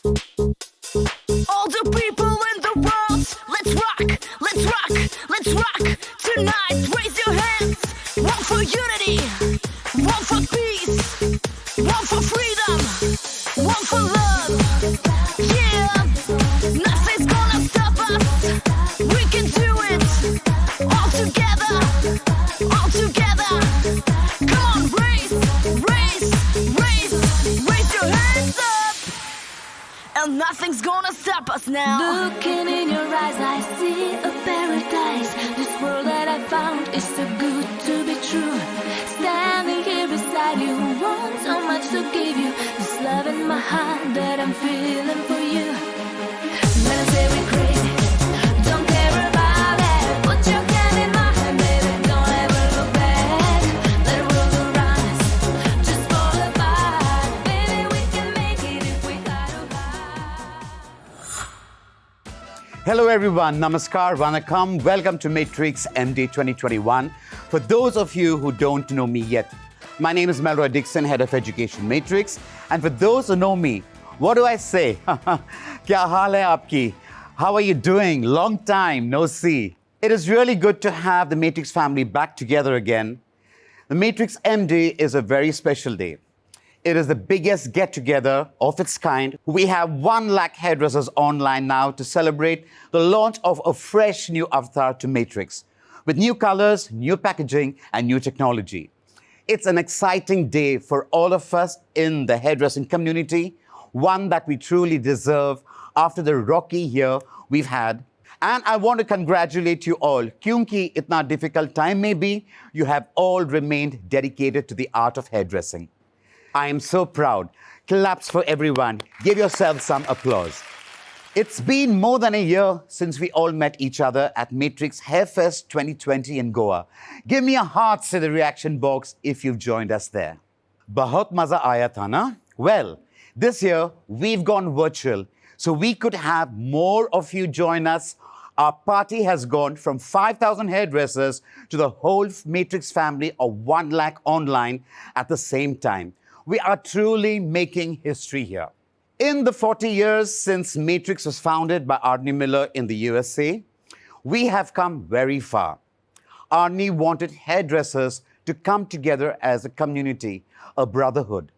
All the people in the world, let's rock, let's rock, let's rock tonight. Raise your hands. One for unity, one for peace, one for freedom, one for love. Yeah, nothing's gonna stop us. We can do it all together, all together. Come on, raise, raise, raise, raise your hands up. And nothing's gonna stop us now. Looking in your eyes, I see a paradise. This world that I found is so good to be true. Standing here beside you, want so much to give you. This love in my heart that I'm feeling for you. Men say we're crazy, don't care about it. Put your hand in my hand, baby, don't ever look back. Let the world around us just fall apart. Baby, we can make it if we try to hard. Hello everyone, Namaskar, Vanakkam. Welcome to Matrix MD 2021. For those of you who don't know me yet, my name is Melroy Dixon, Head of Education Matrix. And for those who know me, what do I say? Kya haal hai aapki? How are you doing? Long time no see. It is really good to have the Matrix family back together again. The Matrix MD is a very special day. It is the biggest get-together of its kind. We have 1 lakh hairdressers online now to celebrate the launch of a fresh new avatar to Matrix, with new colors, new packaging, and new technology. It's an exciting day for all of us in the hairdressing community, one that we truly deserve after the rocky year we've had. And I want to congratulate you all. Kyunki itna difficult time may be, you have all remained dedicated to the art of hairdressing. I am so proud. Claps for everyone. Give yourselves some applause. It's been more than a year since we all met each other at Matrix Hairfest 2020 in Goa. Give me a heart in the reaction box if you've joined us there. Bahut maza aaya tha na? Well, this year we've gone virtual, so we could have more of you join us. Our party has gone from 5,000 hairdressers to the whole Matrix family of 1 lakh online at the same time. We are truly making history here. In the 40 years since Matrix was founded by Arnie Miller in the USA, we have come very far. Arnie wanted hairdressers to come together as a community, a brotherhood.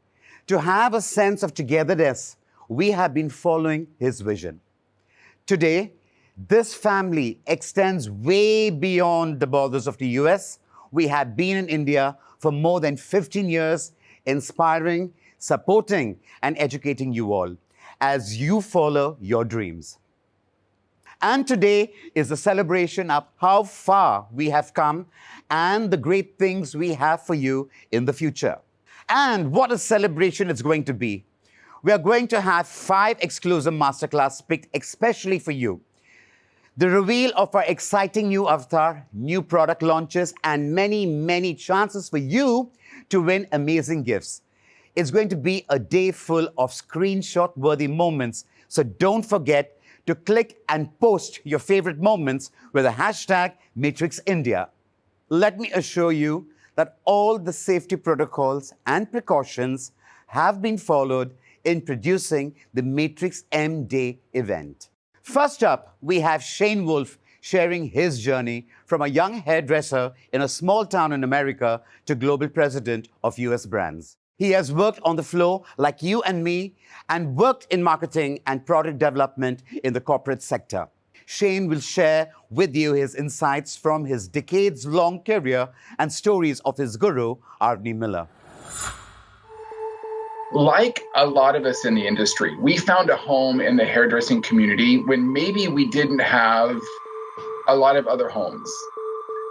To have a sense of togetherness, we have been following his vision. Today, this family extends way beyond the borders of the US. We have been in India for more than 15 years, inspiring, supporting, and educating you all as you follow your dreams. And today is a celebration of how far we have come and the great things we have for you in the future. And what a celebration it's going to be. We are going to have 5 exclusive masterclass picked especially for you. The reveal of our exciting new avatar, new product launches, and many, many chances for you to win amazing gifts. It's going to be a day full of screenshot-worthy moments, so don't forget to click and post your favorite moments with the hashtag MatrixIndia. Let me assure you that all the safety protocols and precautions have been followed in producing the Matrix M Day event. First up, we have Shane Wolf sharing his journey from a young hairdresser in a small town in America to global president of US brands. He has worked on the floor like you and me and worked in marketing and product development in the corporate sector. Shane will share with you his insights from his decades-long career and stories of his guru, Arnie Miller. Like a lot of us in the industry, we found a home in the hairdressing community when maybe we didn't have a lot of other homes.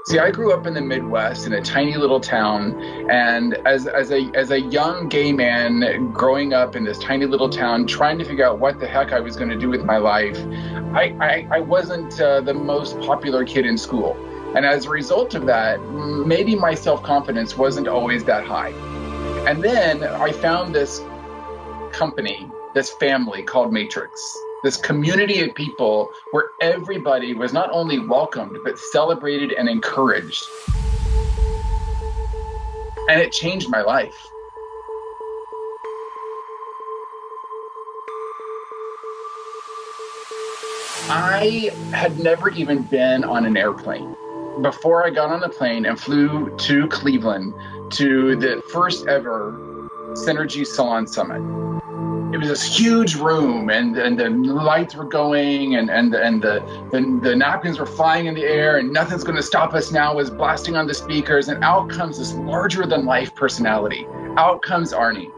See, I grew up in the Midwest in a tiny little town, and as a young gay man growing up in this tiny little town, trying to figure out what the heck I was going to do with my life, I wasn't the most popular kid in school. And as a result of that, maybe my self-confidence wasn't always that high. And then I found this company, this family called Matrix, this community of people where everybody was not only welcomed, but celebrated and encouraged. And it changed my life. I had never even been on an airplane. Before I got on the plane and flew to Cleveland to the first ever Synergy Salon Summit. It was this huge room, and the lights were going, and the napkins were flying in the air, and nothing's going to stop us now was blasting on the speakers, and out comes this larger than life personality. Out comes Arnie.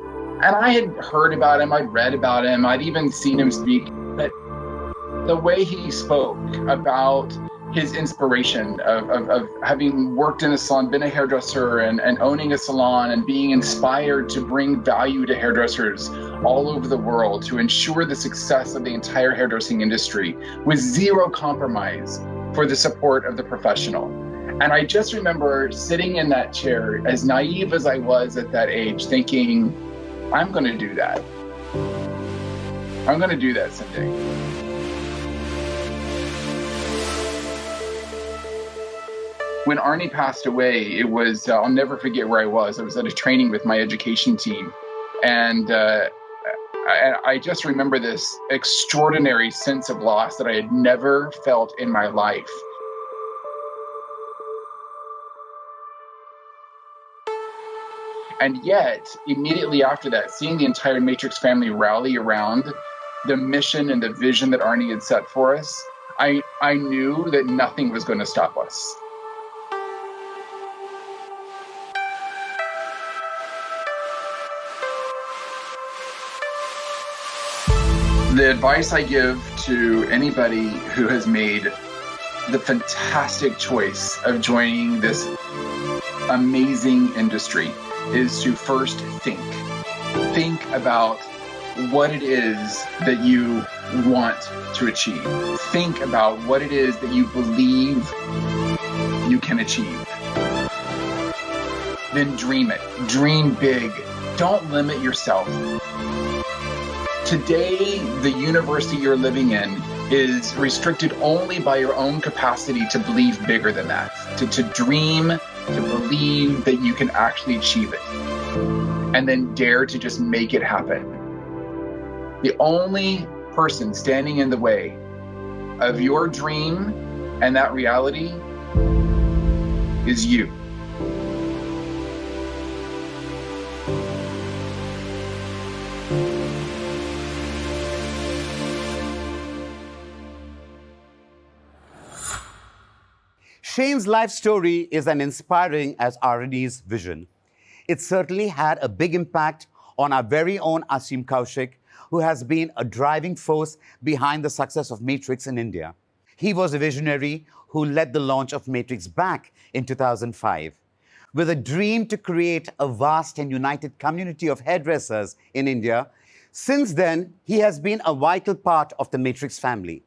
And I had heard about him, I'd read about him, I'd even seen him speak, but the way he spoke about his inspiration of having worked in a salon, been a hairdresser, and owning a salon, and being inspired to bring value to hairdressers all over the world to ensure the success of the entire hairdressing industry with zero compromise for the support of the professional. And I just remember sitting in that chair, as naive as I was at that age, thinking, I'm going to do that. I'm going to do that someday. When Arnie passed away, it was, I'll never forget where I was. I was at a training with my education team. And I just remember this extraordinary sense of loss that I had never felt in my life. And yet, immediately after that, seeing the entire Matrix family rally around the mission and the vision that Arnie had set for us, I knew that nothing was going to stop us. The advice I give to anybody who has made the fantastic choice of joining this amazing industry is to first think. Think about what it is that you want to achieve. Think about what it is that you believe you can achieve. Then dream it. Dream big. Don't limit yourself. Today, the universe that you're living in is restricted only by your own capacity to believe bigger than that, to dream, to believe that you can actually achieve it, and then dare to just make it happen. The only person standing in the way of your dream and that reality is you. Shane's life story is as inspiring as Arnie's vision. It certainly had a big impact on our very own Asim Kaushik, who has been a driving force behind the success of Matrix in India. He was a visionary who led the launch of Matrix back in 2005. With a dream to create a vast and united community of hairdressers in India, since then, he has been a vital part of the Matrix family.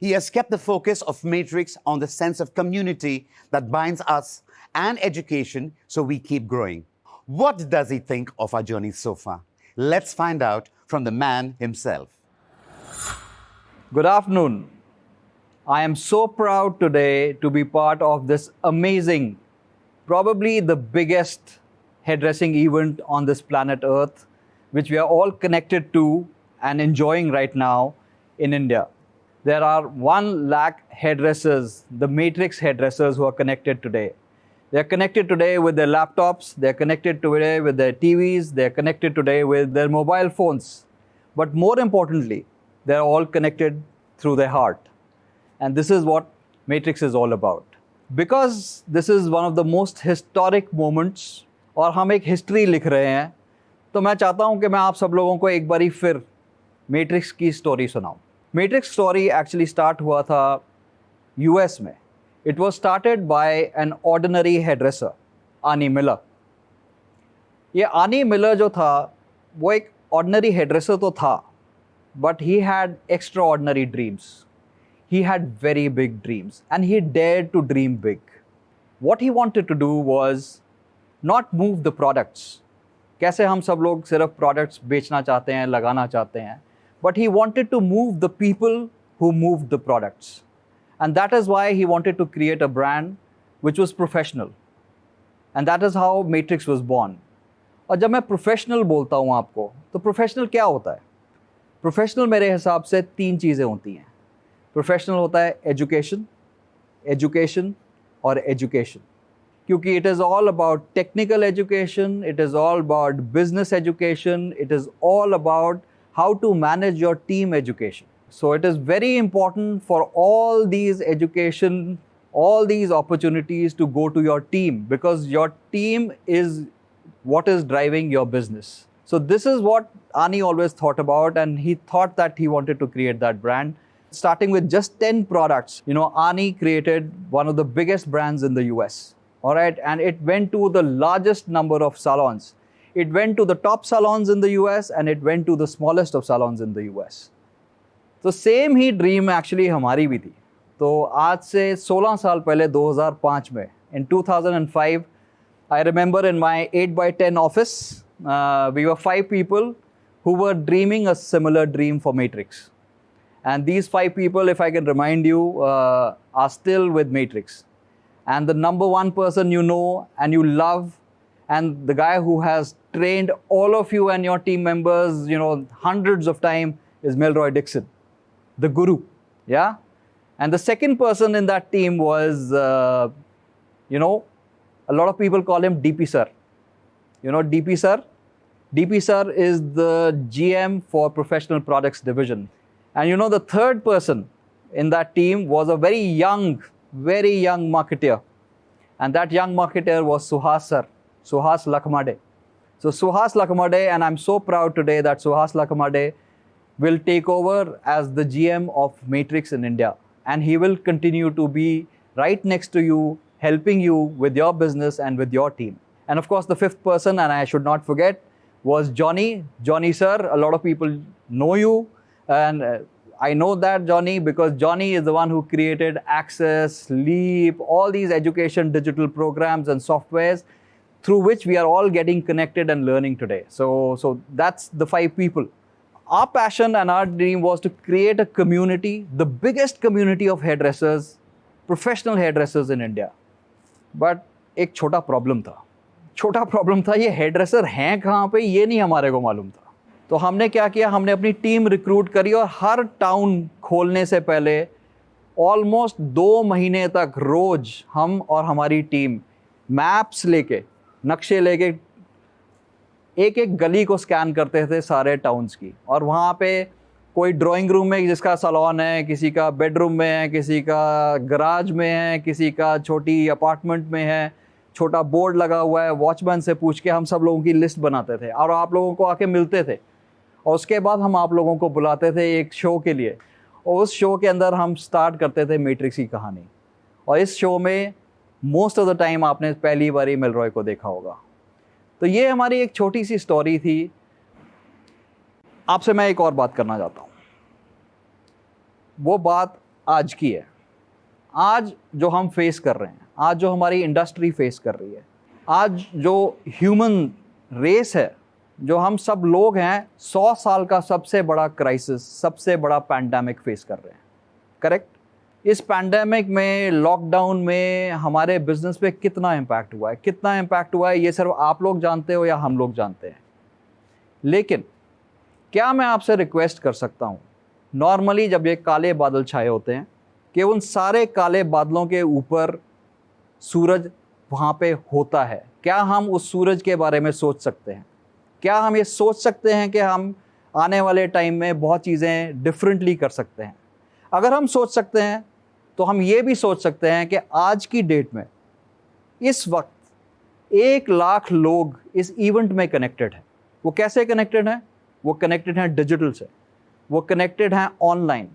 He has kept the focus of Matrix on the sense of community that binds us and education so we keep growing. What does he think of our journey so far? Let's find out from the man himself. Good afternoon. I am so proud today to be part of this amazing, probably the biggest hairdressing event on this planet Earth, which we are all connected to and enjoying right now in India. There are 1 lakh hairdressers, the Matrix hairdressers who are connected today. They're connected today with their laptops, they're connected today with their TVs, they're connected today with their mobile phones. But more importantly, they're all connected through their heart. And this is what Matrix is all about. Because this is one of the most historic moments, और हम एक history लिख रहे हैं, तो मैं चाहता हूँ कि मैं आप सब लोगों को एक बारी फिर Matrix की story सुनाऊँ. Matrix story actually start हुआ था US में. It was started by an ordinary hairdresser, Arnie Miller. ये Arnie Miller जो था, वो एक ordinary hairdresser तो था, but he had extraordinary dreams. He had very big dreams and he dared to dream big. What he wanted to do was not move the products. कैसे हम सब लोग सिर्फ products बेचना चाहते हैं, लगाना चाहते हैं. But he wanted to move the people who moved the products. And that is why he wanted to create a brand which was professional. And that is how Matrix was born. और जब मैं professional बोलता हूँ आपको, तो professional क्या होता है? Professional मेरे हिसाब से 3 चीज़ें होती हैं. प्रोफेशनल होता है एजुकेशन, एजुकेशन और एजुकेशन, क्योंकि it is all about technical education, it is all about business education, it is all about how to manage your team education. So it is very important for all these education, all these opportunities to go to your team, because your team is what is driving your business. So this is what Ani always thought about, and he thought that he wanted to create that brand. Starting with just 10 products, Ani created one of the biggest brands in the US. All right, and it went to the largest number of salons. It went to the top salons in the US and it went to the smallest of salons in the US. तो same ही dream actually हमारी भी थी. तो आज से 16 साल पहले 2005 में, in 2005, I remember in my 8x10 office, we were 5 people who were dreaming a similar dream for Matrix. And these 5 people, if I can remind you, are still with Matrix. And the number one person you know and you love, and the guy who has trained all of you and your team members, hundreds of times, is Melroy Dixon, the guru. Yeah? And the second person in that team was, a lot of people call him DP Sir. DP Sir? DP Sir is the GM for Professional Products Division. And the third person in that team was a very young marketer. And that young marketer was Suhas Sir. Suhas Lakhmade. So Suhas Lakhmade, and I'm so proud today that Suhas Lakhmade will take over as the GM of Matrix in India. And he will continue to be right next to you, helping you with your business and with your team. And of course, the fifth person, and I should not forget, was Johnny. Johnny Sir, a lot of people know you. And I know that, Johnny, because Johnny is the one who created Access, Leap, all these education digital programs and softwares through which we are all getting connected and learning today. So that's the 5 people. Our passion and our dream was to create a community, the biggest community of hairdressers, professional hairdressers in India. But एक छोटा problem था, ये hairdresser हैं कहाँ पे, ये नहीं हमारे को मालूम था. तो हमने क्या किया, हमने अपनी टीम रिक्रूट करी और हर टाउन खोलने से पहले ऑलमोस्ट 2 महीने तक रोज हम और हमारी टीम मैप्स लेके, नक्शे लेके एक गली को स्कैन करते थे सारे टाउन्स की. और वहाँ पे कोई ड्राइंग रूम में जिसका सैलून है, किसी का बेडरूम में है, किसी का गराज में है, किसी का छोटी अपार्टमेंट में है, छोटा बोर्ड लगा हुआ है, वॉचमैन से पूछ के हम सब लोगों की लिस्ट बनाते थे और आप लोगों को आके मिलते थे. और उसके बाद हम आप लोगों को बुलाते थे एक शो के लिए, और उस शो के अंदर हम स्टार्ट करते थे मैट्रिक्स की कहानी. और इस शो में मोस्ट ऑफ द टाइम आपने पहली बार ही मेलरॉय को देखा होगा. तो ये हमारी एक छोटी सी स्टोरी थी. आपसे मैं एक और बात करना चाहता हूँ. वो बात आज की है. आज जो हम फेस कर रहे हैं, आज जो हमारी इंडस्ट्री फेस कर रही है, आज जो ह्यूमन रेस है, जो हम सब लोग हैं, 100 साल का सबसे बड़ा क्राइसिस, सबसे बड़ा पैंडेमिक फेस कर रहे हैं. करेक्ट? इस पैंडेमिक में, लॉकडाउन में हमारे बिजनेस पे कितना इम्पैक्ट हुआ है, कितना इम्पैक्ट हुआ है, ये सिर्फ आप लोग जानते हो या हम लोग जानते हैं. लेकिन क्या मैं आपसे रिक्वेस्ट कर सकता हूँ, नॉर्मली जब ये काले बादल छाए होते हैं, कि उन सारे काले बादलों के ऊपर सूरज वहाँ पे होता है, क्या हम उस सूरज के बारे में सोच सकते हैं? क्या हम ये सोच सकते हैं कि हम आने वाले टाइम में बहुत चीज़ें डिफरेंटली कर सकते हैं? अगर हम सोच सकते हैं तो हम ये भी सोच सकते हैं कि आज की डेट में, इस वक्त 1 लाख लोग इस इवेंट में कनेक्टेड हैं. वो कैसे कनेक्टेड हैं? वो कनेक्टेड हैं डिजिटल से, वो कनेक्टेड हैं ऑनलाइन,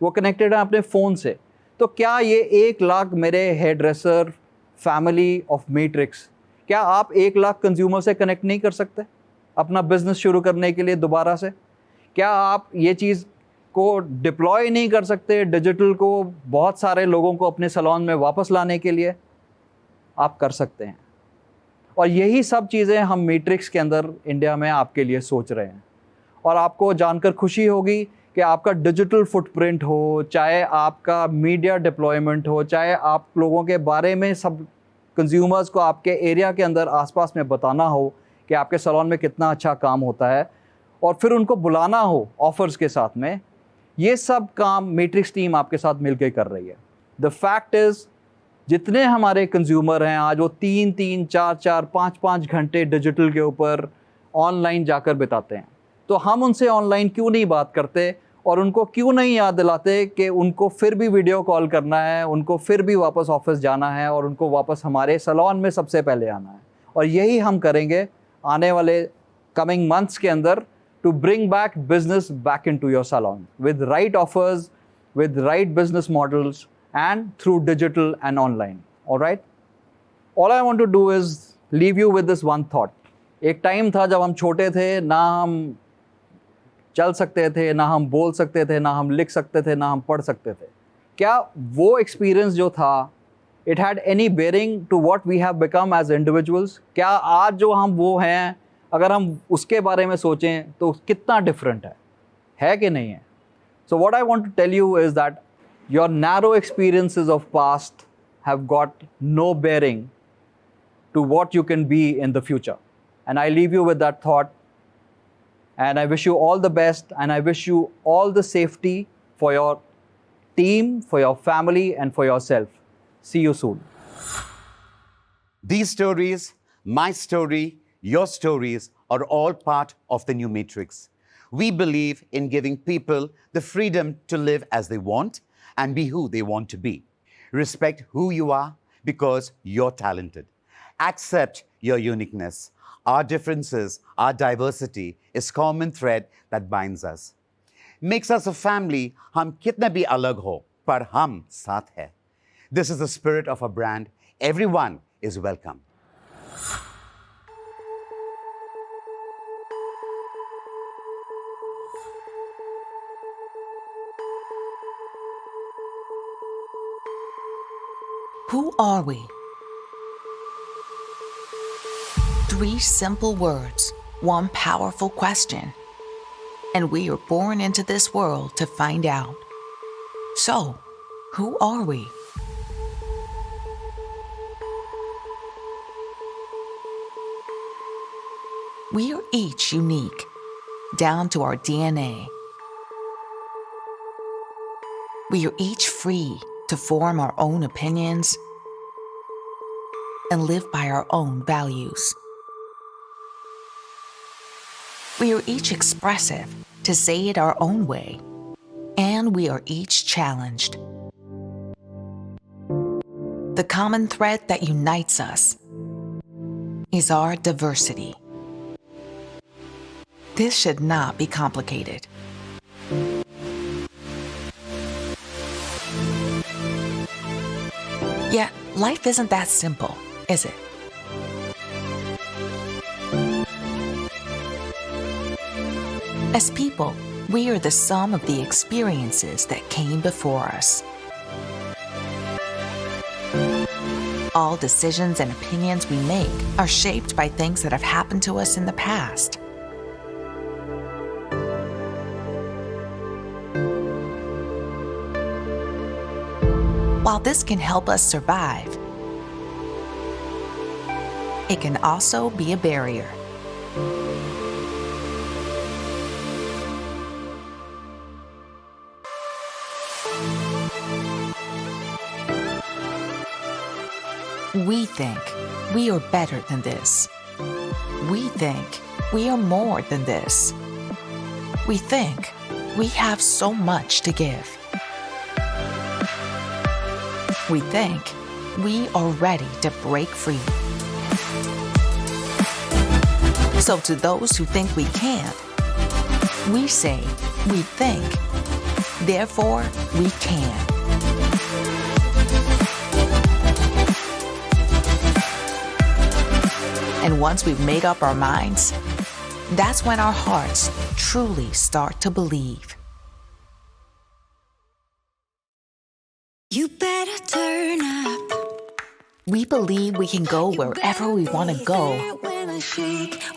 वो कनेक्टेड हैं अपने फ़ोन से. तो क्या ये 1 लाख मेरे hairdresser family of matrix, क्या आप 1 लाख कंज्यूमर से कनेक्ट नहीं कर सकते अपना बिजनेस शुरू करने के लिए दोबारा से? क्या आप ये चीज़ को डिप्लॉय नहीं कर सकते, डिजिटल को बहुत सारे लोगों को अपने सैलून में वापस लाने के लिए? आप कर सकते हैं. और यही सब चीज़ें हम मैट्रिक्स के अंदर इंडिया में आपके लिए सोच रहे हैं. और आपको जानकर खुशी होगी कि आपका डिजिटल फुटप्रिंट हो, चाहे आपका मीडिया डिप्लॉयमेंट हो, चाहे आप लोगों के बारे में सब कंज्यूमर्स को आपके एरिया के अंदर आसपास में बताना हो कि आपके सैलून में कितना अच्छा काम होता है, और फिर उनको बुलाना हो ऑफ़र्स के साथ में ये सब काम मैट्रिक्स टीम आपके साथ मिलकर कर रही है। द फैक्ट इज, जितने हमारे कंज्यूमर हैं आज, वो 3-3, 4-4, 5-5 घंटे डिजिटल के ऊपर ऑनलाइन जाकर बिताते हैं। तो हम उनसे ऑनलाइन क्यों नहीं बात करते और उनको क्यों नहीं याद दिलाते कि उनको फिर भी वीडियो कॉल करना है, उनको फिर भी वापस ऑफिस जाना है और उनको वापस हमारे सैलून में सबसे पहले आना है। और यही हम करेंगे आने वाले कमिंग मंथ्स के अंदर, to bring back business back into your salon with right offers, with right business models, and through digital and online. All right? All I want to do is leave you with this one thought. एक time था जब हम छोटे थे, ना हम चल सकते थे, ना हम बोल सकते थे, ना हम लिख सकते थे, ना हम पढ़ सकते थे। क्या वो एक्सपीरियंस जो था, it had any bearing to what we have become as individuals? क्या आज जो हम वो हैं, अगर हम उसके बारे में सोचें तो कितना डिफरेंट है कि नहीं है? So what I want to tell you is that your narrow experiences of past have got no bearing to what you can be in the future. And I leave you with that thought. And I wish you all the best, and I wish you all the safety for your team, for your family, and for yourself. See you soon. These stories, my story, your stories are all part of the new matrix. We believe in giving people the freedom to live as they want and be who they want to be. Respect who you are because you're talented. Accept your uniqueness. Our differences, our diversity is common thread that binds us. Makes us a family, hum kitna bhi alag ho, par hum saath hai. This is the spirit of our brand. Everyone is welcome. Who are we? 3 simple words, 1 powerful question. And we are born into this world to find out. So, who are we? We are each unique, down to our DNA. We are each free to form our own opinions and live by our own values. We are each expressive to say it our own way, and we are each challenged. The common thread that unites us is our diversity. This should not be complicated. Yet, life isn't that simple, is it? As people, we are the sum of the experiences that came before us. All decisions and opinions we make are shaped by things that have happened to us in the past. While this can help us survive, it can also be a barrier. We think we are better than this. We think we are more than this. We think we have so much to give. We think we are ready to break free. So to those who think we can't, we say we think, therefore we can. And once we've made up our minds, that's when our hearts truly start to believe. You better turn up. We believe we can go wherever we want to go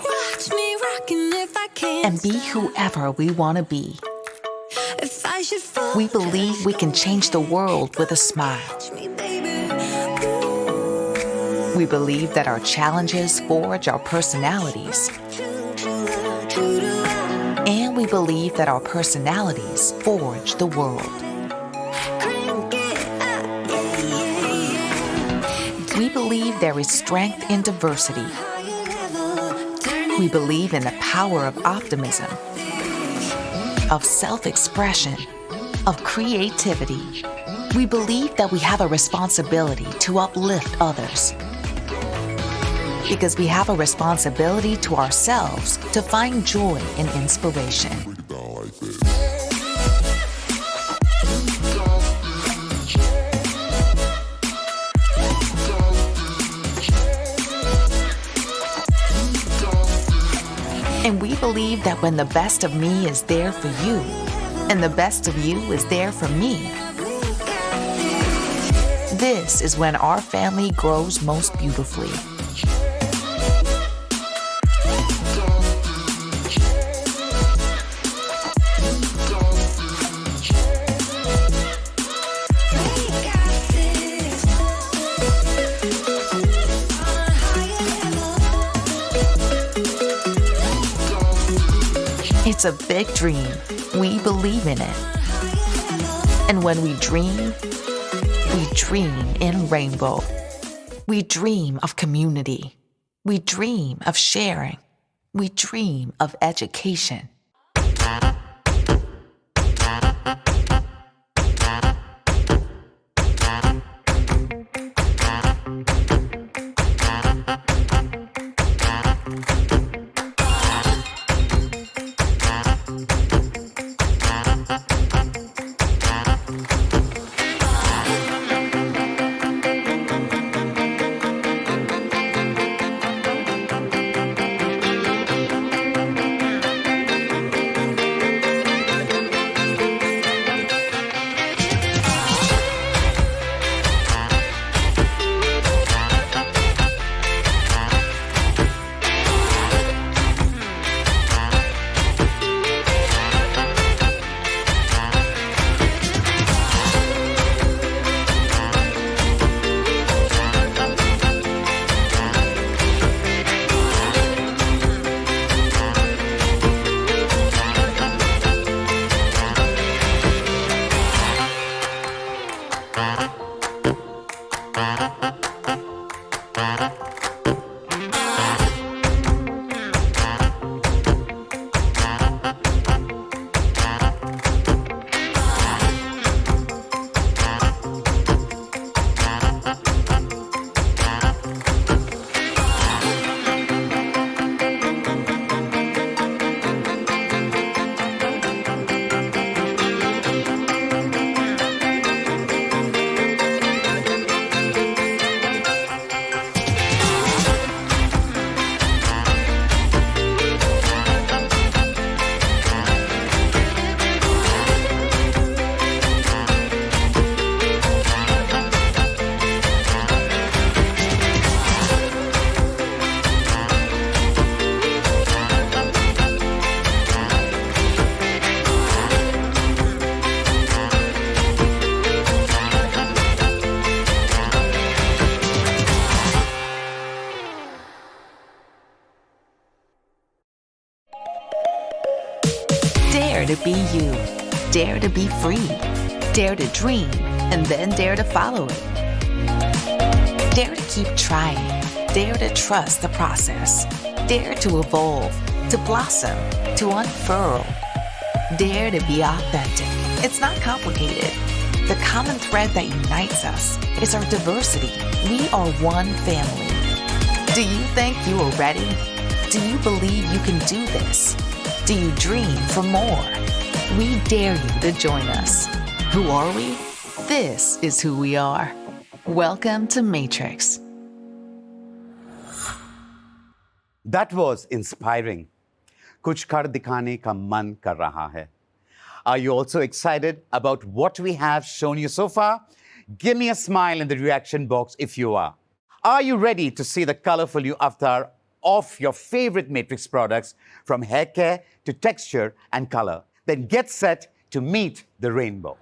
Watch me rockin' if I can't and be whoever we want to be. If I should fall, We believe we can change the world with a smile. catch me, baby. We believe that our challenges forge our personalities. And we believe that our personalities forge the world. We believe there is strength in diversity. We believe in the power of optimism, of self-expression, of creativity. We believe that we have a responsibility to uplift others. Because we have a responsibility to ourselves to find joy and inspiration. And we believe that when the best of me is there for you, and the best of you is there for me, this is when our family grows most beautifully. It's a big dream. We believe in it. And when we dream in rainbow. We dream of community. We dream of sharing. We dream of education. Dare to be you. Dare to be free. Dare to dream and then dare to follow it. Dare to keep trying. Dare to trust the process. Dare to evolve, to blossom, to unfurl. Dare to be authentic. It's not complicated. The common thread that unites us is our diversity. We are one family. Do you think you are ready? Do you believe you can do this? Do you dream for more? We dare you to join us. Who are we? This is who we are. Welcome to Matrix. That was inspiring. कुछ कर दिखाने का मन कर रहा है. Are you also excited about what we have shown you so far? Give me a smile in the reaction box if you are. Are you ready to see the colorful new avatar of your favorite Matrix products from hair care to texture and color? Then get set to meet the rainbow.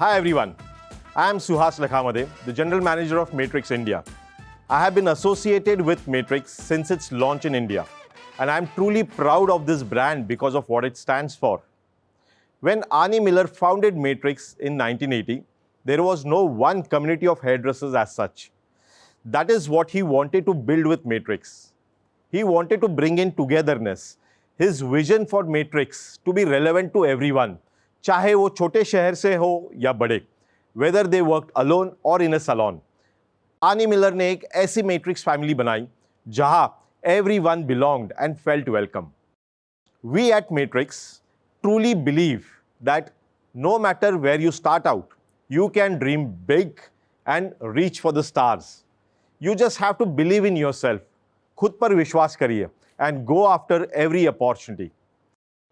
Hi everyone, I am Suhas Lakhamade, the General Manager of Matrix India. I have been associated with Matrix since its launch in India, and I am truly proud of this brand because of what it stands for. When Arnie Miller founded Matrix in 1980, there was no one community of hairdressers as such. That is what he wanted to build with Matrix. He wanted to bring in togetherness. His vision for Matrix to be relevant to everyone, चाहे वो छोटे शहर से हो या बड़े, whether they worked alone or in a salon. आनी Miller ने एक ऐसी मैट्रिक्स फैमिली बनाई जहां everyone belonged and felt welcome. We at Matrix truly believe that no matter where you start out, you can dream big and reach for the stars. You just have to believe in yourself. खुद पर विश्वास करिए and go after every opportunity.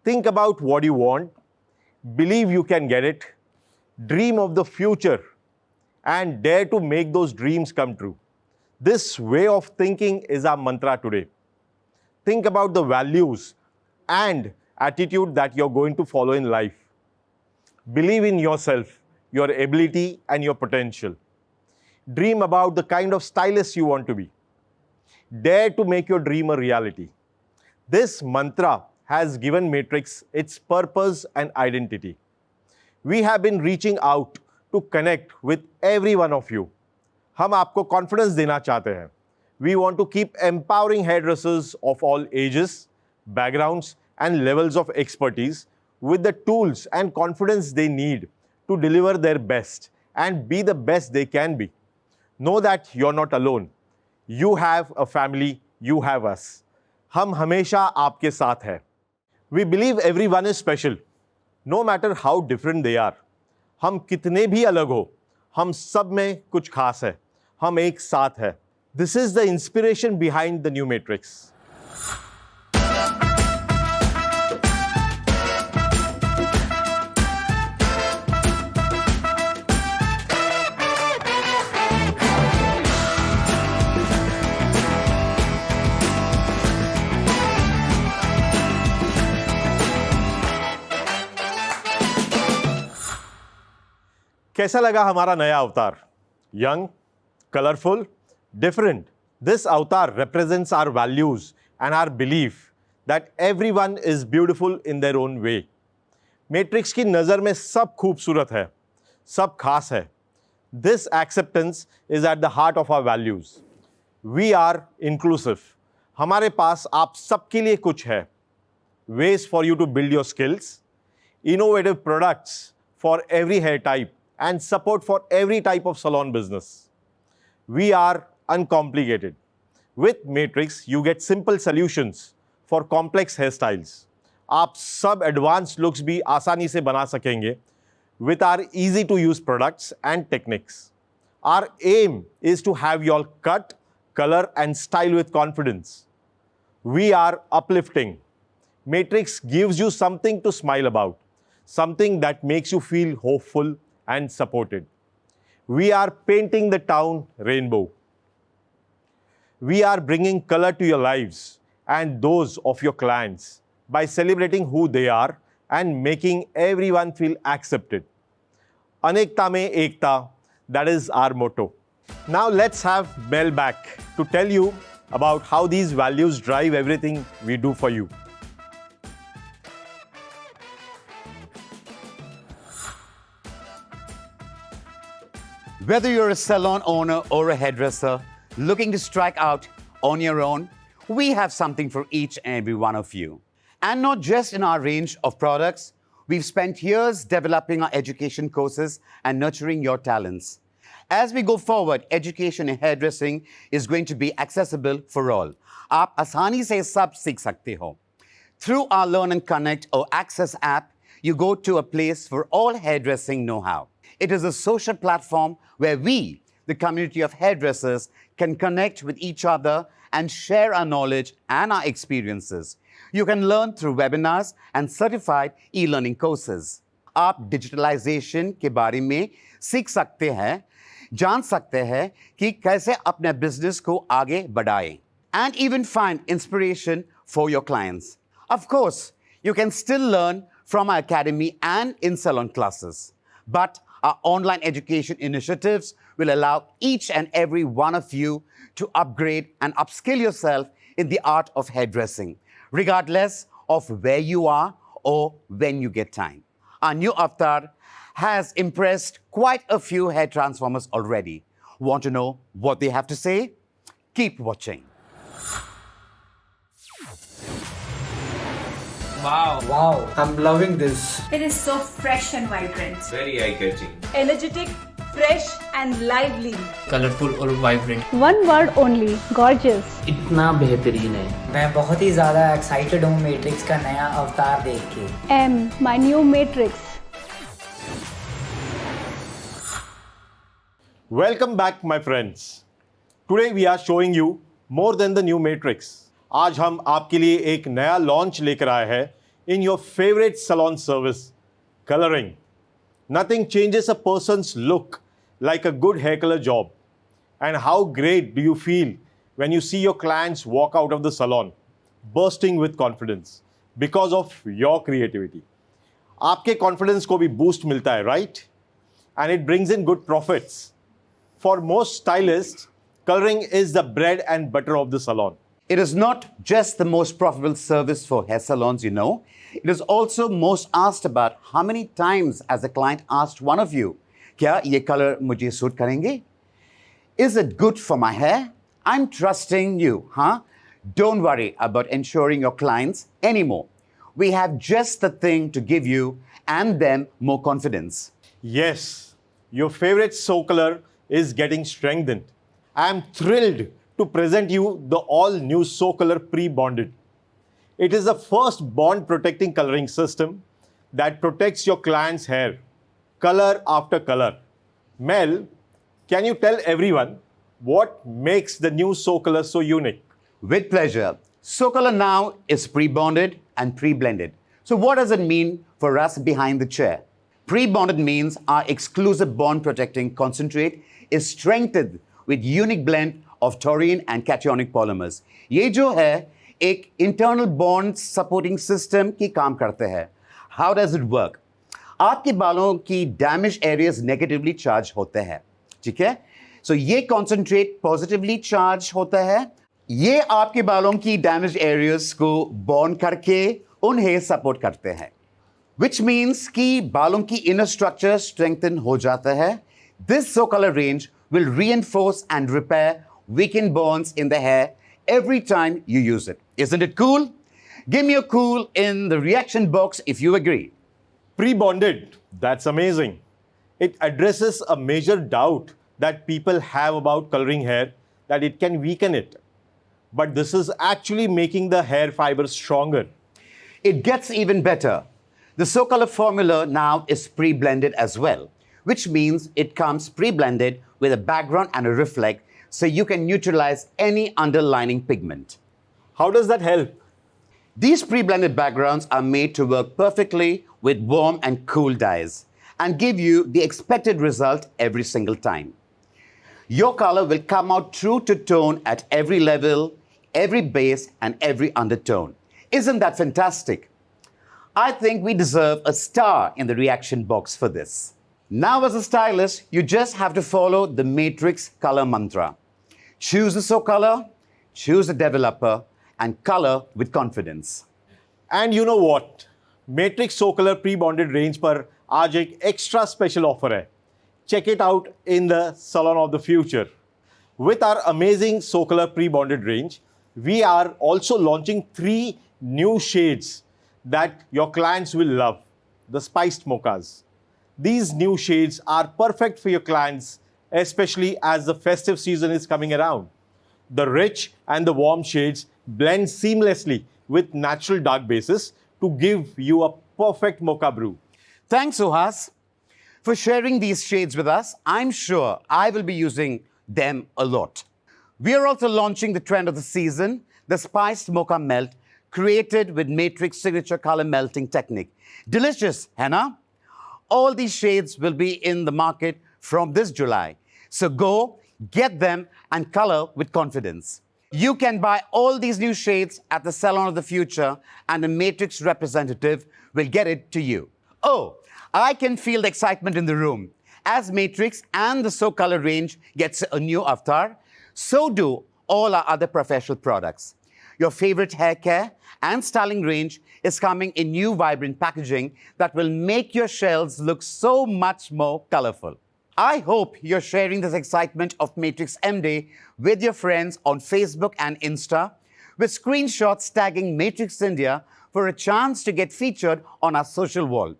Think about what you want, believe you can get it, dream of the future, and dare to make those dreams come true. This way of thinking is our mantra today. Think about the values and attitude that you're going to follow in life. Believe in yourself, your ability, and your potential. Dream about the kind of stylist you want to be. Dare to make your dream a reality. This mantra has given Matrix its purpose and identity. We have been reaching out to connect with every one of you. हम आपको confidence देना चाहते हैं. We want to keep empowering hairdressers of all ages, backgrounds, and levels of expertise with the tools and confidence they need to deliver their best and be the best they can be. Know that you're not alone. You have a family, you have us. हम हमेशा आपके साथ हैं. We believe everyone is special, no matter how different they are. हम कितने भी अलग हो, हम सब में कुछ खास है. हम एक साथ हैं. This is the inspiration behind the new Matrix. कैसा लगा हमारा नया अवतार? Young, colorful, different. This avatar represents our values and our belief that everyone is beautiful in their own way. Matrix की नज़र में सब खूबसूरत है, सब खास है. This acceptance is at the heart of our values. We are inclusive. हमारे पास आप सबके लिए कुछ है. Ways for you to build your skills, innovative products for every hair type, and support for every type of salon business. We are uncomplicated. With Matrix, you get simple solutions for complex hairstyles. आप सब advanced looks भी आसानी से बना सकेंगे with our easy-to-use products and techniques. Our aim is to have you all cut, color, and style with confidence. We are uplifting. Matrix gives you something to smile about, something that makes you feel hopeful and supported. We are painting the town rainbow. We are bringing color to your lives and those of your clients by celebrating who they are and making everyone feel accepted. Anekta mein ekta, that is our motto. Now let's have Mel back to tell you about how these values drive everything we do for you. Whether you're a salon owner or a hairdresser looking to strike out on your own, we have something for each and every one of you. And not just in our range of products, we've spent years developing our education courses and nurturing your talents. As we go forward, education in hairdressing is going to be accessible for all. आप आसानी से सब सीख सकते हो. Through our Learn and Connect or Access app, you go to a place for all hairdressing know-how. It is a social platform where we, the community of hairdressers, can connect with each other and share our knowledge and our experiences. You can learn through webinars and certified e-learning courses. आप digitalization के बारे में सीख सकते हैं, जान सकते हैं कि कैसे अपने business को आगे बढ़ाएं, and even find inspiration for your clients. Of course, you can still learn from our academy and in salon classes. But Our online education initiatives will allow each and every one of you to upgrade and upskill yourself in the art of hairdressing, regardless of where you are or when you get time. Our new avatar has impressed quite a few hair transformers already. Want to know what they have to say? Keep watching. Wow, I'm loving this. It is so fresh and vibrant. Very eye-catching. Energetic, fresh and lively. Colorful और vibrant. One word only, gorgeous. इतना बेहतरीन है. मैं बहुत ही ज़्यादा excited हूँ matrix का नया अवतार देख के. M, my new matrix. Welcome back, my friends. Today we are showing you more than the new Matrix. आज हम आपके लिए एक नया लॉन्च लेकर आए हैं in your favorite salon service, coloring. Nothing changes a person's look like a good hair color job. And how great do you feel when you see your clients walk out of the salon bursting with confidence because of your creativity? आपके confidence को भी boost मिलता है, right? And it brings in good profits. For most stylists, coloring is the bread and butter of the salon. It is not just the most profitable service for hair salons, you know. It is also most asked about. How many times has a client asked one of you, क्या ये color मुझे suit करेंगे? Is it good for my hair? I'm trusting you, huh? Don't worry about ensuring your clients anymore. We have just the thing to give you and them more confidence. Yes, your favorite So color is getting strengthened. I am thrilled to present you the all-new So color pre-bonded. It is the first bond-protecting coloring system that protects your client's hair, color after color. Mel, can you tell everyone what makes the new So color so unique? With pleasure. So color now is pre-bonded and pre-blended. So what does it mean for us behind the chair? Pre-bonded means our exclusive bond-protecting concentrate is strengthened with unique blend of taurine and cationic polymers. ये जो है एक internal bond supporting system की काम करते हैं. How does it work? आपके बालों की damaged areas negatively charged होते हैं, ठीक है? So ये concentrate positively charged होता है. ये आपके बालों की damaged areas को bond करके उन्हें support करते हैं. Which means कि बालों की inner structure strengthen हो जाता है. This So color range will reinforce and repair weakened bonds in the hair every time you use it. Isn't it cool? Give me a cool in the reaction box if you agree. Pre-bonded, that's amazing. It addresses a major doubt that people have about coloring hair, that it can weaken it. But this is actually making the hair fibers stronger. It gets even better. The So color formula now is pre-blended as well, which means it comes pre-blended with a background and a reflect, so you can neutralize any underlying pigment. How does that help? These pre-blended backgrounds are made to work perfectly with warm and cool dyes and give you the expected result every single time. Your color will come out true to tone at every level, every base, and every undertone. Isn't that fantastic? I think we deserve a star in the reaction box for this. Now, as a stylist, you just have to follow the Matrix color mantra. Choose the So color, choose the developer, and color with confidence. And you know what? Matrix So color pre-bonded range पर आज एक extra special offer है. Check it out in the salon of the future. With our amazing So color pre-bonded range, we are also launching 3 new shades that your clients will love, the spiced mochas. These new shades are perfect for your clients, especially as the festive season is coming around. The rich and the warm shades blend seamlessly with natural dark bases to give you a perfect mocha brew. Thanks, Suhas, for sharing these shades with us. I'm sure I will be using them a lot. We are also launching the trend of the season, the spiced mocha melt, created with Matrix signature color melting technique. Delicious, Hannah? All these shades will be in the market from this July. So go, get them, and color with confidence. You can buy all these new shades at the Salon of the Future, and a Matrix representative will get it to you. Oh, I can feel the excitement in the room. As Matrix and the So Color range gets a new avatar, so do all our other professional products. Your favorite hair care and styling range is coming in new vibrant packaging that will make your shelves look so much more colorful. I hope you're sharing this excitement of Matrix M Day with your friends on Facebook and Insta, with screenshots tagging Matrix India for a chance to get featured on our social wall.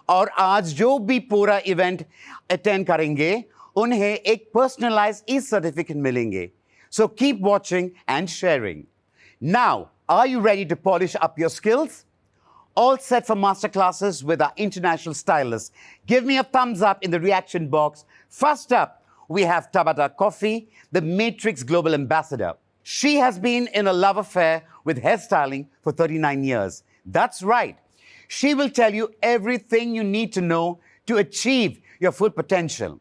और आज जो भी पूरा event attend करेंगे उन्हें एक personalised e-certificate मिलेंगे. So keep watching and sharing. Now, are you ready to polish up your skills? All set for masterclasses with our international stylists. Give me a thumbs up in the reaction box. First up, we have Tabata Coffee, the Matrix Global Ambassador. She has been in a love affair with hairstyling for 39 years. That's right. She will tell you everything you need to know to achieve your full potential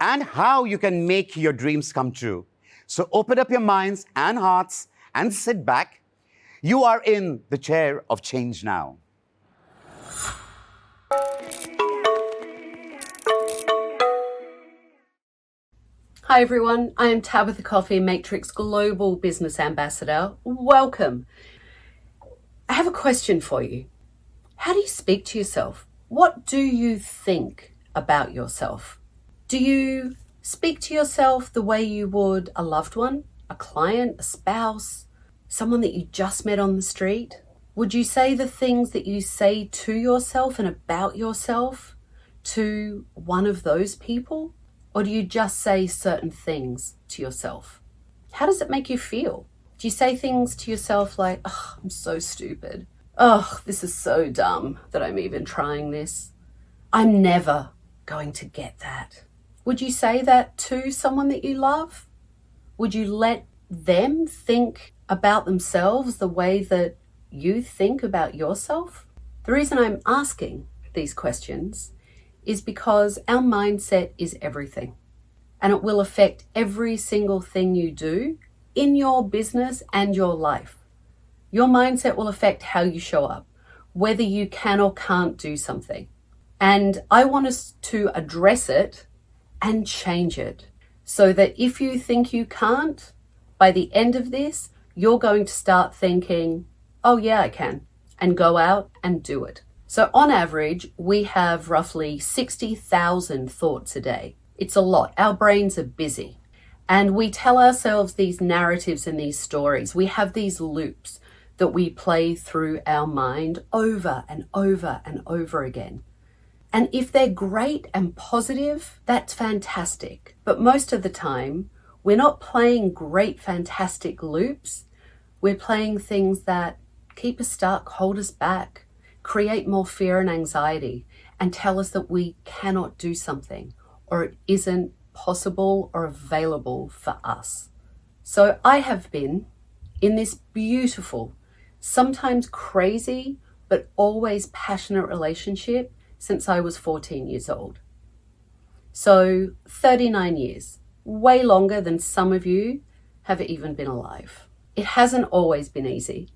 and how you can make your dreams come true. So open up your minds and hearts and sit back. You are in the chair of change now. Hi everyone, I am Tabitha Coffey, Matrix Global Business Ambassador. Welcome. I have a question for you. How do you speak to yourself? What do you think about yourself? Do you speak to yourself the way you would a loved one, a client, a spouse, someone that you just met on the street? Would you say the things that you say to yourself and about yourself to one of those people? Or do you just say certain things to yourself? How does it make you feel? Do you say things to yourself like, oh, I'm so stupid. Oh, this is so dumb that I'm even trying this. I'm never going to get that. Would you say that to someone that you love? Would you let them think about themselves the way that you think about yourself? The reason I'm asking these questions is because our mindset is everything, and it will affect every single thing you do in your business and your life. Your mindset will affect how you show up, whether you can or can't do something. And I want us to address it and change it so that if you think you can't, by the end of this, you're going to start thinking, oh yeah, I can, and go out and do it. So on average, we have roughly 60,000 thoughts a day. It's a lot. Our brains are busy. And we tell ourselves these narratives and these stories. We have these loops that we play through our mind over and over and over again. And if they're great and positive, that's fantastic. But most of the time, we're not playing great, fantastic loops. We're playing things that keep us stuck, hold us back, create more fear and anxiety, and tell us that we cannot do something or it isn't possible or available for us. So I have been in this beautiful, sometimes crazy, but always passionate relationship since I was 14 years old. So 39 years, way longer than some of you have even been alive. It hasn't always been easy.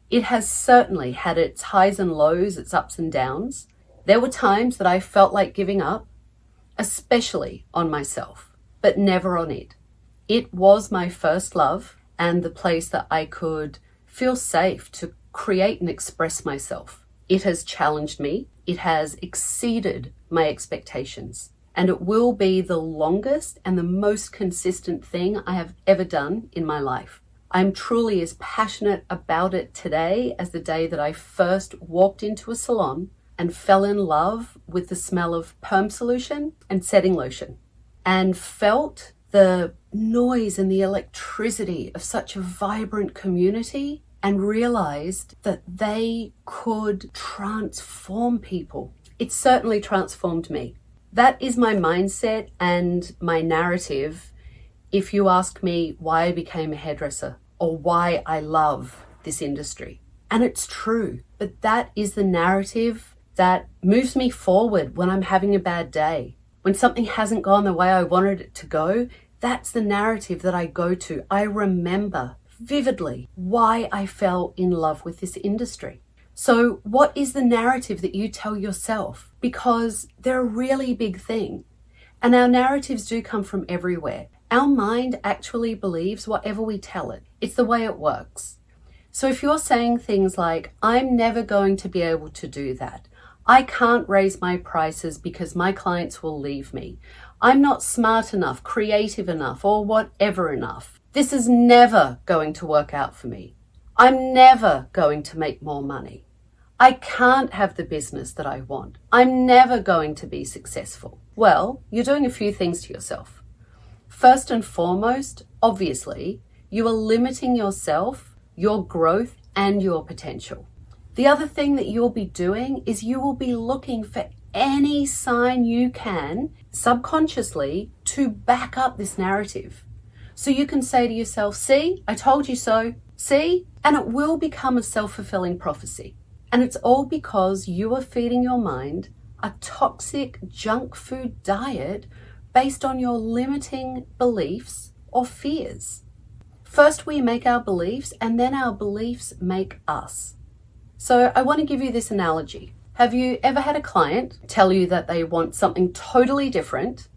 It has certainly had its highs and lows, its ups and downs. There were times that I felt like giving up, especially on myself, but never on it. It was my first love and the place that I could feel safe to create and express myself. It has challenged me. It has exceeded my expectations. And it will be the longest and the most consistent thing I have ever done in my life. I'm truly as passionate about it today as the day that I first walked into a salon and fell in love with the smell of perm solution and setting lotion and felt the noise and the electricity of such a vibrant community and realized that they could transform people. It certainly transformed me. That is my mindset and my narrative if you ask me why I became a hairdresser or why I love this industry. And it's true, but that is the narrative that moves me forward when I'm having a bad day. When something hasn't gone the way I wanted it to go, that's the narrative that I go to. I remember vividly why I fell in love with this industry. So what is the narrative that you tell yourself? Because they're a really big thing. And our narratives do come from everywhere. Our mind actually believes whatever we tell it. It's the way it works. So if you're saying things like, I'm never going to be able to do that, I can't raise my prices because my clients will leave me, I'm not smart enough, creative enough, or whatever enough, this is never going to work out for me, I'm never going to make more money, I can't have the business that I want, I'm never going to be successful. Well, you're doing a few things to yourself. First and foremost, obviously, you are limiting yourself, your growth, and your potential. The other thing that you'll be doing is you will be looking for any sign you can subconsciously to back up this narrative. So you can say to yourself, see, I told you so, see, and it will become a self-fulfilling prophecy. And it's all because you are feeding your mind a toxic junk food diet based on your limiting beliefs or fears. First, we make our beliefs, and then our beliefs make us. So I want to give you this analogy. Have you ever had a client tell you that they want something totally different,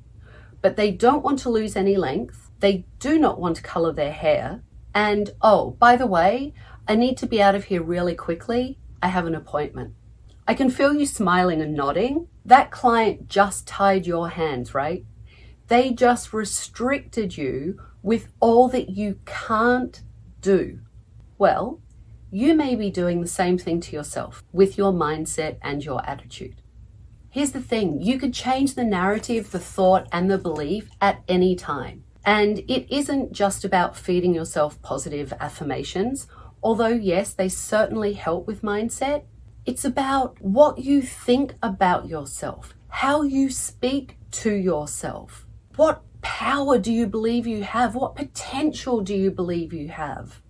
but they don't want to lose any length, they do not want to color their hair, and oh, by the way, I need to be out of here really quickly, I have an appointment. I can feel you smiling and nodding. That client just tied your hands, right? They just restricted you with all that you can't do. Well, you may be doing the same thing to yourself with your mindset and your attitude. Here's the thing, you could change the narrative, the thought, and the belief at any time. And it isn't just about feeding yourself positive affirmations, although yes, they certainly help with mindset. It's about what you think about yourself, how you speak to yourself. What power do you believe you have? What potential do you believe you have?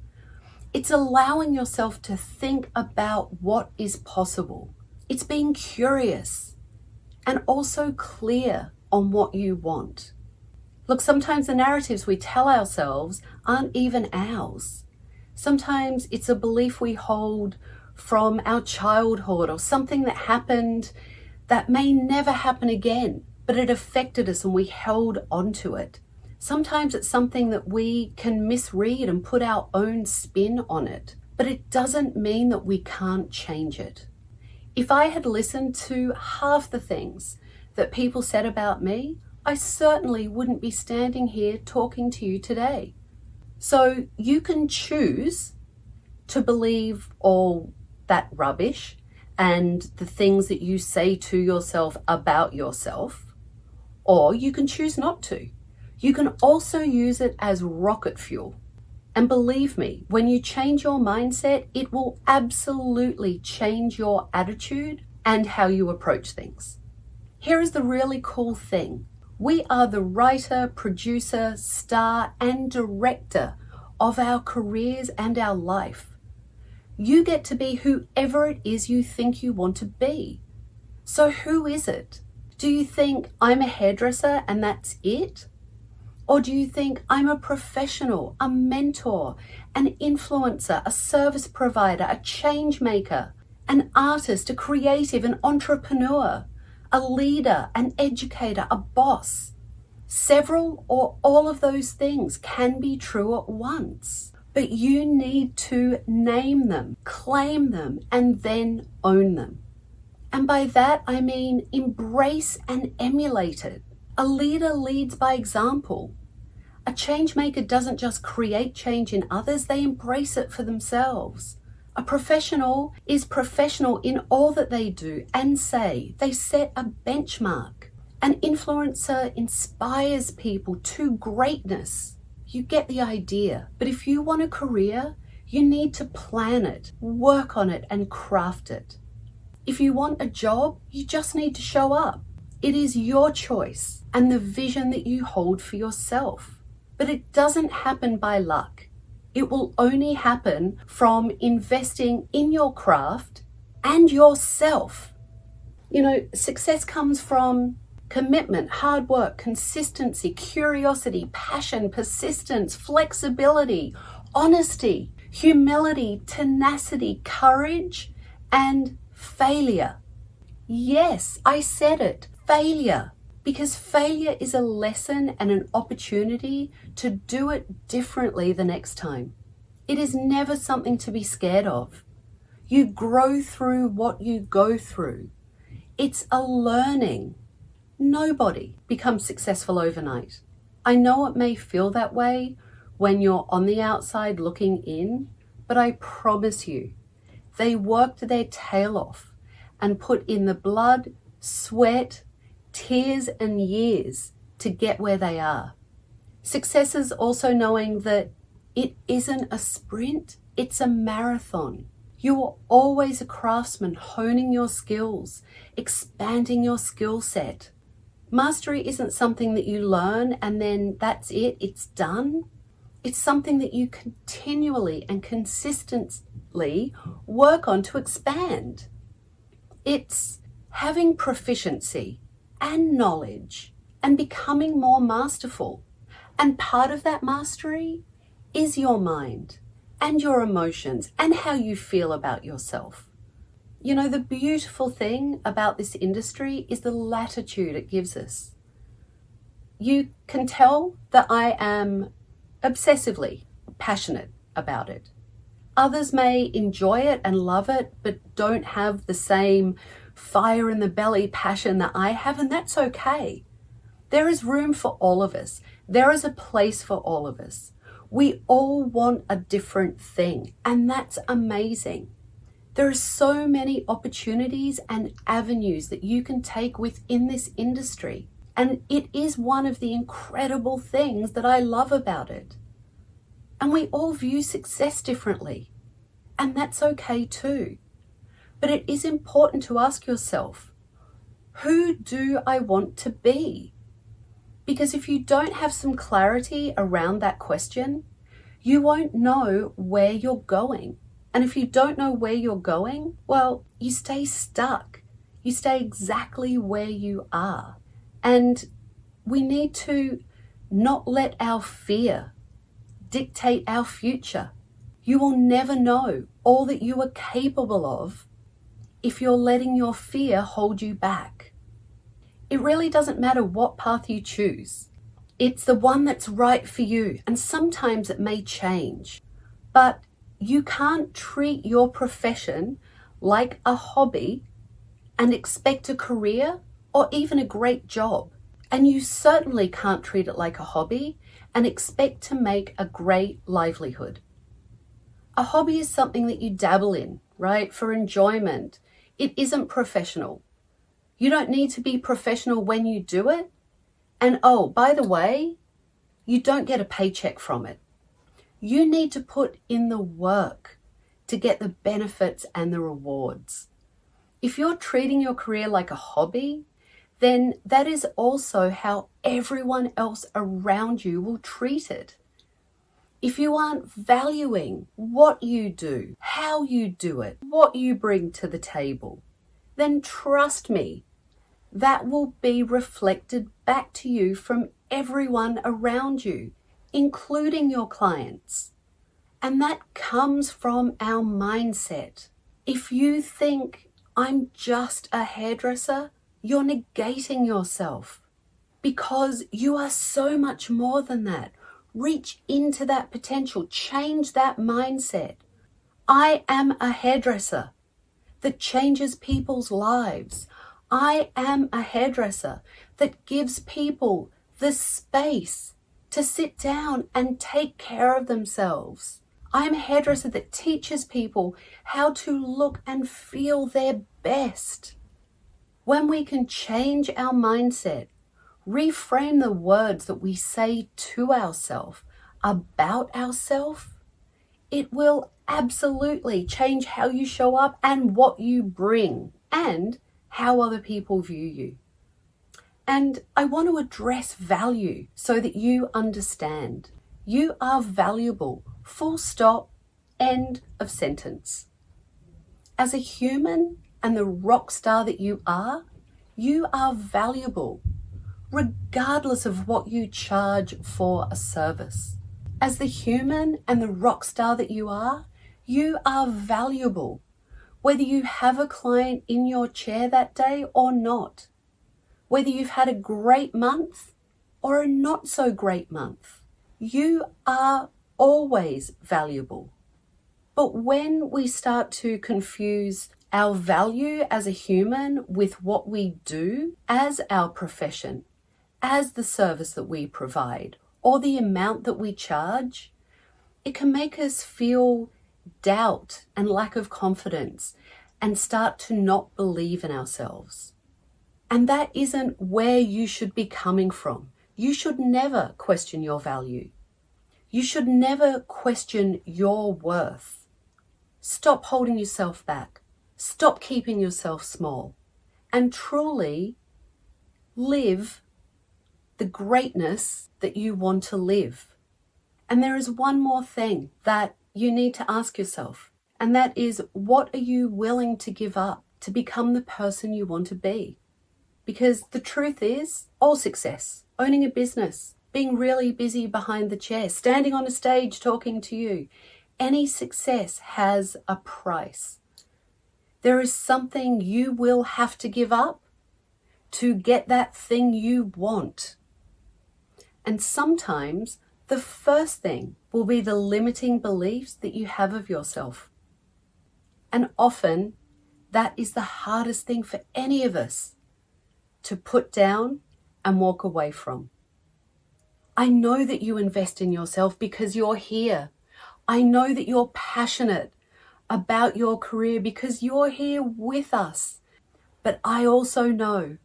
It's allowing yourself to think about what is possible. It's being curious and also clear on what you want. Look, sometimes the narratives we tell ourselves aren't even ours. Sometimes it's a belief we hold from our childhood or something that happened that may never happen again, but it affected us and we held onto it. Sometimes it's something that we can misread and put our own spin on it, but it doesn't mean that we can't change it. If I had listened to half the things that people said about me, I certainly wouldn't be standing here talking to you today. So you can choose to believe all that rubbish and the things that you say to yourself about yourself, or you can choose not to. You can also use it as rocket fuel. And believe me, when you change your mindset, it will absolutely change your attitude and how you approach things. Here is the really cool thing. We are the writer, producer, star, and director of our careers and our life. You get to be whoever it is you think you want to be. So who is it? Do you think I'm a hairdresser and that's it? Or do you think I'm a professional, a mentor, an influencer, a service provider, a change maker, an artist, a creative, an entrepreneur, a leader, an educator, a boss? Several or all of those things can be true at once, but you need to name them, claim them, and then own them. And by that, I mean embrace and emulate it. A leader leads by example. A change maker doesn't just create change in others, they embrace it for themselves. A professional is professional in all that they do and say. They set a benchmark. An influencer inspires people to greatness. You get the idea. But if you want a career, you need to plan it, work on it, and craft it. If you want a job, you just need to show up. It is your choice and the vision that you hold for yourself. But it doesn't happen by luck. It will only happen from investing in your craft and yourself. You know, success comes from commitment, hard work, consistency, curiosity, passion, persistence, flexibility, honesty, humility, tenacity, courage, and failure. Yes, I said it, failure. Because failure is a lesson and an opportunity to do it differently the next time. It is never something to be scared of. You grow through what you go through. It's a learning. Nobody becomes successful overnight. I know it may feel that way when you're on the outside looking in, but I promise you, they worked their tail off and put in the blood, sweat, tears and years to get where they are. Success is also knowing that it isn't a sprint, it's a marathon. You are always a craftsman, honing your skills, expanding your skill set. Mastery isn't something that you learn and then that's it, it's done. It's something that you continually and consistently work on to expand. It's having proficiency and knowledge and becoming more masterful. And part of that mastery is your mind and your emotions and how you feel about yourself. You know, the beautiful thing about this industry is the latitude it gives us. You can tell that I am obsessively passionate about it. Others may enjoy it and love it, but don't have the same fire in the belly passion that I have, and that's okay. There is room for all of us. There is a place for all of us. We all want a different thing, and that's amazing. There are so many opportunities and avenues that you can take within this industry, and it is one of the incredible things that I love about it. And we all view success differently, and that's okay too. But it is important to ask yourself, who do I want to be? Because if you don't have some clarity around that question, you won't know where you're going. And if you don't know where you're going, well, you stay stuck. You stay exactly where you are. And we need to not let our fear dictate our future. You will never know all that you are capable of if you're letting your fear hold you back. It really doesn't matter what path you choose. It's the one that's right for you, and sometimes it may change. But you can't treat your profession like a hobby and expect a career or even a great job. And you certainly can't treat it like a hobby and expect to make a great livelihood. A hobby is something that you dabble in, right, for enjoyment. It isn't professional. You don't need to be professional when you do it. And oh, by the way, you don't get a paycheck from it. You need to put in the work to get the benefits and the rewards. If you're treating your career like a hobby, then that is also how everyone else around you will treat it. If you aren't valuing what you do, how you do it, what you bring to the table, then trust me, that will be reflected back to you from everyone around you, including your clients. And that comes from our mindset. If you think, I'm just a hairdresser, you're negating yourself, because you are so much more than that. Reach into that potential, change that mindset. I am a hairdresser that changes people's lives. I am a hairdresser that gives people the space to sit down and take care of themselves. I am a hairdresser that teaches people how to look and feel their best. When we can change our mindset, reframe the words that we say to ourselves about ourselves, it will absolutely change how you show up and what you bring and how other people view you. And I want to address value so that you understand. You are valuable, full stop, end of sentence. As a human and the rock star that you are valuable, regardless of what you charge for a service. As the human and the rock star that you are valuable, whether you have a client in your chair that day or not. Whether you've had a great month or a not so great month, you are always valuable. But when we start to confuse our value as a human with what we do as our profession, as the service that we provide, or the amount that we charge, it can make us feel doubt and lack of confidence and start to not believe in ourselves. And that isn't where you should be coming from. You should never question your value. You should never question your worth. Stop holding yourself back. Stop keeping yourself small. And truly live the greatness that you want to live. And there is one more thing that you need to ask yourself, and that is, what are you willing to give up to become the person you want to be? Because the truth is, all success, owning a business, being really busy behind the chair, standing on a stage talking to you, any success has a price. There is something you will have to give up to get that thing you want. And sometimes the first thing will be the limiting beliefs that you have of yourself. And often that is the hardest thing for any of us to put down and walk away from. I know that you invest in yourself because you're here. I know that you're passionate about your career because you're here with us. But I also know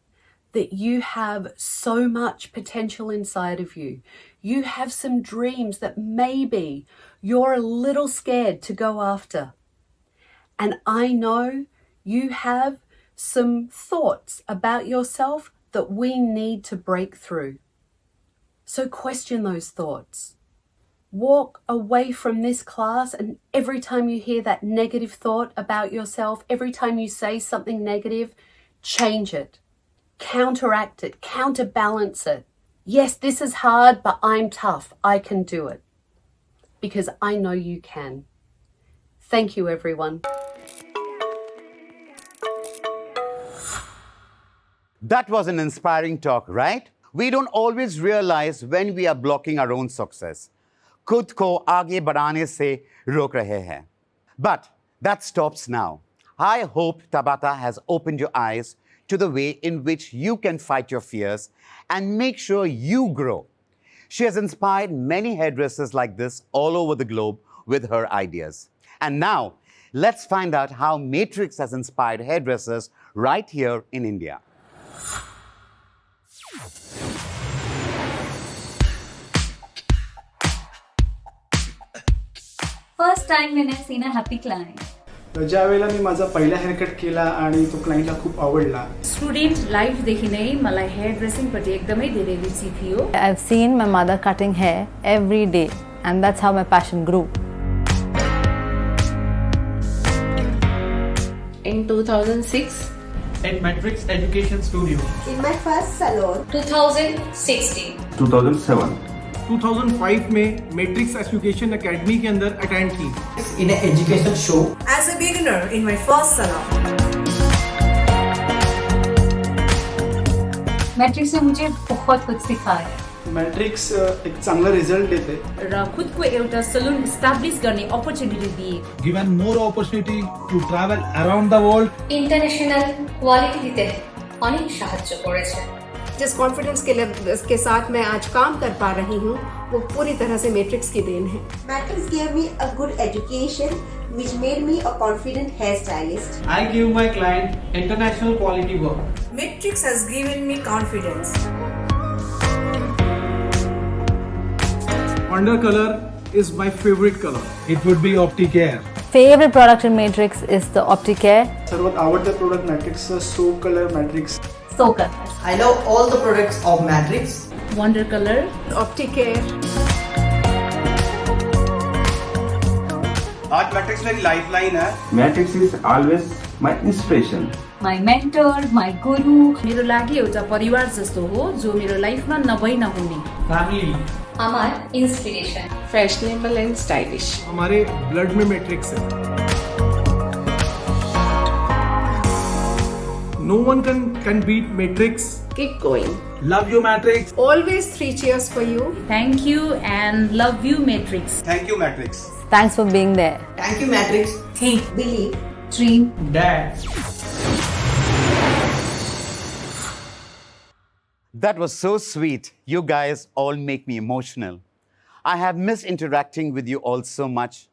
that you have so much potential inside of you. You have some dreams that maybe you're a little scared to go after. And I know you have some thoughts about yourself that we need to break through. So question those thoughts. Walk away from this class, and every time you hear that negative thought about yourself, every time you say something negative, change it. Counteract it, counterbalance it. Yes, this is hard, but I'm tough. I can do it. Because I know you can. Thank you, everyone. That was an inspiring talk, right? We don't always realize when we are blocking our own success. खुद को आगे बढ़ाने से रोक रहे हैं. But that stops now. I hope Tabata has opened your eyes to the way in which you can fight your fears and make sure you grow. She has inspired many hairdressers like this all over the globe with her ideas. And now, let's find out how Matrix has inspired hairdressers right here in India. First time मैंने seen a happy client. ज्यावेळेला मी माझा पहिला haircut केला आणि तो क्लायंटला खूप आवडला. स्टुडेन्ट लाइफदेखि नै मलाई हेयर ड्रेसिङपट्टि एकदमै धेरै रुचि थियो. I've seen my mother cutting hair every day, and that's how my passion grew. In 2006, at Matrix Education Studio. in my first salon. 2016. 2007. 2005 में मैट्रिक्स एजुकेशन एकेडमी के अंदर अटेंड की. In an education show. As a beginner in my first salon. Matrix ने मुझे बहुत कुछ सिखाया. Matrix एक चांगला रिझल्ट देते र खुदको एउटा सलून इस्टाब्लिश गर्ने अपर्च्युनिटी दिए. Given more opportunity to travel around the world. International quality দিতে অনেক সাহায্য করেছে. जिस कॉन्फिडेंस के साथ मैं आज काम कर पा रही हूँ वो पूरी तरह से मैट्रिक्स की देन है. Matrix gave me a good education which made me a confident hairstylist. I give my client international quality work. Matrix has given me confidence. Under color is my favorite color. It would be Opticare. Favorite product in Matrix is the Opticare. सर्वात आवडतं product मॅट्रिक्सचं सो colour matrix. सोकर. I love all the products of Matrix. Wonder color. Opticare. आज matrix मेरी lifeline है. Matrix is always my inspiration. My mentor, my guru. मेरो लागि एउटा परिवार जस्तो हो जो मेरो लाइफमा नभई नहुने. Family. আমার इंस्पिरेशन. Fashionable and stylish. हमारे ब्लड में मैट्रिक्स है. No one can beat Matrix Keep going. Love you, Matrix. Always 3 cheers for you. Thank you and love you, Matrix. Thank you, Matrix. Thanks for being there. Thank you, Matrix. Think, believe, Dream. Dad. That was so sweet. You guys all make me emotional. I have missed interacting with you all so much,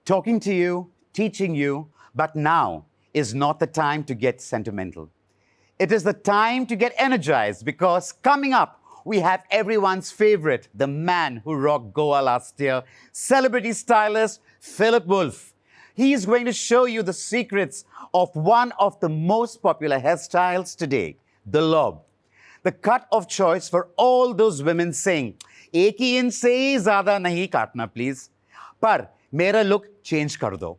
talking to you, teaching you, but now is not the time to get sentimental. It is the time to get energized because coming up, we have everyone's favorite, the man who rocked Goa last year, celebrity stylist Philip Wolf. He is going to show you the secrets of one of the most popular hairstyles today, the lob. The cut of choice for all those women saying, "एक ही inch से ज़्यादा नहीं काटना please, पर मेरा look change कर दो."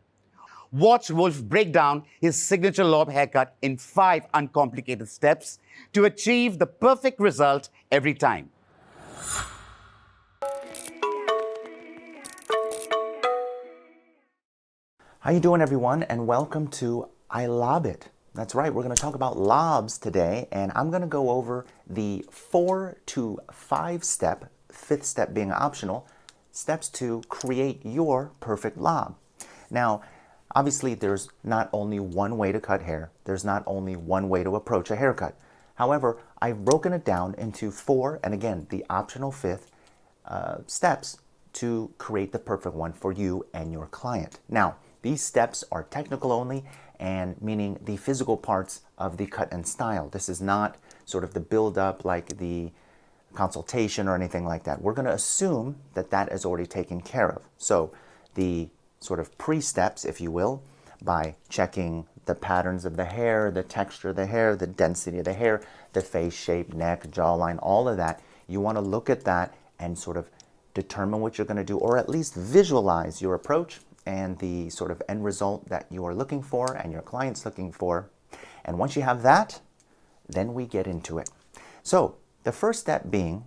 Watch Wolf break down his signature lob haircut in 5 uncomplicated steps to achieve the perfect result every time. How you doing, everyone? And welcome to I Lob It. That's right, we're going to talk about lobs today, and I'm going to go over the 4 to 5 step, 5th step being optional, steps to create your perfect lob. Now, obviously, there's not only one way to cut hair. There's not only one way to approach a haircut. However, I've broken it down into 4, and again, the optional 5th steps to create the perfect one for you and your client. Now, these steps are technical only, and meaning the physical parts of the cut and style. This is not sort of the build-up like the consultation or anything like that. We're going to assume that that is already taken care of. So the sort of pre-steps, if you will, by checking the patterns of the hair, the texture of the hair, the density of the hair, the face shape, neck, jawline, all of that. You want to look at that and sort of determine what you're going to do, or at least visualize your approach and the sort of end result that you are looking for and your client's looking for. And once you have that, then we get into it. So the first step being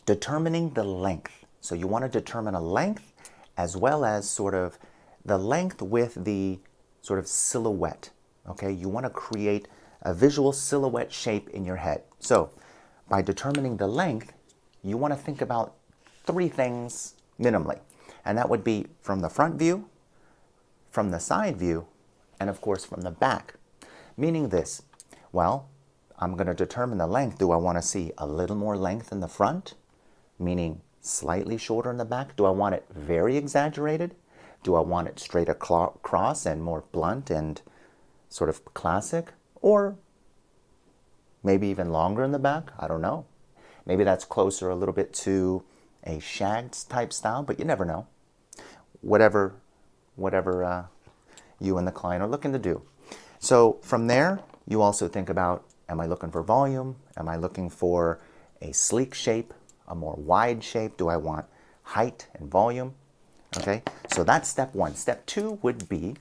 determining the length. So you want to determine a length as well as sort of the length with the sort of silhouette. Okay, you want to create a visual silhouette shape in your head. So by determining the length, you want to think about 3 things minimally. And that would be from the front view, from the side view, and of course from the back. Meaning this, well, I'm going to determine the length. Do I want to see a little more length in the front, meaning slightly shorter in the back? Do I want it very exaggerated? Do I want it straight across and more blunt and sort of classic? Or maybe even longer in the back? I don't know. Maybe that's closer a little bit to a shagged type style, but you never know. Whatever you and the client are looking to do. So from there, you also think about, am I looking for volume? Am I looking for a sleek shape, a more wide shape? Do I want height and volume? Okay, so that's step 1. Step 2 would be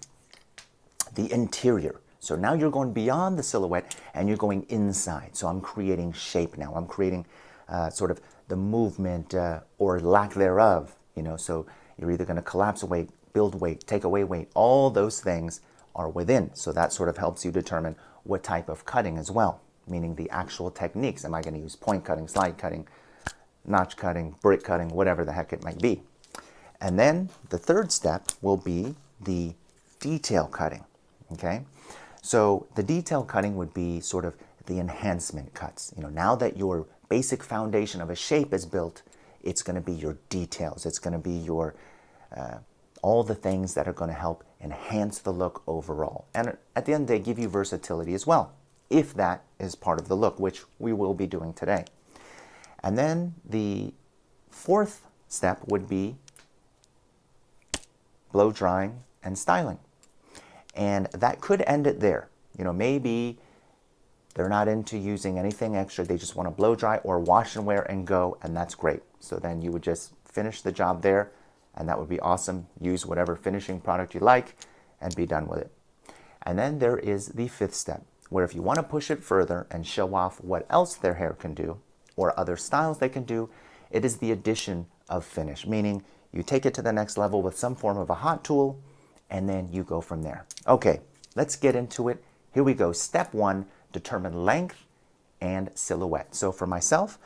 the interior. So now you're going beyond the silhouette and you're going inside. So I'm creating shape now. I'm creating sort of the movement or lack thereof. So you're either going to collapse weight, build weight, take away weight. All those things are within. So that sort of helps you determine what type of cutting as well, meaning the actual techniques. Am I going to use point cutting, slide cutting, notch cutting, brick cutting, whatever the heck it might be. And then the 3rd step will be the detail cutting. Okay, so the detail cutting would be sort of the enhancement cuts. Now that your basic foundation of a shape is built, it's going to be your details. It's going to be your all the things that are going to help enhance the look overall. And at the end of the day, give you versatility as well, if that is part of the look, which we will be doing today. And then the 4th step would be blow drying and styling. And that could end it there. Maybe they're not into using anything extra. They just want to blow dry or wash and wear and go, and that's great. So then you would just finish the job there, and that would be awesome. Use whatever finishing product you like and be done with it. And then there is the 5th step, where if you want to push it further and show off what else their hair can do or other styles they can do, it is the addition of finish, meaning you take it to the next level with some form of a hot tool, and then you go from there. Okay, let's get into it. Here we go. Step 1, determine length and silhouette. So for myself,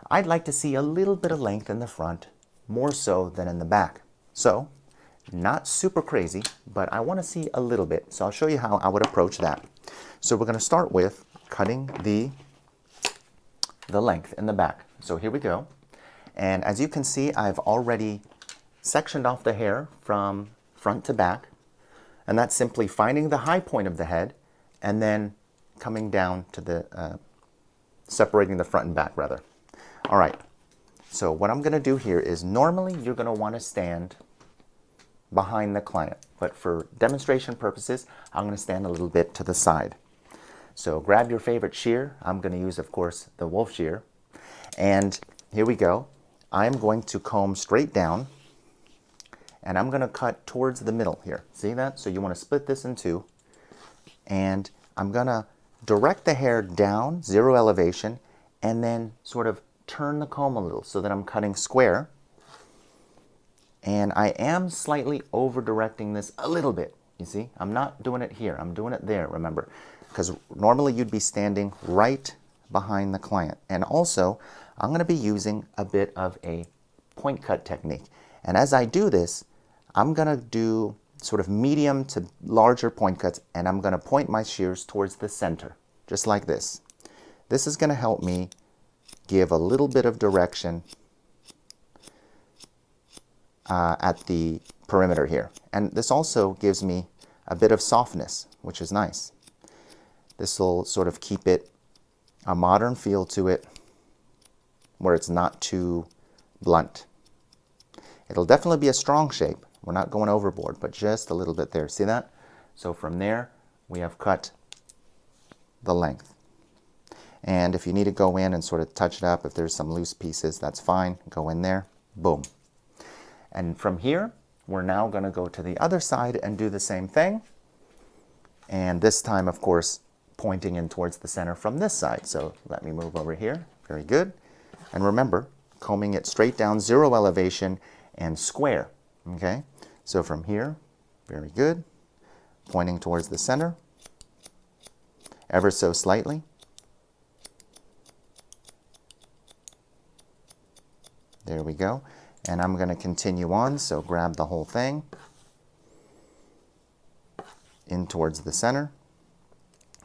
I'd like to see a little bit of length in the front, more so than in the back. So, not super crazy, but I want to see a little bit. So I'll show you how I would approach that. So we're going to start with cutting the length in the back. So here we go. And as you can see, I've already sectioned off the hair from front to back. And that's simply finding the high point of the head and then coming down to the, separating the front and back rather. All right, so what I'm going to do here is normally you're going to want to stand behind the client, but for demonstration purposes, I'm going to stand a little bit to the side. So grab your favorite shear. I'm going to use, of course, the wolf shear. And here we go. I'm going to comb straight down, and I'm going to cut towards the middle here. See that? So you want to split this in two, and I'm going to direct the hair down, zero elevation, and then sort of turn the comb a little so that I'm cutting square. And I am slightly over directing this a little bit. You see, I'm not doing it here, I'm doing it there, remember, because normally you'd be standing right behind the client. And also, I'm going to be using a bit of a point cut technique. And as I do this, I'm going to do sort of medium to larger point cuts, and I'm going to point my shears towards the center, just like this. This is going to help me give a little bit of direction at the perimeter here. And this also gives me a bit of softness, which is nice. This will sort of keep it a modern feel to it where it's not too blunt. It'll definitely be a strong shape. We're not going overboard, but just a little bit there. See that? So from there, we have cut the length. And if you need to go in and sort of touch it up, if there's some loose pieces, that's fine. Go in there, boom. And from here, we're now going to go to the other side and do the same thing. And this time, of course, pointing in towards the center from this side. So let me move over here. Very good. And remember, combing it straight down, zero elevation, and square. Okay? So from here, very good. Pointing towards the center, ever so slightly. There we go. And I'm going to continue on, so grab the whole thing in towards the center.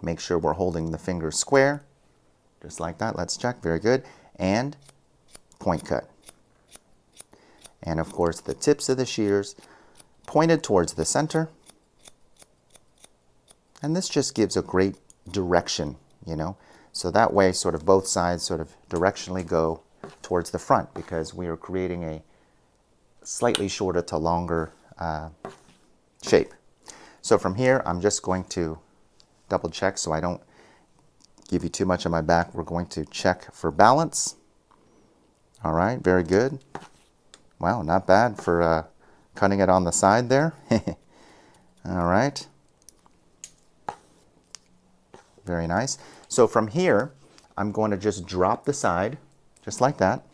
Make sure we're holding the fingers square, just like that. Let's check. Very good. And point cut. And of course, the tips of the shears pointed towards the center. And this just gives a great direction, you know. So that way, sort of both sides sort of directionally go towards the front, because we are creating a slightly shorter to longer shape. So from here, I'm just going to double check so I don't give you too much on my back. We're going to check for balance. All right, very good. Wow, not bad for cutting it on the side there. All right. Very nice. So from here, I'm going to just drop the side, just like that.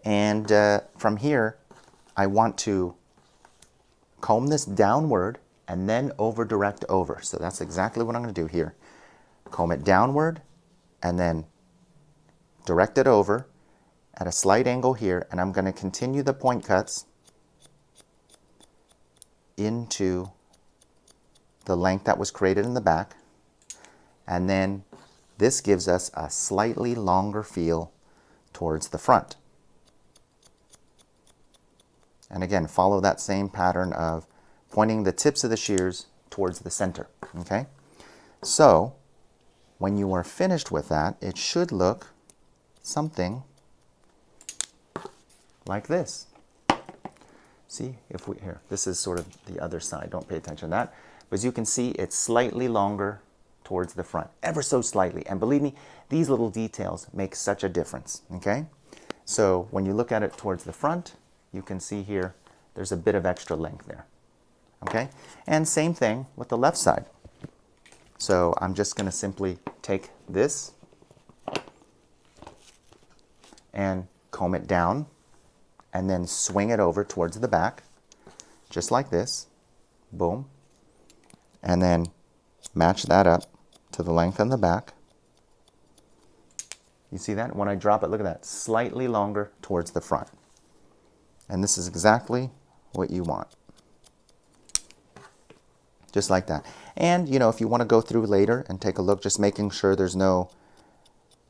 And from here, I want to comb this downward and then over direct over. So that's exactly what I'm going to do here. Comb it downward and then direct it over at a slight angle here, and I'm going to continue the point cuts into the length that was created in the back. And then this gives us a slightly longer feel towards the front. And again, follow that same pattern of pointing the tips of the shears towards the center, okay? So, when you are finished with that, it should look something like this. See, if we, here, this is sort of the other side, don't pay attention to that. But as you can see, it's slightly longer towards the front, ever so slightly. And believe me, these little details make such a difference, okay? So when you look at it towards the front, you can see here, there's a bit of extra length there, okay? And same thing with the left side. So I'm just gonna simply take this and comb it down and then swing it over towards the back, just like this, boom. And then match that up to to the length and the back. You see that? When I drop it, look at that, slightly longer towards the front. And this is exactly what you want. Just like that. And, you know, if you want to go through later and take a look, just making sure there's no,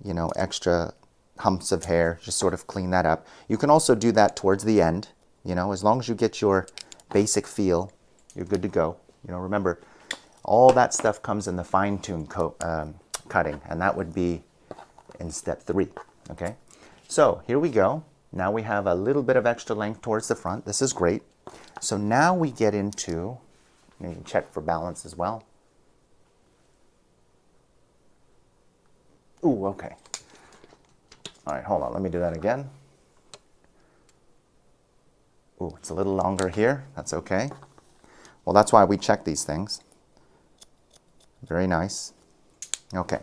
you know, extra humps of hair, just sort of clean that up. You can also do that towards the end, you know, as long as you get your basic feel, you're good to go. You know, remember, all that stuff comes in the fine-tune cutting, and that would be in step 3, okay? So here we go. Now we have a little bit of extra length towards the front. This is great. So now we get into, you can check for balance as well. Ooh, okay. All right, hold on, let me do that again. Ooh, it's a little longer here, that's okay. Well, that's why we check these things. Very nice. Okay,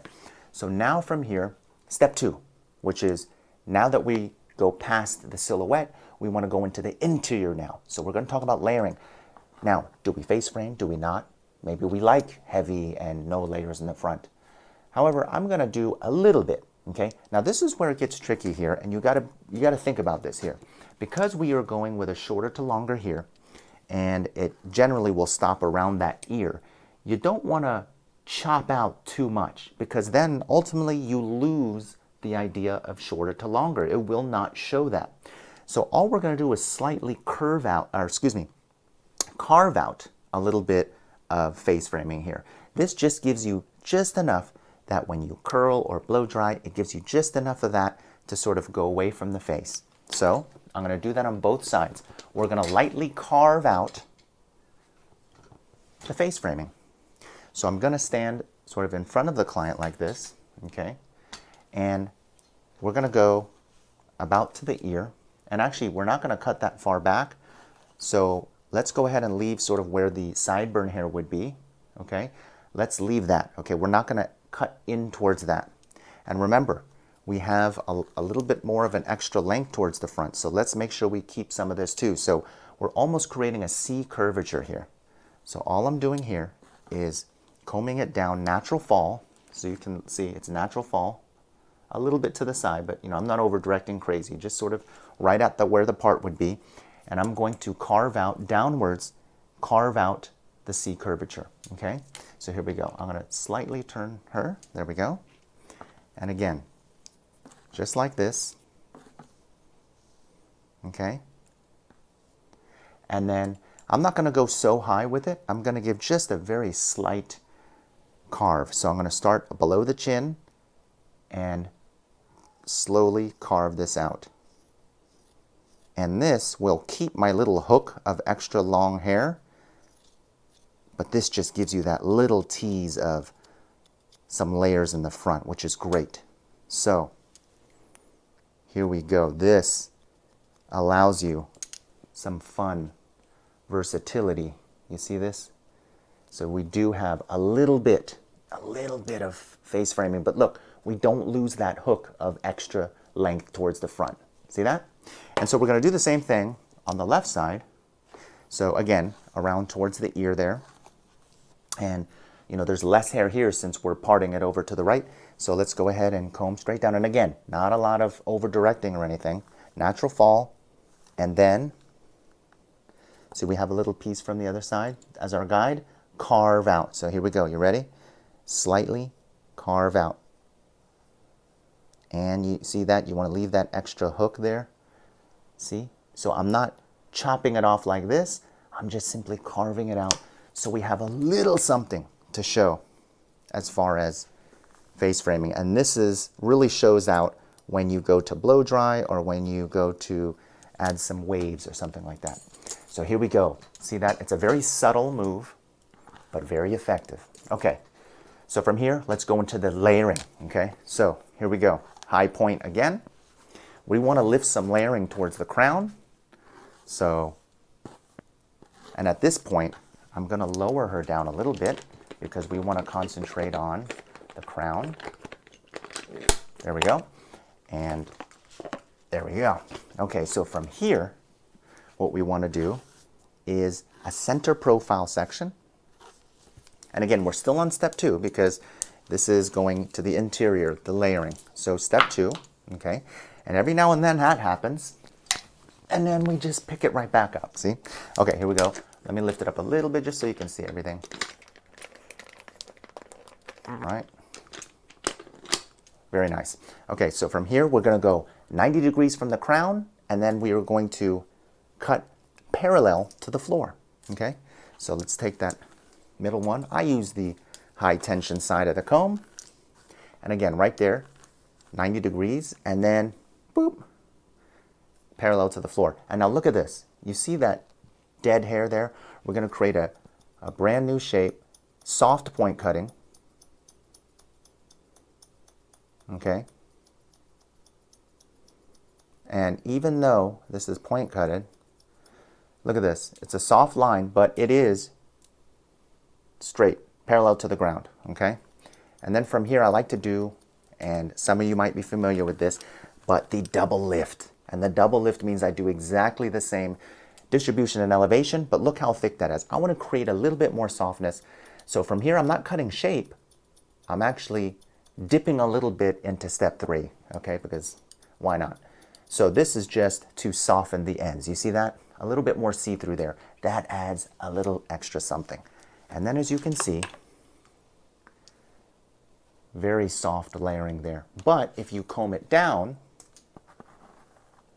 so now from here, step 2, which is now that we go past the silhouette, we want to go into the interior now. So we're going to talk about layering. Now, do we face frame? Do we not? Maybe we like heavy and no layers in the front. However, I'm going to do a little bit, okay? Now, this is where it gets tricky here, and you got to think about this here. Because we are going with a shorter to longer here, and it generally will stop around that ear, you don't want to chop out too much, because then ultimately you lose the idea of shorter to longer. It will not show that. So all we're going to do is slightly carve out a little bit of face framing here. This just gives you just enough that when you curl or blow dry, it gives you just enough of that to sort of go away from the face. So I'm going to do that on both sides. We're going to lightly carve out the face framing. So I'm going to stand sort of in front of the client like this, okay? And we're going to go about to the ear. And actually, we're not going to cut that far back. So let's go ahead and leave sort of where the sideburn hair would be, okay? Let's leave that, okay? We're not going to cut in towards that. And remember, we have a little bit more of an extra length towards the front. So let's make sure we keep some of this too. So we're almost creating a C curvature here. So all I'm doing here is combing it down, natural fall. So you can see it's natural fall, a little bit to the side, but you know, I'm not over directing crazy, just sort of right at where the part would be. And I'm going to carve out downwards, carve out the C curvature, okay? So here we go. I'm going to slightly turn her. There we go. And again, just like this, okay? And then I'm not going to go so high with it. I'm going to give just a very slight carve. So I'm going to start below the chin and slowly carve this out. And this will keep my little hook of extra long hair, but this just gives you that little tease of some layers in the front, which is great. So here we go. This allows you some fun versatility. You see this? So we do have a little bit of face framing, but look, we don't lose that hook of extra length towards the front. See that? And so we're going to do the same thing on the left side. So again, around towards the ear there. And you know, there's less hair here since we're parting it over to the right. So let's go ahead and comb straight down. And again, not a lot of over directing or anything. Natural fall. And then, see, we have a little piece from the other side as our guide. Carve out. So here we go. You ready? Slightly carve out. And you see that? You want to leave that extra hook there. See? So I'm not chopping it off like this. I'm just simply carving it out so we have a little something to show as far as face framing. And this really shows out when you go to blow dry or when you go to add some waves or something like that. So here we go. See that? It's a very subtle move, but very effective. Okay, so from here, let's go into the layering, okay? So here we go. High point again. We want to lift some layering towards the crown. So, and at this point, I'm going to lower her down a little bit because we want to concentrate on the crown. There we go. And there we go. Okay, so from here, what we want to do is a center profile section. And again, we're still on step 2 because, This is going to the interior, the layering. So step 2, okay? And every now and then that happens. And then we just pick it right back up, see? Okay, here we go. Let me lift it up a little bit just so you can see everything. All right. Very nice. Okay, so from here, we're going to go 90 degrees from the crown, and then we are going to cut parallel to the floor, okay? So let's take that middle one. I use the high tension side of the comb. And again, right there, 90 degrees, and then, boop, parallel to the floor. And now look at this. You see that dead hair there? We're going to create a brand new shape, soft point cutting. Okay? And even though this is point cutted, look at this. It's a soft line, but it is straight, parallel to the ground. Okay? And then from here, I like to do, and some of you might be familiar with this, but the double lift. And the double lift means I do exactly the same distribution and elevation, but look how thick that is. I want to create a little bit more softness. So from here, I'm not cutting shape. I'm actually dipping a little bit into step 3, okay, because why not? So this is just to soften the ends. You see that? A little bit more see-through there. That adds a little extra something. And then as you can see, very soft layering there. But if you comb it down,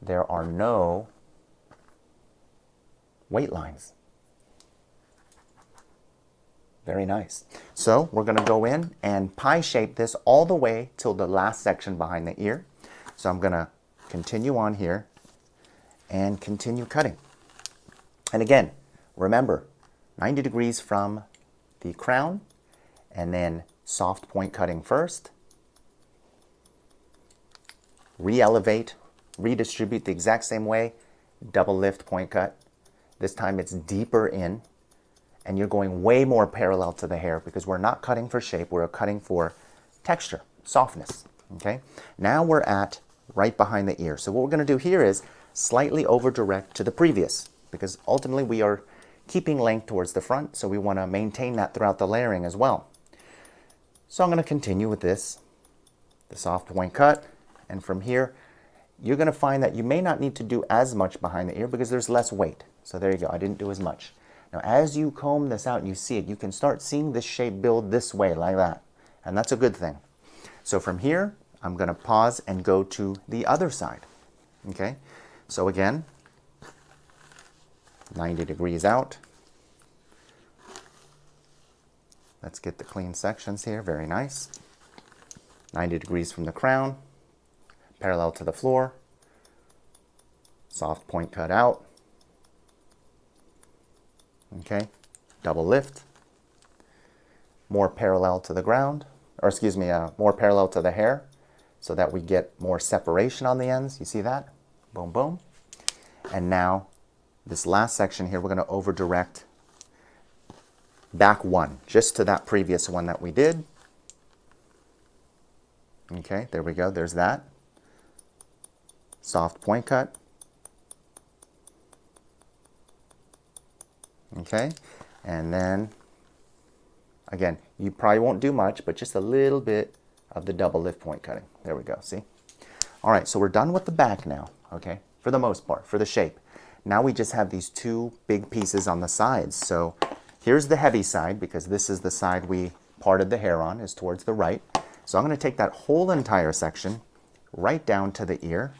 there are no weight lines. Very nice. So we're going to go in and pie shape this all the way till the last section behind the ear. So I'm going to continue on here and continue cutting. And again, remember, 90 degrees from the crown, and then soft point cutting first. Re-elevate, redistribute the exact same way, double lift point cut. This time it's deeper in, and you're going way more parallel to the hair because we're not cutting for shape, we're cutting for texture, softness, okay? Now we're at right behind the ear. So what we're going to do here is slightly over direct to the previous, because ultimately we are keeping length towards the front, so we want to maintain that throughout the layering as well. So I'm going to continue with this, the soft point cut, and from here you're going to find that you may not need to do as much behind the ear because there's less weight. So there you go, I didn't do as much. Now as you comb this out and you see it, you can start seeing this shape build this way like that, and that's a good thing. So from here I'm going to pause and go to the other side. Okay, so again, 90 degrees out. Let's get the clean sections here, very nice. 90 degrees from the crown, parallel to the floor, soft point cut out. Okay, double lift, more parallel to the ground, or excuse me, more parallel to the hair so that we get more separation on the ends. You see that? Boom, boom. And now this last section here, we're going to over direct back one, just to that previous one that we did. Okay, there we go, there's that. Soft point cut. Okay, and then again, you probably won't do much, but just a little bit of the double lift point cutting. There we go, see? All right, so we're done with the back now, okay, for the most part, for the shape. Now we just have these two big pieces on the sides. So here's the heavy side, because this is the side we parted the hair on, is towards the right. So I'm going to take that whole entire section right down to the ear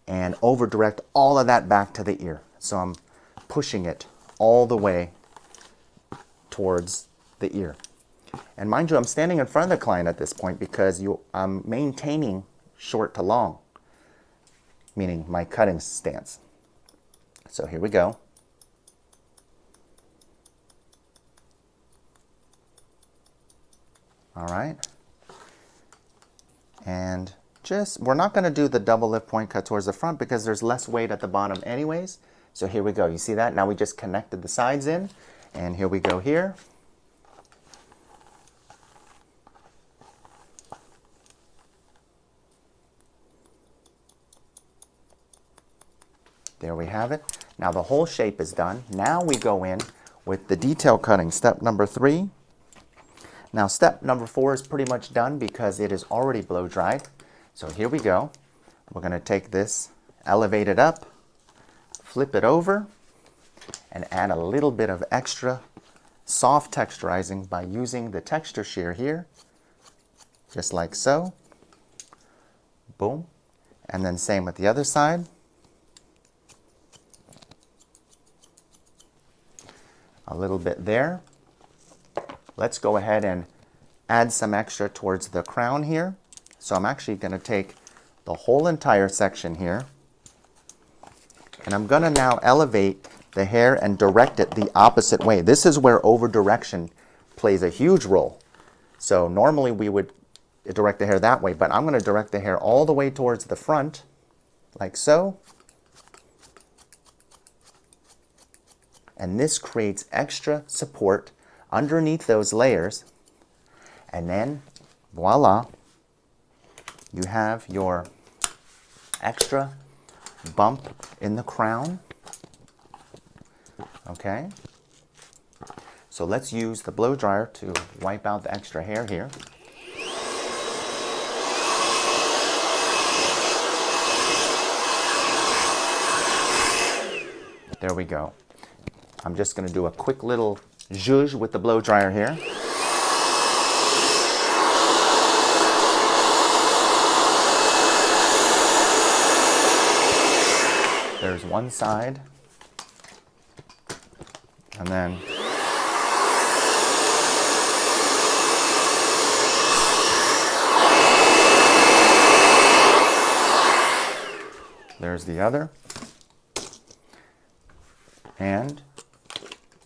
and over direct all of that back to the ear. So I'm pushing it all the way towards the ear. And mind you, I'm standing in front of the client at this point because I'm maintaining short to long, meaning my cutting stance. So here we go. All right. And we're not going to do the double lift point cut towards the front because there's less weight at the bottom anyways. So here we go. You see that? Now we just connected the sides in, and here we go here. There we have it. Now the whole shape is done. Now we go in with the detail cutting, step number 3. Now step number 4 is pretty much done because it is already blow dried. So here we go. We're going to take this, elevate it up, flip it over, and add a little bit of extra soft texturizing by using the texture shear here, just like so. Boom. And then same with the other side. A little bit there. Let's go ahead and add some extra towards the crown here. So I'm actually going to take the whole entire section here, and I'm going to now elevate the hair and direct it the opposite way. This is where over direction plays a huge role. So normally we would direct the hair that way, but I'm going to direct the hair all the way towards the front, like so. And this creates extra support underneath those layers. And then, voila, you have your extra bump in the crown. Okay? So let's use the blow dryer to wipe out the extra hair here. There we go. I'm just going to do a quick little zhuzh with the blow dryer here. There's one side, and then there's the other, and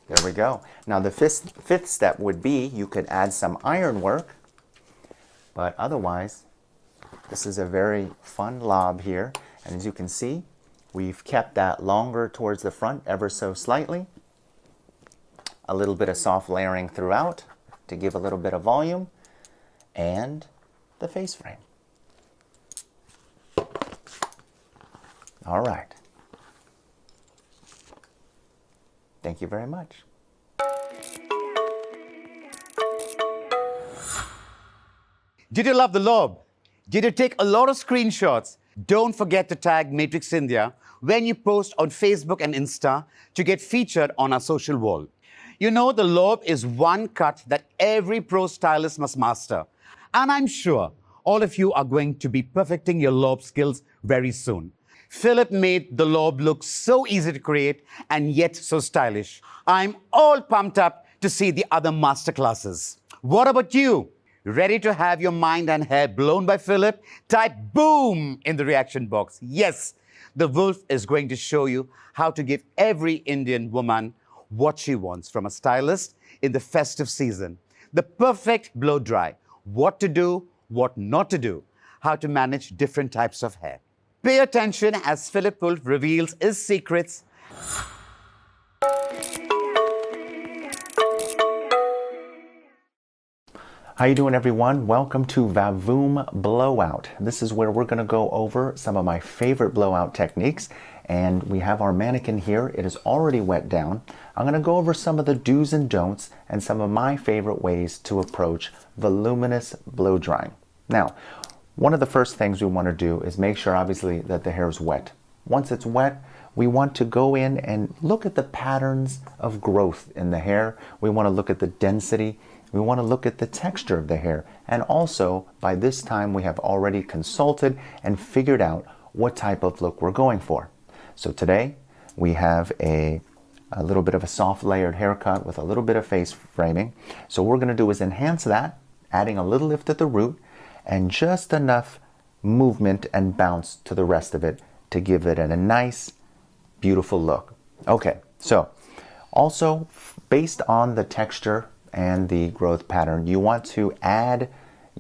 there we go. Now the fifth step would be you could add some iron work, but otherwise this is a very fun lob here, and as you can see, we've kept that longer towards the front ever so slightly. A little bit of soft layering throughout to give a little bit of volume, and the face frame. All right. Thank you very much. Did you love the lob? Did you take a lot of screenshots? Don't forget to tag Matrix India when you post on Facebook and Insta to get featured on our social wall. You know, the lob is one cut that every pro stylist must master. And I'm sure all of you are going to be perfecting your lob skills very soon. Philip made the lob look so easy to create and yet so stylish. I'm all pumped up to see the other masterclasses. What about you? Ready to have your mind and hair blown by Philip? Type boom in the reaction box. Yes, the Wolf is going to show you how to give every Indian woman what she wants from a stylist in the festive season. The perfect blow dry. What to do, what not to do. How to manage different types of hair. Pay attention as Philip Wolf reveals his secrets. How you doing, everyone? Welcome to Vavoom Blowout. This is where we're going to go over some of my favorite blowout techniques. And we have our mannequin here. It is already wet down. I'm going to go over some of the do's and don'ts and some of my favorite ways to approach voluminous blow drying. Now, one of the first things we want to do is make sure, obviously, that the hair is wet. Once it's wet, we want to go in and look at the patterns of growth in the hair. We want to look at the density. We want to look at the texture of the hair. And also, by this time, we have already consulted and figured out what type of look we're going for. So today, we have a little bit of a soft layered haircut with a little bit of face framing. So what we're going to do is enhance that, adding a little lift at the root, and just enough movement and bounce to the rest of it to give it a nice, beautiful look. Okay, so also based on the texture and the growth pattern, you want to add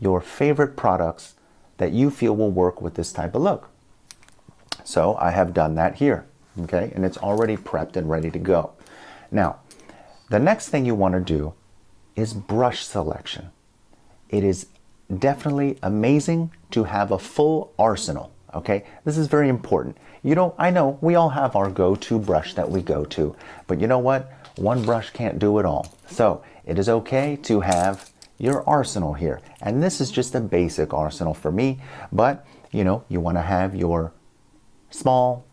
your favorite products that you feel will work with this type of look. So I have done that here, okay, and it's already prepped and ready to go. Now, the next thing you want to do is brush selection. It is definitely amazing to have a full arsenal, okay? This is very important. You know, I know we all have our go-to brush that we go to, but you know what? One brush can't do it all. So it is okay to have your arsenal here. And this is just a basic arsenal for me, but you know, you want to have your small,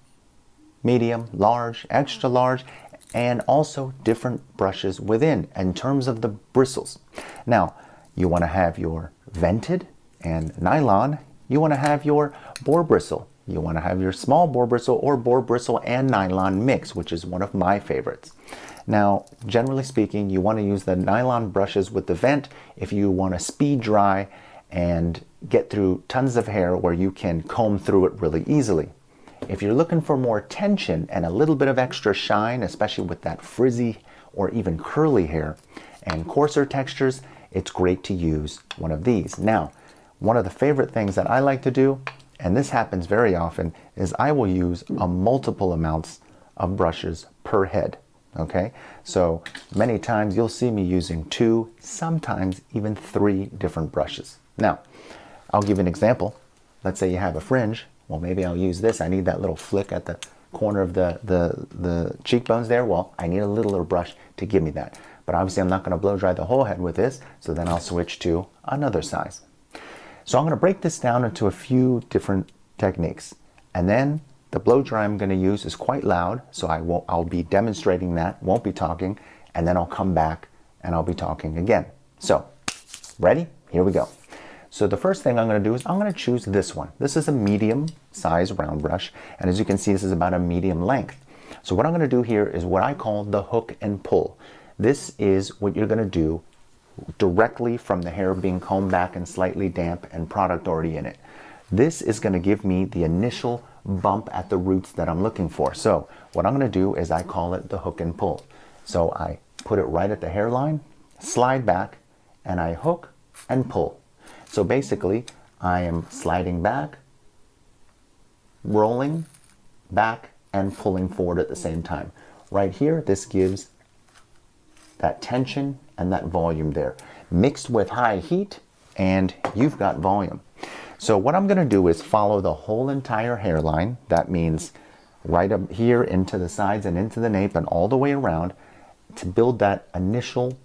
medium, large, extra large, and also different brushes within in terms of the bristles. Now, you want to have your vented and nylon. You want to have your boar bristle. You want to have your small boar bristle or boar bristle and nylon mix, which is one of my favorites. Now, generally speaking, you want to use the nylon brushes with the vent if you want to speed dry and get through tons of hair where you can comb through it really easily. If you're looking for more tension and a little bit of extra shine, especially with that frizzy or even curly hair and coarser textures, it's great to use one of these. Now, one of the favorite things that I like to do, and this happens very often, is I will use a multiple amounts of brushes per head. Okay, so many times you'll see me using 2, sometimes even 3 different brushes. Now, I'll give you an example. Let's say you have a fringe. Well, maybe I'll use this. I need that little flick at the corner of the cheekbones there. Well, I need a littler brush to give me that. But obviously I'm not going to blow dry the whole head with this, so then I'll switch to another size. So I'm going to break this down into a few different techniques. And then the blow dry I'm going to use is quite loud, so I'll be demonstrating that, won't be talking, and then I'll come back and I'll be talking again. So, ready? Here we go. So the first thing I'm going to do is I'm going to choose this one. This is a medium size round brush, and as you can see, this is about a medium length. So what I'm going to do here is what I call the hook and pull. This is what you're going to do directly from the hair being combed back and slightly damp and product already in it. This is going to give me the initial bump at the roots that I'm looking for. So what I'm going to do is I call it the hook and pull. So I put it right at the hairline, slide back, and I hook and pull. So basically, I am sliding back, rolling back, and pulling forward at the same time. Right here, this gives that tension and that volume there. Mixed with high heat, and you've got volume. So what I'm going to do is follow the whole entire hairline. That means right up here into the sides and into the nape and all the way around to build that initial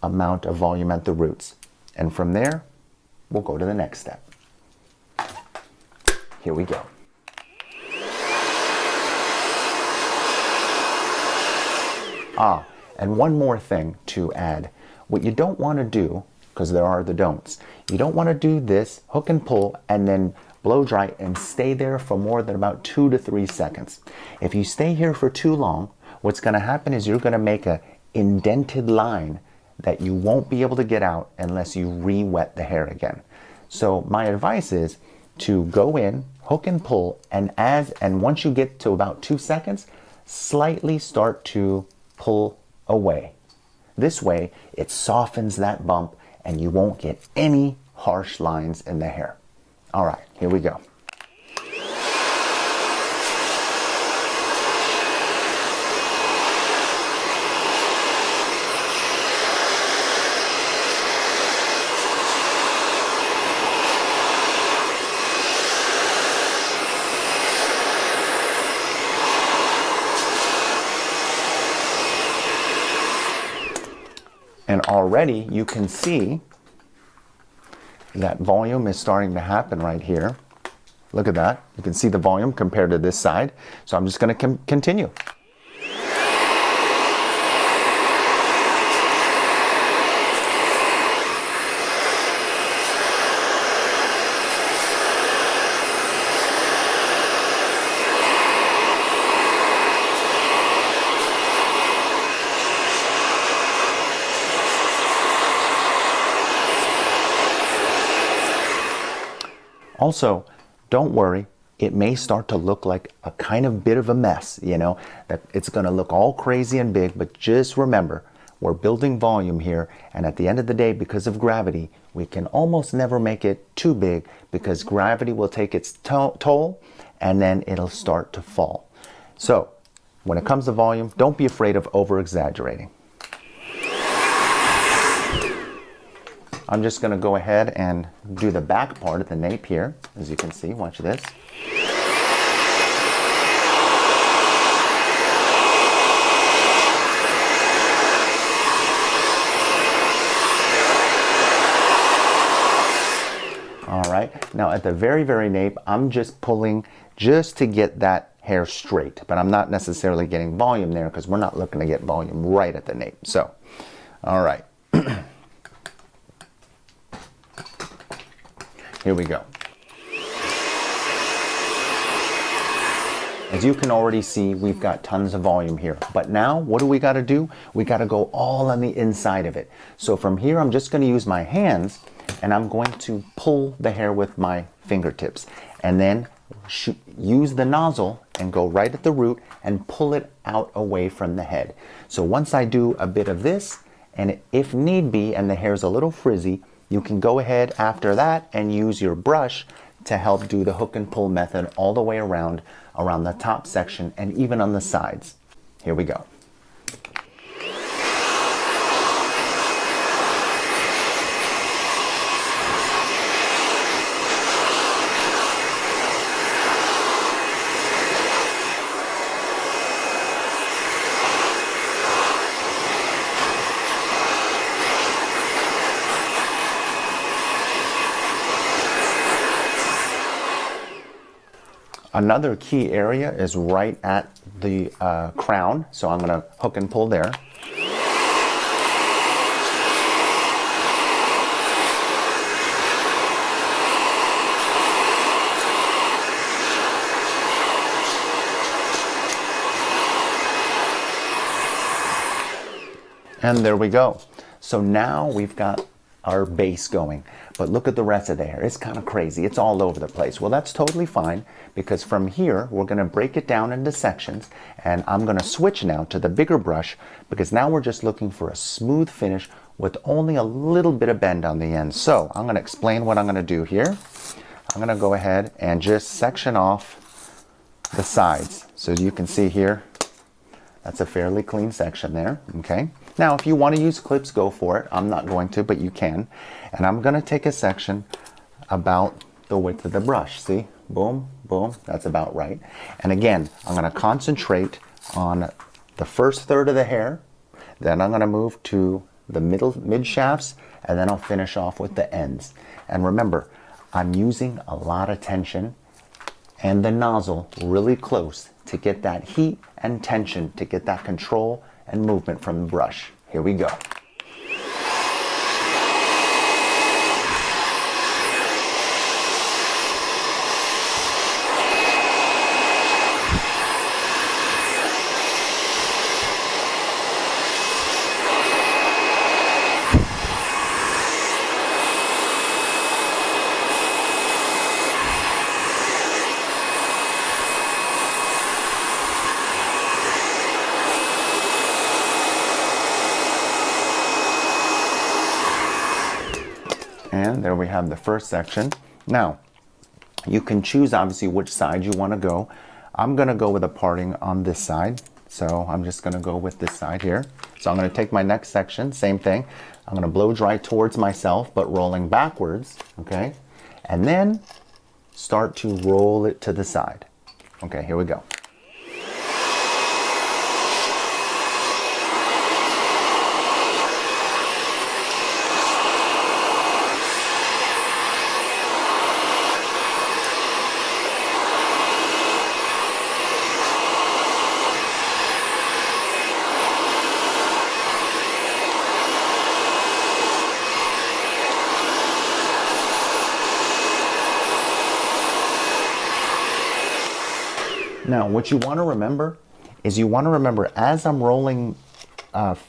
amount of volume at the roots. And from there, we'll go to the next step. Here we go. And one more thing to add. What you don't want to do, because there are the don'ts, you don't want to do this hook and pull and then blow dry and stay there for more than about 2 to 3 seconds. If you stay here for too long, what's going to happen is you're going to make an indented line that you won't be able to get out unless you re-wet the hair again. So my advice is to go in, hook and pull, and once you get to about 2 seconds, slightly start to pull away. This way, it softens that bump and you won't get any harsh lines in the hair. All right, here we go. And already you can see that volume is starting to happen right here. Look at that. You can see the volume compared to this side. So I'm just going to continue. Also, don't worry, it may start to look like a kind of bit of a mess, you know, that it's going to look all crazy and big, but just remember, we're building volume here, and at the end of the day, because of gravity, we can almost never make it too big because gravity will take its toll and then it'll start to fall. So, when it comes to volume, don't be afraid of over-exaggerating. I'm just going to go ahead and do the back part of the nape here. As you can see, watch this. right? Now at the very, very nape, I'm just pulling just to get that hair straight, but I'm not necessarily getting volume there because we're not looking to get volume right at the nape. So, all right. Here we go. As you can already see, we've got tons of volume here. But now, what do we got to do? We got to go all on the inside of it. So from here, I'm just going to use my hands, and I'm going to pull the hair with my fingertips. And then use the nozzle and go right at the root and pull it out away from the head. So once I do a bit of this, and if need be, and the hair's a little frizzy, you can go ahead after that and use your brush to help do the hook and pull method all the way around the top section and even on the sides. Here we go. Another key area is right at the crown, so I'm going to hook and pull there. And there we go. So now we've got our base going. But look at the rest of the hair. It's kind of crazy. It's all over the place. Well, that's totally fine because from here, we're going to break it down into sections and I'm going to switch now to the bigger brush because now we're just looking for a smooth finish with only a little bit of bend on the end. So I'm going to explain what I'm going to do here. I'm going to go ahead and just section off the sides. So you can see here, that's a fairly clean section there, okay? Now, if you want to use clips, go for it. I'm not going to, but you can. And I'm going to take a section about the width of the brush. See? Boom, boom. That's about right. And again, I'm going to concentrate on the first third of the hair. Then I'm going to move to the mid shafts, and then I'll finish off with the ends. And remember, I'm using a lot of tension and the nozzle really close to get that heat and tension, to get that control and movement from the brush. Here we go. And there we have the first section. Now, you can choose obviously which side you want to go. I'm going to go with a parting on this side. So I'm just going to go with this side here. So I'm going to take my next section, same thing. I'm going to blow dry towards myself, but rolling backwards, okay? And then start to roll it to the side. Okay, here we go. Now, what you want to remember is as I'm rolling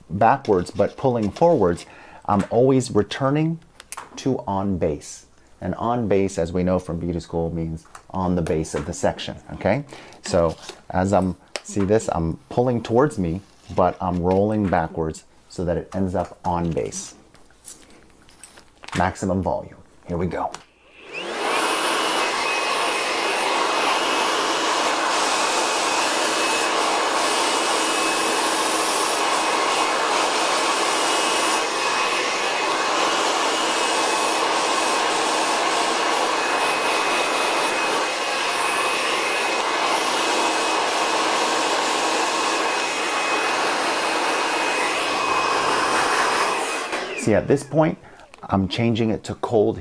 backwards but pulling forwards, I'm always returning to on base. And on base, as we know from beauty school, means on the base of the section, okay? So as see this, I'm pulling towards me, but I'm rolling backwards so that it ends up on base. Maximum volume. Here we go. See, at this point, I'm changing it to cold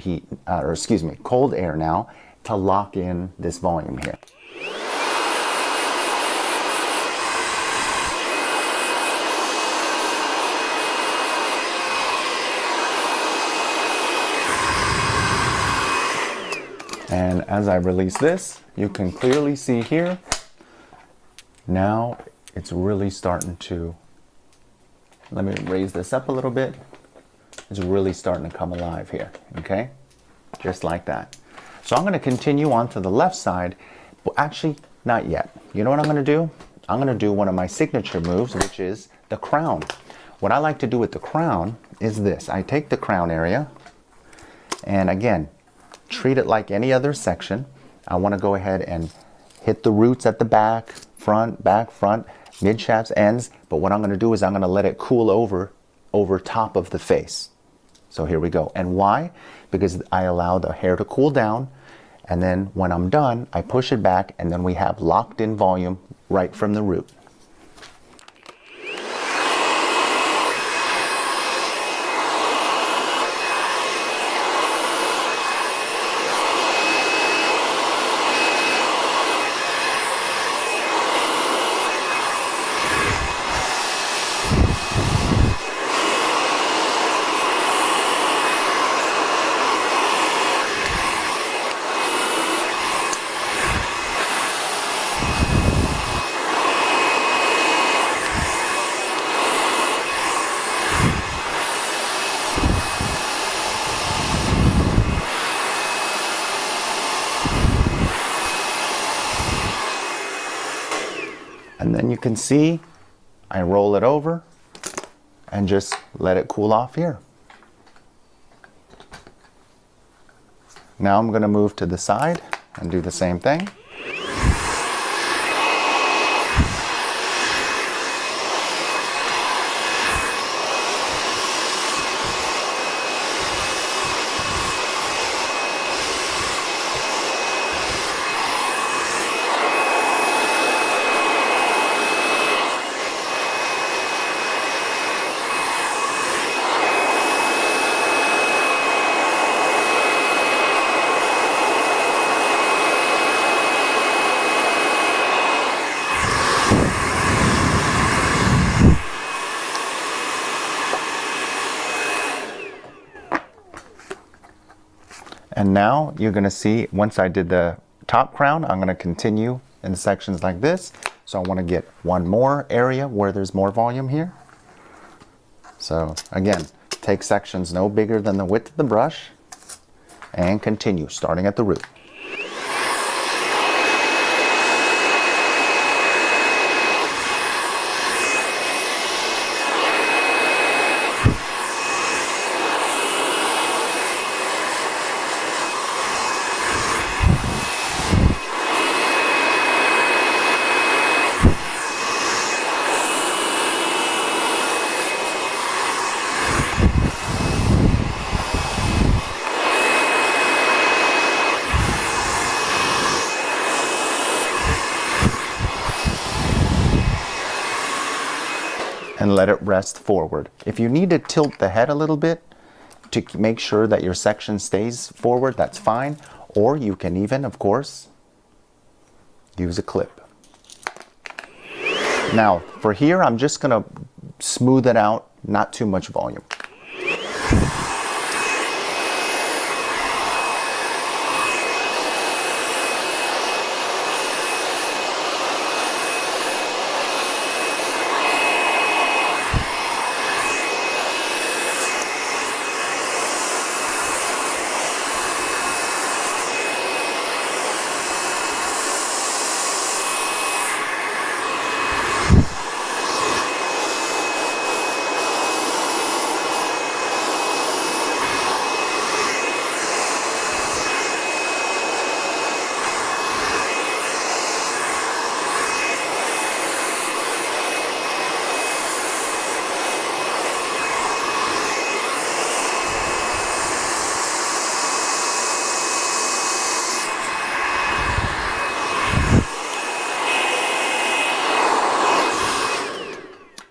air now to lock in this volume here. And as I release this, you can clearly see here, now it's really starting to, let me raise this up a little bit. It's really starting to come alive here, okay? Just like that. So I'm gonna continue on to the left side, but actually not yet. You know what I'm gonna do? I'm gonna do one of my signature moves, which is the crown. What I like to do with the crown is this. I take the crown area, and again, treat it like any other section. I wanna go ahead and hit the roots at the back, front, mid shafts, ends, but what I'm gonna do is I'm gonna let it cool over top of the face. So here we go. And why? Because I allow the hair to cool down, and then when I'm done, I push it back, and then we have locked in volume right from the root. And then you can see I roll it over and just let it cool off here. Now I'm going to move to the side and do the same thing. And now you're going to see, once I did the top crown, I'm going to continue in sections like this. So I want to get one more area where there's more volume here. So again, take sections no bigger than the width of the brush and continue, starting at the root. And let it rest forward. If you need to tilt the head a little bit to make sure that your section stays forward, that's fine. Or you can even, of course, use a clip. Now, for here, I'm just gonna smooth it out, not too much volume.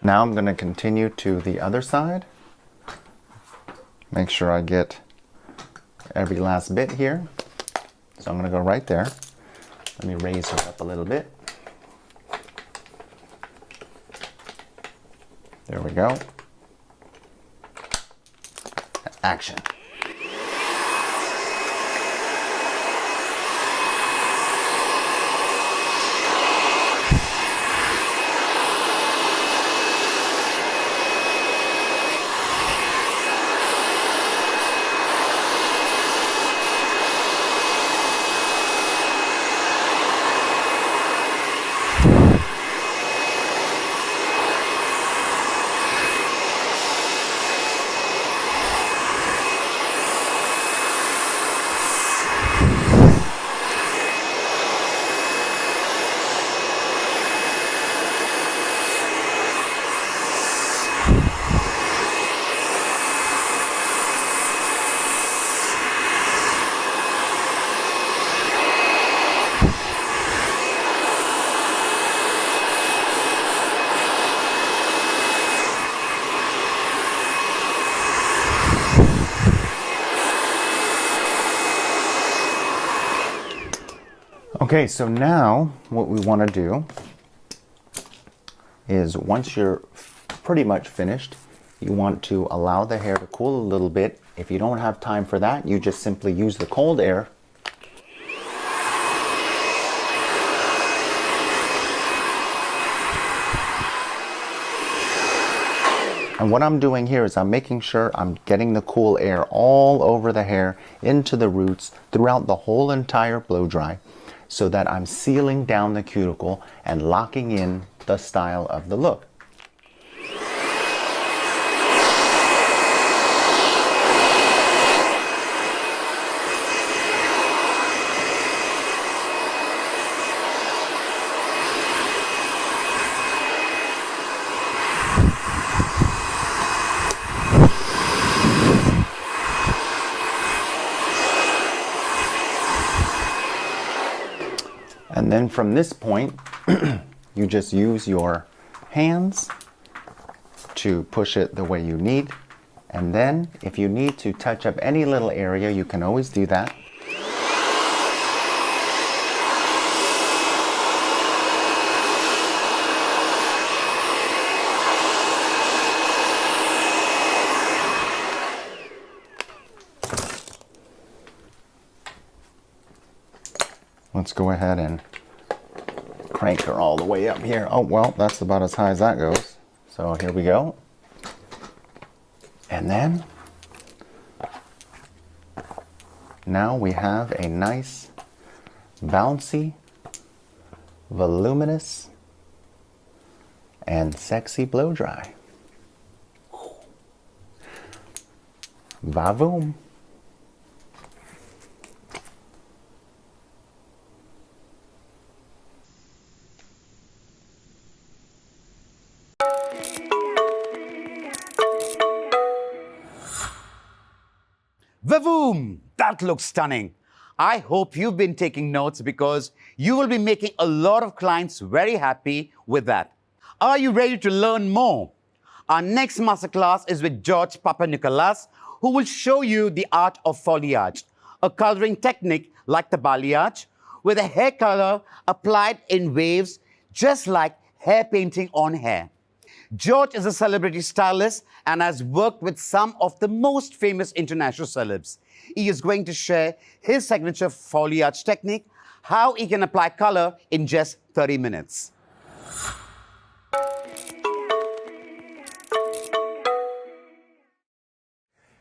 Now I'm going to continue to the other side. Make sure I get every last bit here. So I'm going to go right there. Let me raise her up a little bit. There we go. Action. Okay, so now what we want to do is once you're pretty much finished, you want to allow the hair to cool a little bit. If you don't have time for that, you just simply use the cold air. And what I'm doing here is I'm making sure I'm getting the cool air all over the hair, into the roots, throughout the whole entire blow dry, so that I'm sealing down the cuticle and locking in the style of the look. And then from this point, you just use your hands to push it the way you need. And then if you need to touch up any little area, you can always do that. Let's go ahead and crank her all the way up here. Oh, well, that's about as high as that goes. So here we go. And then, now we have a nice, bouncy, voluminous, and sexy blow dry. Va-voom. Vavoom! That looks stunning. I hope you've been taking notes because you will be making a lot of clients very happy with that. Are you ready to learn more? Our next masterclass is with George Papanikolas, who will show you the art of foliage, a coloring technique like the balayage, with a hair color applied in waves just like hair painting on hair. George is a celebrity stylist and has worked with some of the most famous international celebs. He is going to share his signature foliage technique, how he can apply color in just 30 minutes.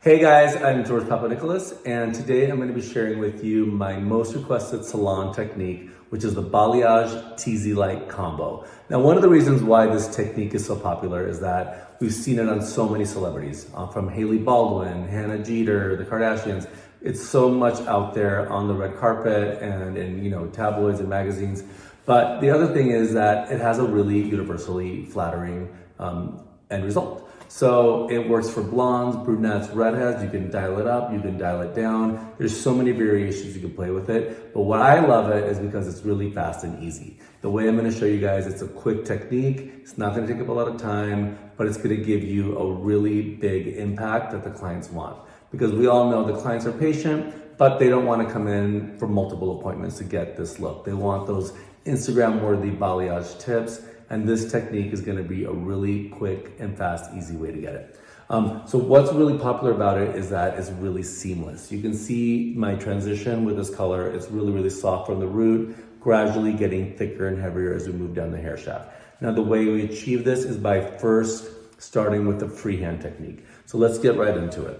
Hey guys, I'm George Papanikolas, and today I'm going to be sharing with you my most requested salon technique, which is the balayage TZ light combo. Now, one of the reasons why this technique is so popular is that we've seen it on so many celebrities, from Hailey Baldwin, Hannah Jeter, the Kardashians. It's so much out there on the red carpet and in tabloids and magazines. But the other thing is that it has a really universally flattering end result. So it works for blondes, brunettes, redheads. You can dial it up, you can dial it down. There's so many variations you can play with it. But what I love it is because it's really fast and easy. The way I'm going to show you guys, it's a quick technique. It's not going to take up a lot of time, but it's going to give you a really big impact that the clients want. because we all know the clients are patient, but they don't want to come in for multiple appointments to get this look. They want those Instagram-worthy balayage tips, and this technique is going to be a really quick and fast, easy way to get it. So what's really popular about it is that it's really seamless. You can see my transition with this color. It's really, really soft from the root, gradually getting thicker and heavier as we move down the hair shaft. Now, the way we achieve this is by first starting with the freehand technique. So let's get right into it.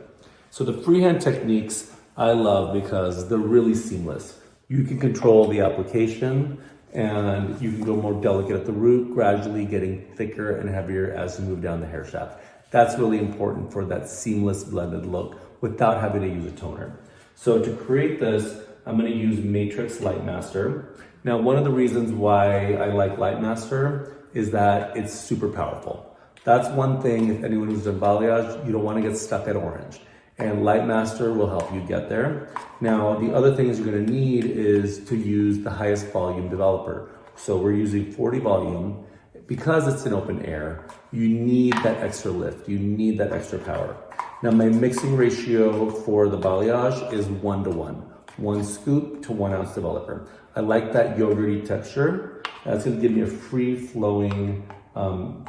So the freehand techniques I love because they're really seamless. You can control the application and you can go more delicate at the root, gradually getting thicker and heavier as you move down the hair shaft. That's really important for that seamless blended look without having to use a toner. So to create this, I'm going to use Matrix Light Master. Now, one of the reasons why I like Light Master is that it's super powerful. That's one thing, if anyone who's done balayage, you don't want to get stuck at orange. And Light Master will help you get there. Now, the other things you're going to need is to use the highest volume developer. So we're using 40 volume. Because it's in open air, you need that extra lift. You need that extra power. Now, my mixing ratio for the balayage is 1:1. 1 scoop to 1 ounce developer. I like that yogurty texture. That's going to give me a free-flowing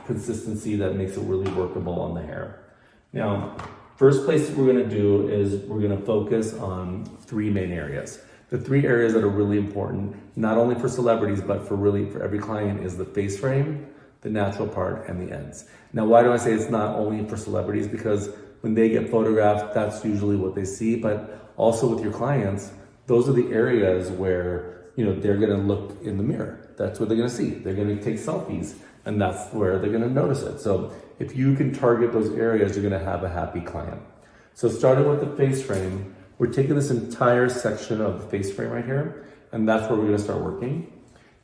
consistency that makes it really workable on the hair. Now, first place we're going to do is we're going to focus on 3 main areas. The 3 areas that are really important, not only for celebrities, but for every client, is the face frame, the natural part, and the ends. Now, why do I say it's not only for celebrities? Because when they get photographed, that's usually what they see, but also with your clients, those are the areas where, they're going to look in the mirror. That's what they're going to see. They're going to take selfies, and that's where they're going to notice it. So if you can target those areas, you're going to have a happy client. So starting with the face frame, we're taking this entire section of the face frame right here, and that's where we're going to start working.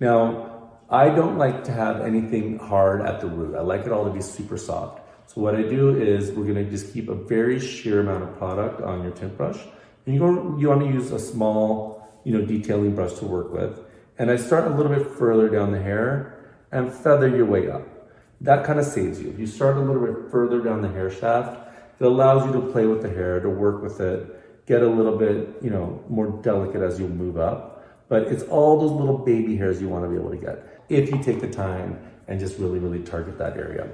Now, I don't like to have anything hard at the root. I like it all to be super soft. So what I do is we're going to just keep a very sheer amount of product on your tint brush. And you want to use a small, detailing brush to work with. And I start a little bit further down the hair and feather your way up. That kind of saves you. If you start a little bit further down the hair shaft, it allows you to play with the hair, to work with it, get a little bit, more delicate as you move up. But it's all those little baby hairs you want to be able to get if you take the time and just really, really target that area.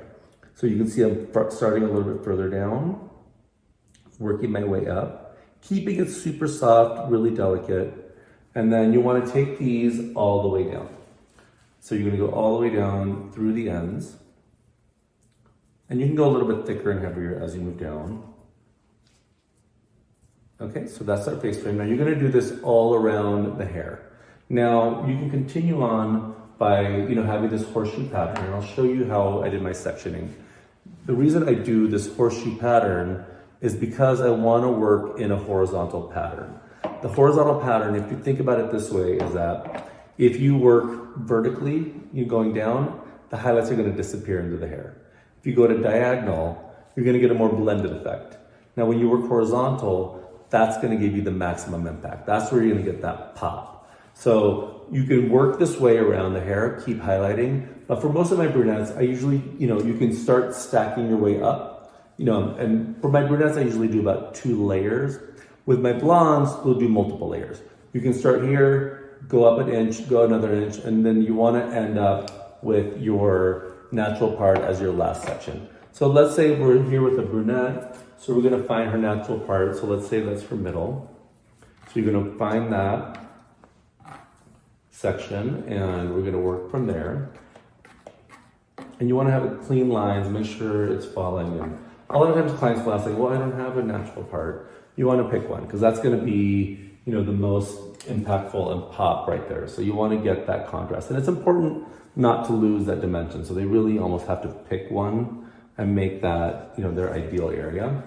So you can see I'm starting a little bit further down, working my way up, keeping it super soft, really delicate. And then you want to take these all the way down. So you're going to go all the way down through the ends. And you can go a little bit thicker and heavier as you move down. Okay, so that's our face frame. Now you're going to do this all around the hair. Now you can continue on by having this horseshoe pattern, and I'll show you how I did my sectioning. The reason I do this horseshoe pattern is because I want to work in a horizontal pattern. The horizontal pattern, if you think about it this way, is that if you work vertically, you're going down, the highlights are going to disappear into the hair. If you go to diagonal, you're going to get a more blended effect. Now, when you work horizontal, that's going to give you the maximum impact. That's where you're going to get that pop. So you can work this way around the hair, keep highlighting. But for most of my brunettes, I usually, you can start stacking your way up. And for my brunettes, I usually do about 2 layers. With my blondes, we'll do multiple layers. You can start here, go up an inch, go another inch, and then you want to end up with your natural part as your last section. So let's say we're here with a brunette, so we're going to find her natural part. So let's say that's her middle. So you're going to find that section, and we're going to work from there. And you want to have it clean lines, make sure it's falling. And a lot of times clients will ask, like, well, I don't have a natural part. You want to pick one, because that's going to be, the most impactful and pop right there. So you want to get that contrast. And it's important not to lose that dimension. So they really almost have to pick one and make that, their ideal area.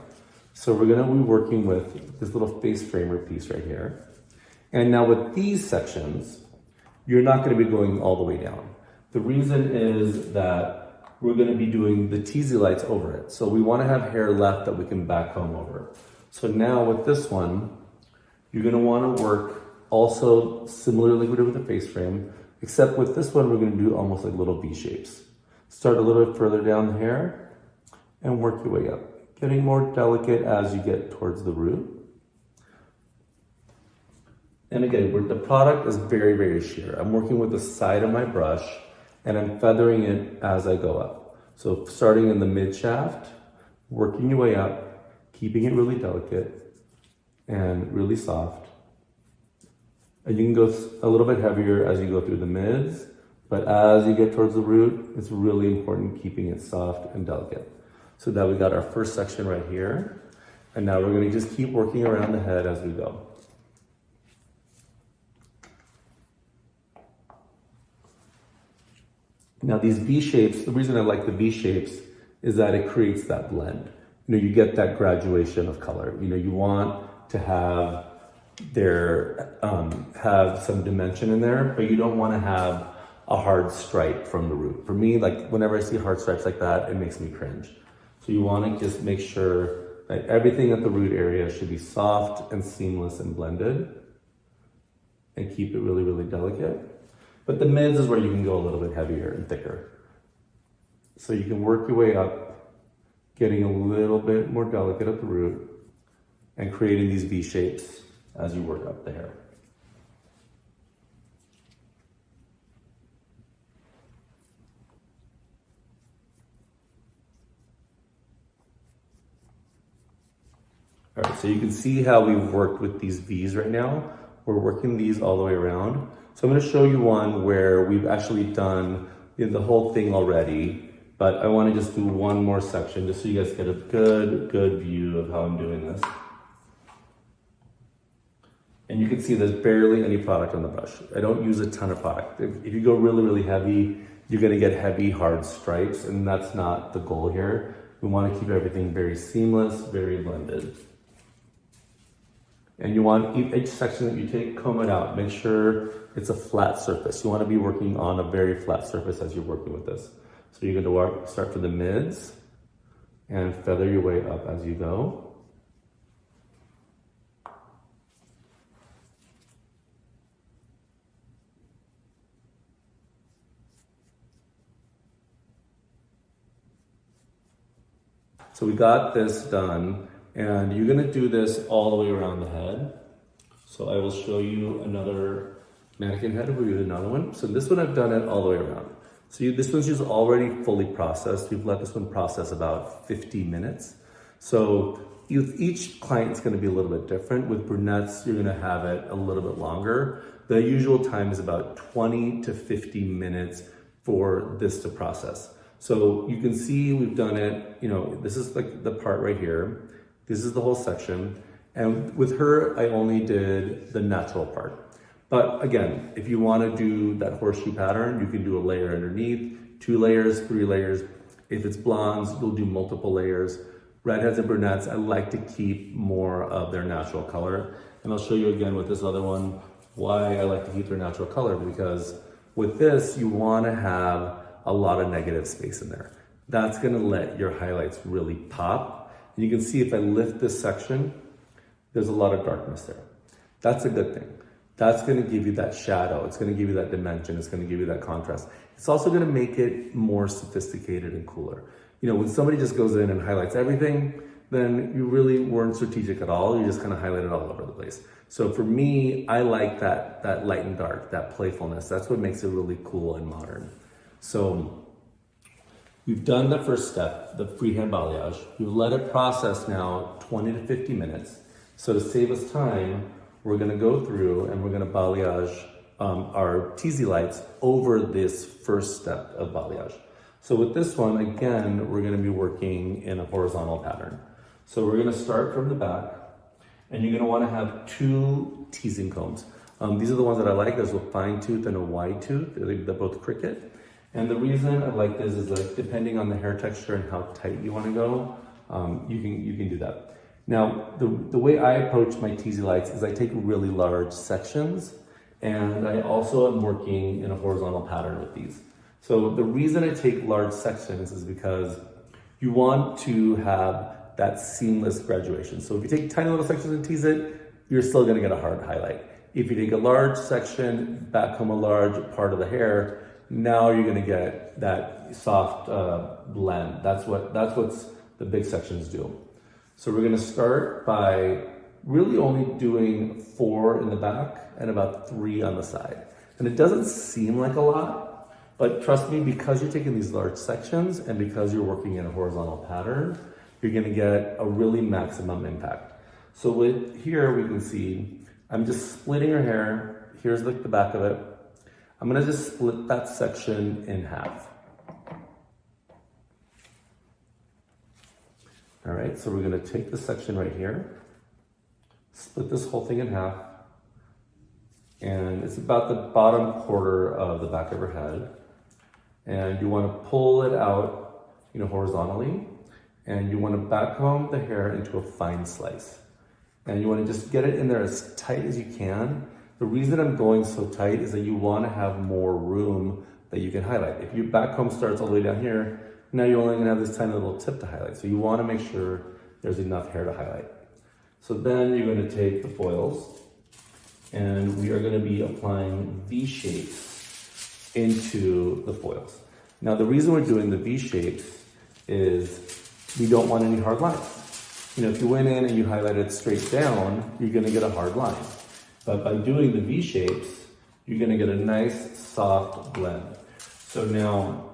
So we're going to be working with this little face framer piece right here. And now with these sections, you're not going to be going all the way down. The reason is that we're going to be doing the teasy lights over it. So we want to have hair left that we can back comb over. So now with this one, you're going to want to work also similarly we did with the face frame, except with this one, we're going to do almost like little V shapes. Start a little bit further down the hair and work your way up. getting more delicate as you get towards the root. And again, the product is very, very sheer. I'm working with the side of my brush and I'm feathering it as I go up. So starting in the mid shaft, working your way up, keeping it really delicate and really soft. And you can go a little bit heavier as you go through the mids, but as you get towards the root, it's really important keeping it soft and delicate. So now we got our first section right here. And now we're gonna just keep working around the head as we go. Now these V shapes, the reason I like the V shapes is that it creates that blend. You know, you get that graduation of color. You know, you want to have have some dimension in there, but you don't want to have a hard stripe from the root. For me, like whenever I see hard stripes like that, it makes me cringe. So you want to just make sure that everything at the root area should be soft and seamless and blended and keep it really, really delicate. But the mids is where you can go a little bit heavier and thicker. So you can work your way up, getting a little bit more delicate at the root and creating these V shapes as you work up the hair. All right, so you can see how we've worked with these V's right now. We're working these all the way around. So I'm going to show you one where we've actually done the whole thing already, but I want to just do one more section just so you guys get a good view of how I'm doing this. And you can see there's barely any product on the brush. I don't use a ton of product. If you go really, really heavy, you're going to get heavy, hard stripes, and that's not the goal here. We want to keep everything very seamless, very blended. And you want each section that you take, comb it out. Make sure it's a flat surface. You want to be working on a very flat surface as you're working with this. So you're going to start from the mids and feather your way up as you go. So we got this done, and you're gonna do this all the way around the head. So I will show you another mannequin head. We'll do another one. So this one I've done it all the way around. So this one's just already fully processed. We've let this one process about 50 minutes. So each client's gonna be a little bit different. With brunettes, you're gonna have it a little bit longer. The usual time is about 20 to 50 minutes for this to process. So you can see we've done it, you know, this is like the part right here. This is the whole section. And with her, I only did the natural part. But again, if you want to do that horseshoe pattern, you can do a layer underneath, 2 layers, 3 layers. If it's blondes, you'll do multiple layers. Redheads and brunettes, I like to keep more of their natural color. And I'll show you again with this other one, why I like to keep their natural color, because with this, you want to have a lot of negative space in there. That's gonna let your highlights really pop. And you can see if I lift this section, there's a lot of darkness there. That's a good thing. That's gonna give you that shadow. It's gonna give you that dimension. It's gonna give you that contrast. It's also gonna make it more sophisticated and cooler. You know, when somebody just goes in and highlights everything, then you really weren't strategic at all. You just kind of highlighted all over the place. So for me, I like that light and dark, that playfulness. That's what makes it really cool and modern. So we've done the first step, the freehand balayage. We've let it process now 20 to 50 minutes. So to save us time, we're gonna go through and we're gonna balayage our TZ lights over this first step of balayage. So with this one, again, we're gonna be working in a horizontal pattern. So we're gonna start from the back, and you're gonna wanna have 2 teasing combs. These are the ones that I like. There's a fine tooth and a wide tooth. They're both cricket. And the reason I like this is like depending on the hair texture and how tight you want to go, you can do that. Now, the way I approach my TZ lights is I take really large sections, and I also am working in a horizontal pattern with these. So the reason I take large sections is because you want to have that seamless graduation. So if you take tiny little sections and tease it, you're still going to get a hard highlight. If you take a large section, back home a large part of the hair, now you're going to get that soft blend. That's what the big sections do. So we're gonna start by really only doing 4 in the back and about 3 on the side. And it doesn't seem like a lot, but trust me, because you're taking these large sections and because you're working in a horizontal pattern, you're gonna get a really maximum impact. So here we can see, I'm just splitting her hair. Here's like the back of it. I'm gonna just split that section in half. All right, so we're gonna take this section right here, split this whole thing in half, and it's about the bottom quarter of the back of her head. And you wanna pull it out, horizontally, and you wanna backcomb the hair into a fine slice. And you wanna just get it in there as tight as you can. The reason I'm going so tight is that you wanna have more room that you can highlight. If your backcomb starts all the way down here, now you're only gonna have this tiny little tip to highlight. So you wanna make sure there's enough hair to highlight. So then you're gonna take the foils and we are gonna be applying V-shapes into the foils. Now the reason we're doing the V-shapes is we don't want any hard lines. If you went in and you highlighted straight down, you're gonna get a hard line. But by doing the V-shapes, you're gonna get a nice soft blend. So now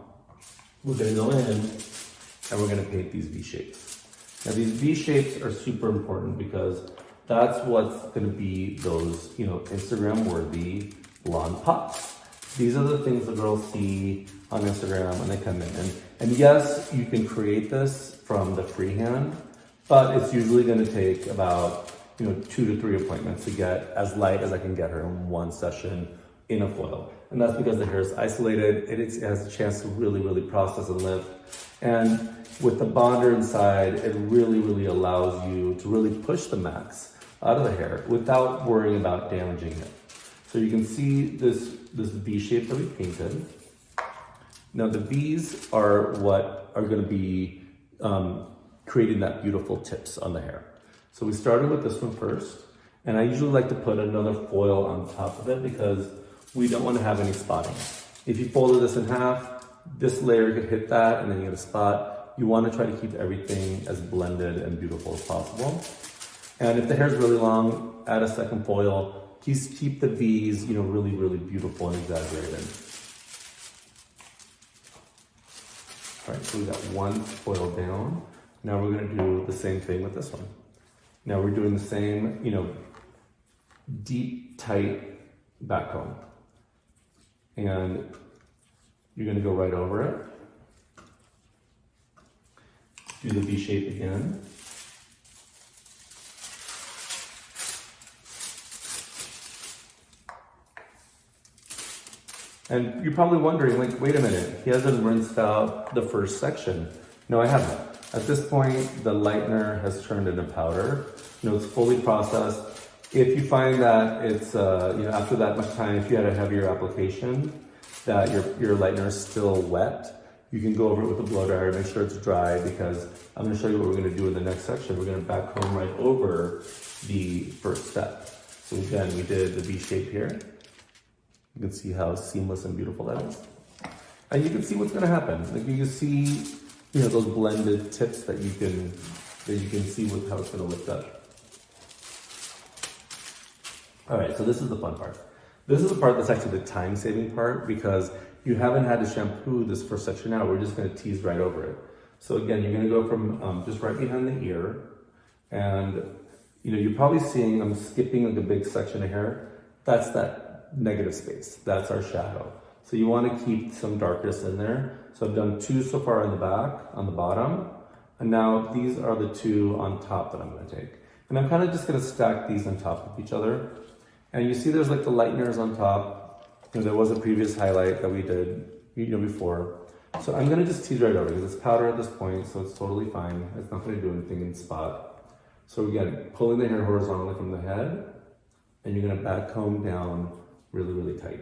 we're gonna go in and we're gonna paint these V-shapes. Now these V-shapes are super important because that's what's gonna be those, Instagram-worthy blonde pops. These are the things the girls see on Instagram when they come in. And yes, you can create this from the freehand, but it's usually gonna take about 2 to 3 appointments to get as light as I can get her in one session in a foil. And that's because the hair is isolated, it has a chance to really, really process and lift. And with the bonder inside, it really, really allows you to really push the max out of the hair without worrying about damaging it. So you can see this V shape that we painted. Now the V's are what are gonna be creating that beautiful tips on the hair. So we started with this one first, and I usually like to put another foil on top of it because we don't want to have any spotting. If you folded this in half, this layer could hit that and then you get a spot. You want to try to keep everything as blended and beautiful as possible. And if the hair is really long, add a second foil. Keep the V's, really, really beautiful and exaggerated. All right, so we got one foil down. Now we're gonna do the same thing with this one. Now we're doing the same, deep, tight back comb. And you're gonna go right over it. Do the V shape again. And you're probably wondering, wait a minute, he hasn't rinsed out the first section. No, I haven't. At this point, the lightener has turned into powder. It's fully processed. If you find that it's, after that much time, if you had a heavier application, that your lightener is still wet, you can go over it with a blow dryer, make sure it's dry, because I'm gonna show you what we're gonna do in the next section. We're gonna back comb right over the first step. So again, we did the V shape here. You can see how seamless and beautiful that is. And you can see what's gonna happen. You can see, those blended tips that you can see with how it's gonna lift up. All right, so this is the fun part. This is the part that's actually the time-saving part because you haven't had to shampoo this first section out. We're just gonna tease right over it. So again, you're gonna go from just right behind the ear, and you're probably seeing I'm skipping a big section of hair. That's that negative space. That's our shadow. So you want to keep some darkness in there. So I've done 2 so far in the back, on the bottom, and now these are the 2 on top that I'm going to take. And I'm kind of just going to stack these on top of each other. And you see there's the lighteners on top. There was a previous highlight that we did before. So I'm going to just tease right over because it's powder at this point, so it's totally fine. It's not going to do anything in spot. So again, pulling the hair horizontally from the head, and you're going to back comb down really, really tight.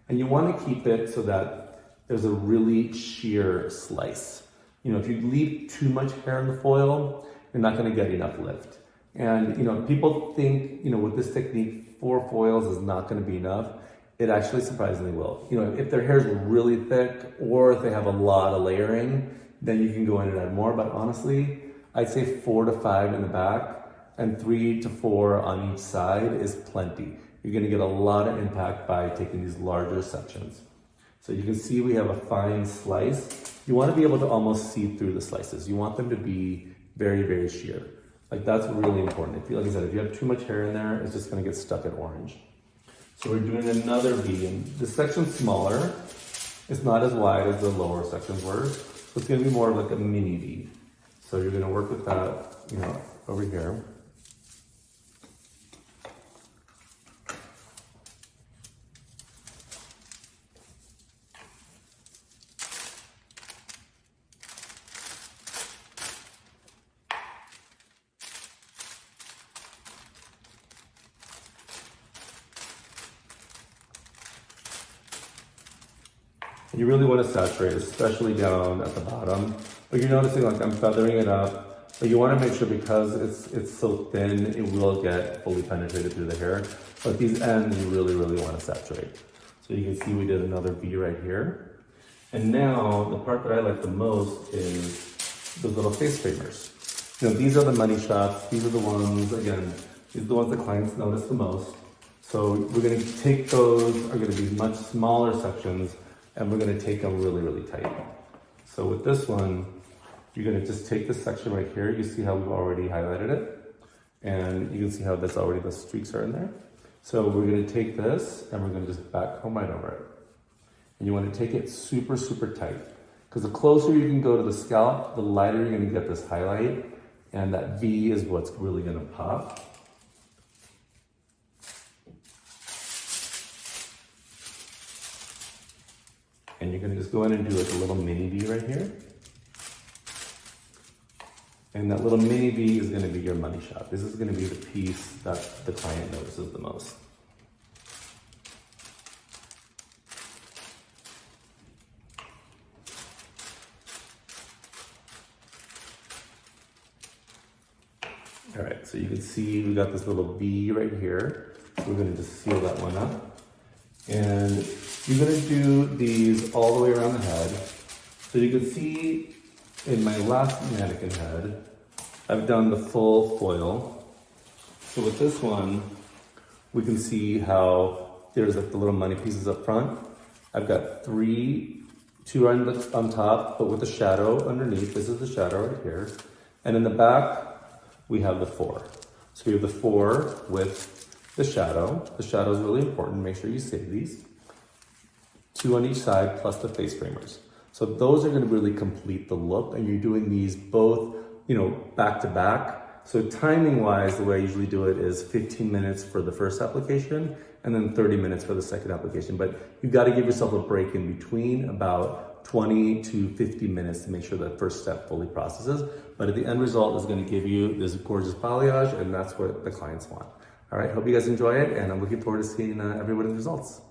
And you want to keep it so that there's a really sheer slice. If you leave too much hair in the foil, you're not going to get enough lift. And people think with this technique 4 foils is not going to be enough. It actually surprisingly will. If their hair is really thick or if they have a lot of layering, then you can go in and add more. But honestly, I'd say 4 to 5 in the back and 3 to 4 on each side is plenty. You're gonna get a lot of impact by taking these larger sections. So you can see we have a fine slice. You wanna be able to almost see through the slices. You want them to be very, very sheer. Like that's really important. Like I said, if you have too much hair in there, it's just gonna get stuck at orange. So we're doing another V, and this section's smaller. It's not as wide as the lower sections were. So it's gonna be more of like a mini V. So you're gonna work with that, over here. You really want to saturate, especially down at the bottom. But you're noticing like I'm feathering it up, but you want to make sure because it's so thin, it will get fully penetrated through the hair. But these ends, you really, really want to saturate. So you can see we did another V right here. And now the part that I like the most is those little face framers. These are the money shots. These are the ones, again, these are the ones the clients notice the most. So we're going to take those, are going to be much smaller sections, and we're going to take them really, really tight. So with this one, you're going to just take this section right here. You see how we've already highlighted it, and you can see how that's already, the streaks are in there. So we're going to take this and we're going to just back comb right over it. And you want to take it super, super tight, because the closer you can go to the scalp, the lighter you're going to get this highlight, and that V is what's really going to pop. And you're gonna just go in and do like a little mini V right here. And that little mini V is gonna be your money shot. This is gonna be the piece that the client notices the most. All right, so you can see we got this little V right here. We're gonna just seal that one up. And you're gonna do these all the way around the head. So you can see in my last mannequin head, I've done the full foil. So with this one, we can see how there's like the little money pieces up front. I've got two on top, but with the shadow underneath. This is the shadow right here. And in the back, we have the 4. So we have the 4 with the shadow. The shadow is really important. Make sure you save these. 2 on each side plus the face framers. So those are going to really complete the look, and you're doing these both, back to back. So timing wise, the way I usually do it is 15 minutes for the first application and then 30 minutes for the second application. But you got to give yourself a break in between, about 20 to 50 minutes, to make sure that first step fully processes. But the end result is going to give you this gorgeous balayage, and that's what the clients want. All right, hope you guys enjoy it, and I'm looking forward to seeing everybody's results.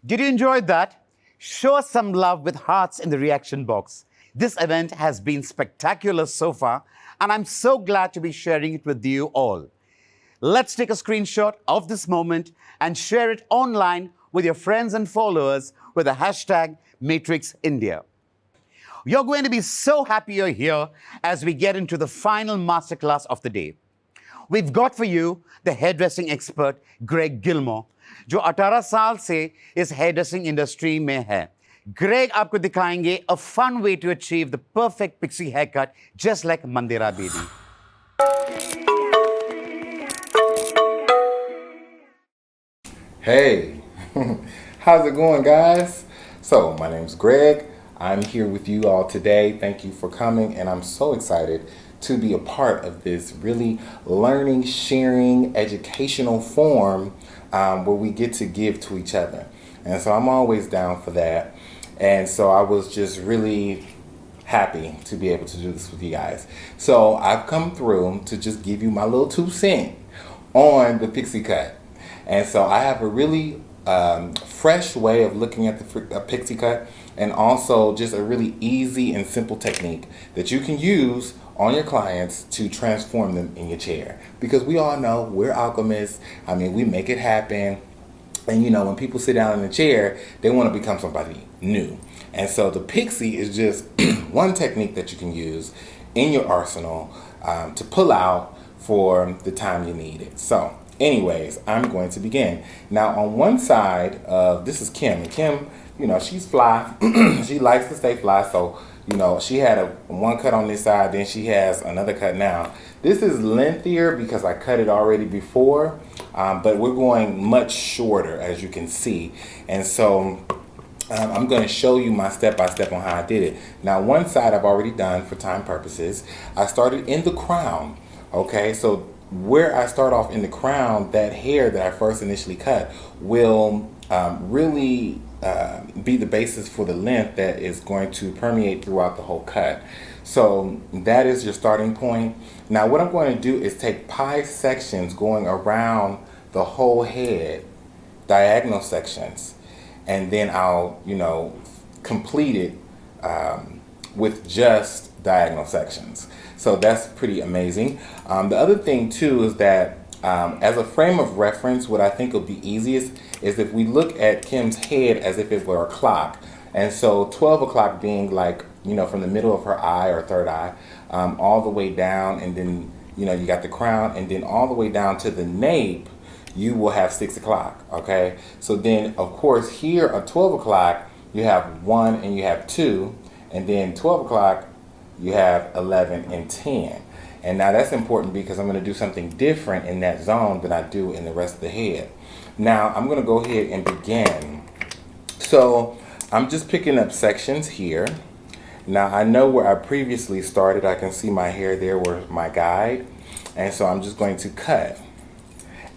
Did you enjoy that? Show us some love with hearts in the reaction box. This event has been spectacular so far, and I'm so glad to be sharing it with you all. Let's take a screenshot of this moment and share it online with your friends and followers with the hashtag MatrixIndia. You're going to be so happy you're here as we get into the final masterclass of the day. We've got for you the hairdressing expert, Greg Gilmore, जो 18 साल से इस hairdressing industry में है. Greg आपको दिखाएंगे a fun way to achieve the perfect pixie haircut, just like Mandira Bedi. Hey, how's it going, guys? So, my name's Greg. I'm here with you all today. Thank you for coming, and I'm so excited to be a part of this really learning, sharing, educational forum where we get to give to each other. And so I'm always down for that. And so I was just really happy to be able to do this with you guys. So I've come through to just give you my little 2 cents on the pixie cut. And so I have a really fresh way of looking at the pixie cut, and also just a really easy and simple technique that you can use on your clients to transform them in your chair. Because we all know we're alchemists. I mean, we make it happen. And you know, when people sit down in the chair, they want to become somebody new. And so the pixie is just one technique that you can use in your arsenal to pull out for the time you need it. So anyways, I'm going to begin. Now on one side of, this is Kim. And Kim, you know, she's fly. She likes to stay fly. So, you know, she had one cut on this side, then she has another cut now. This is lengthier because I cut it already before, but we're going much shorter, as you can see. And so I'm going to show you my step-by-step on how I did it. Now, one side I've already done for time purposes. I started in the crown, okay? So where I start off in the crown, that hair that I first initially cut will really be the basis for the length that is going to permeate throughout the whole cut. So that is your starting point. Now what I'm going to do is take pie sections going around the whole head, diagonal sections, and then I'll, you know, complete it with just diagonal sections. So that's pretty amazing. The other thing too is that as a frame of reference, what I think will be easiest is if we look at Kim's head as if it were a clock. And so 12 o'clock being like, you know, from the middle of her eye or third eye, all the way down, and then, you know, you got the crown, and then all the way down to the nape, you will have 6 o'clock, okay? So then, of course, here at 12 o'clock, you have 1 and you have 2, and then 12 o'clock, you have 11 and 10. And now that's important because I'm going to do something different in that zone than I do in the rest of the head. Now, I'm going to go ahead and begin. So I'm just picking up sections here. Now I know where I previously started. I can see my hair there where my guide. And so I'm just going to cut.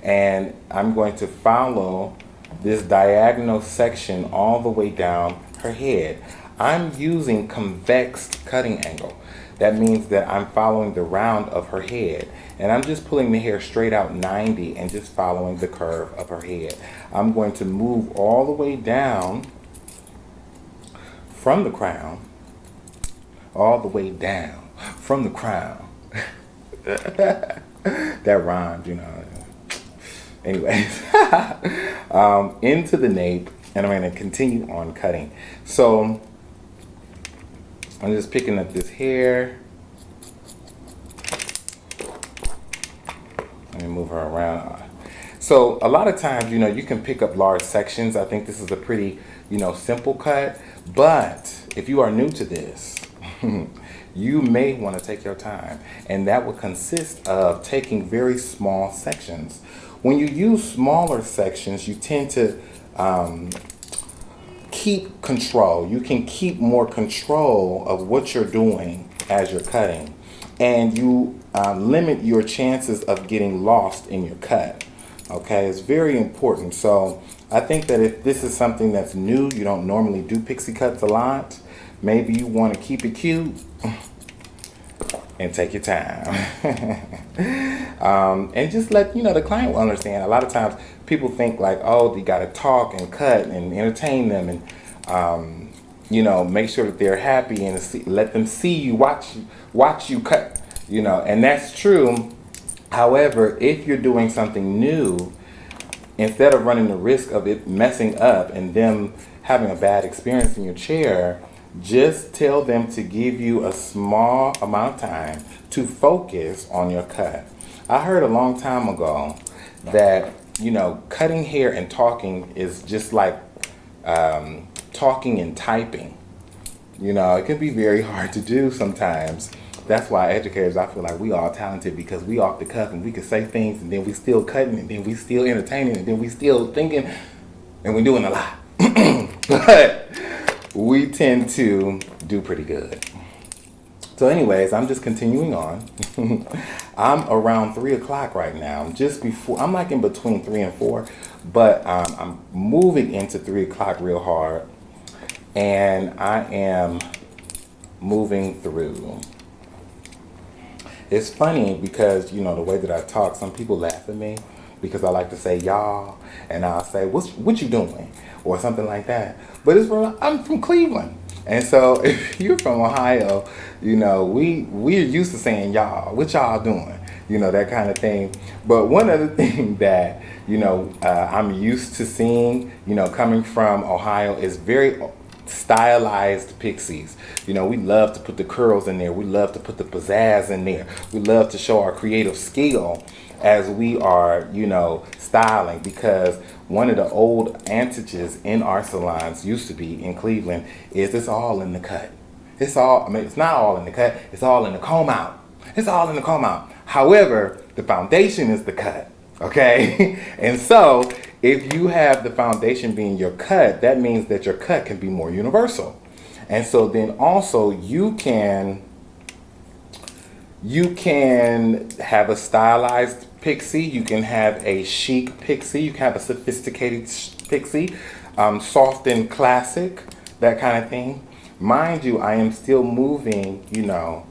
And I'm going to follow this diagonal section all the way down her head. I'm using convex cutting angle. That means that I'm following the round of her head. And I'm just pulling the hair straight out 90 and just following the curve of her head. I'm going to move all the way down from the crown, all the way down from the crown. That rhymed, you know. Anyways, into the nape, and I'm going to continue on cutting. So I'm just picking up this hair. Let me move her around. So a lot of times, you know, you can pick up large sections. I think this is a pretty, you know, simple cut. But if you are new to this, you may want to take your time. And that would consist of taking very small sections. When you use smaller sections, you tend to keep control. You can keep more control of what you're doing as you're cutting. And you limit your chances of getting lost in your cut. Okay, it's very important. So I think that if this is something that's new, you don't normally do pixie cuts a lot, maybe you want to keep it cute and take your time. And just let, you know, the client will understand. A lot of times people think like, oh, you got to talk and cut and entertain them and, you know, make sure that they're happy and let them see you, watch you cut, you know, and that's true. However, if you're doing something new, instead of running the risk of it messing up and them having a bad experience in your chair, just tell them to give you a small amount of time to focus on your cut. I heard a long time ago that, you know, cutting hair and talking is just like talking and typing. You know, it can be very hard to do sometimes. That's why educators, I feel like we all talented because we off the cuff and we can say things and then we still cutting and then we still entertaining and then we still thinking and we're doing a lot. But we tend to do pretty good. So anyways, I'm just continuing on. I'm around 3 o'clock right now. Just before, I'm like in between 3 and 4, but I'm moving into 3 o'clock real hard. And I am moving through. It's funny because, you know, the way that I talk, some people laugh at me because I like to say y'all, and I'll say, what you doing? Or something like that. But I'm from Cleveland. And so if you're from Ohio, you know, we're used to saying y'all, what y'all doing? you know, that kind of thing. But one other thing that, you know, I'm used to seeing, you know, coming from Ohio is very stylized pixies. You know, we love to put the curls in there. We love to put the pizzazz in there. We love to show our creative skill as we are, you know, styling, because one of the old antics in our salons used to be in Cleveland is it's all in the cut. It's all, I mean, it's not all in the cut, it's all in the comb out. It's all in the comb out. However, the foundation is the cut, okay? And so if you have the foundation being your cut, that means that your cut can be more universal. And so then also you can have a stylized pixie, you can have a chic pixie, you can have a sophisticated pixie, soft and classic, that kind of thing. Mind you, I am still moving, you know,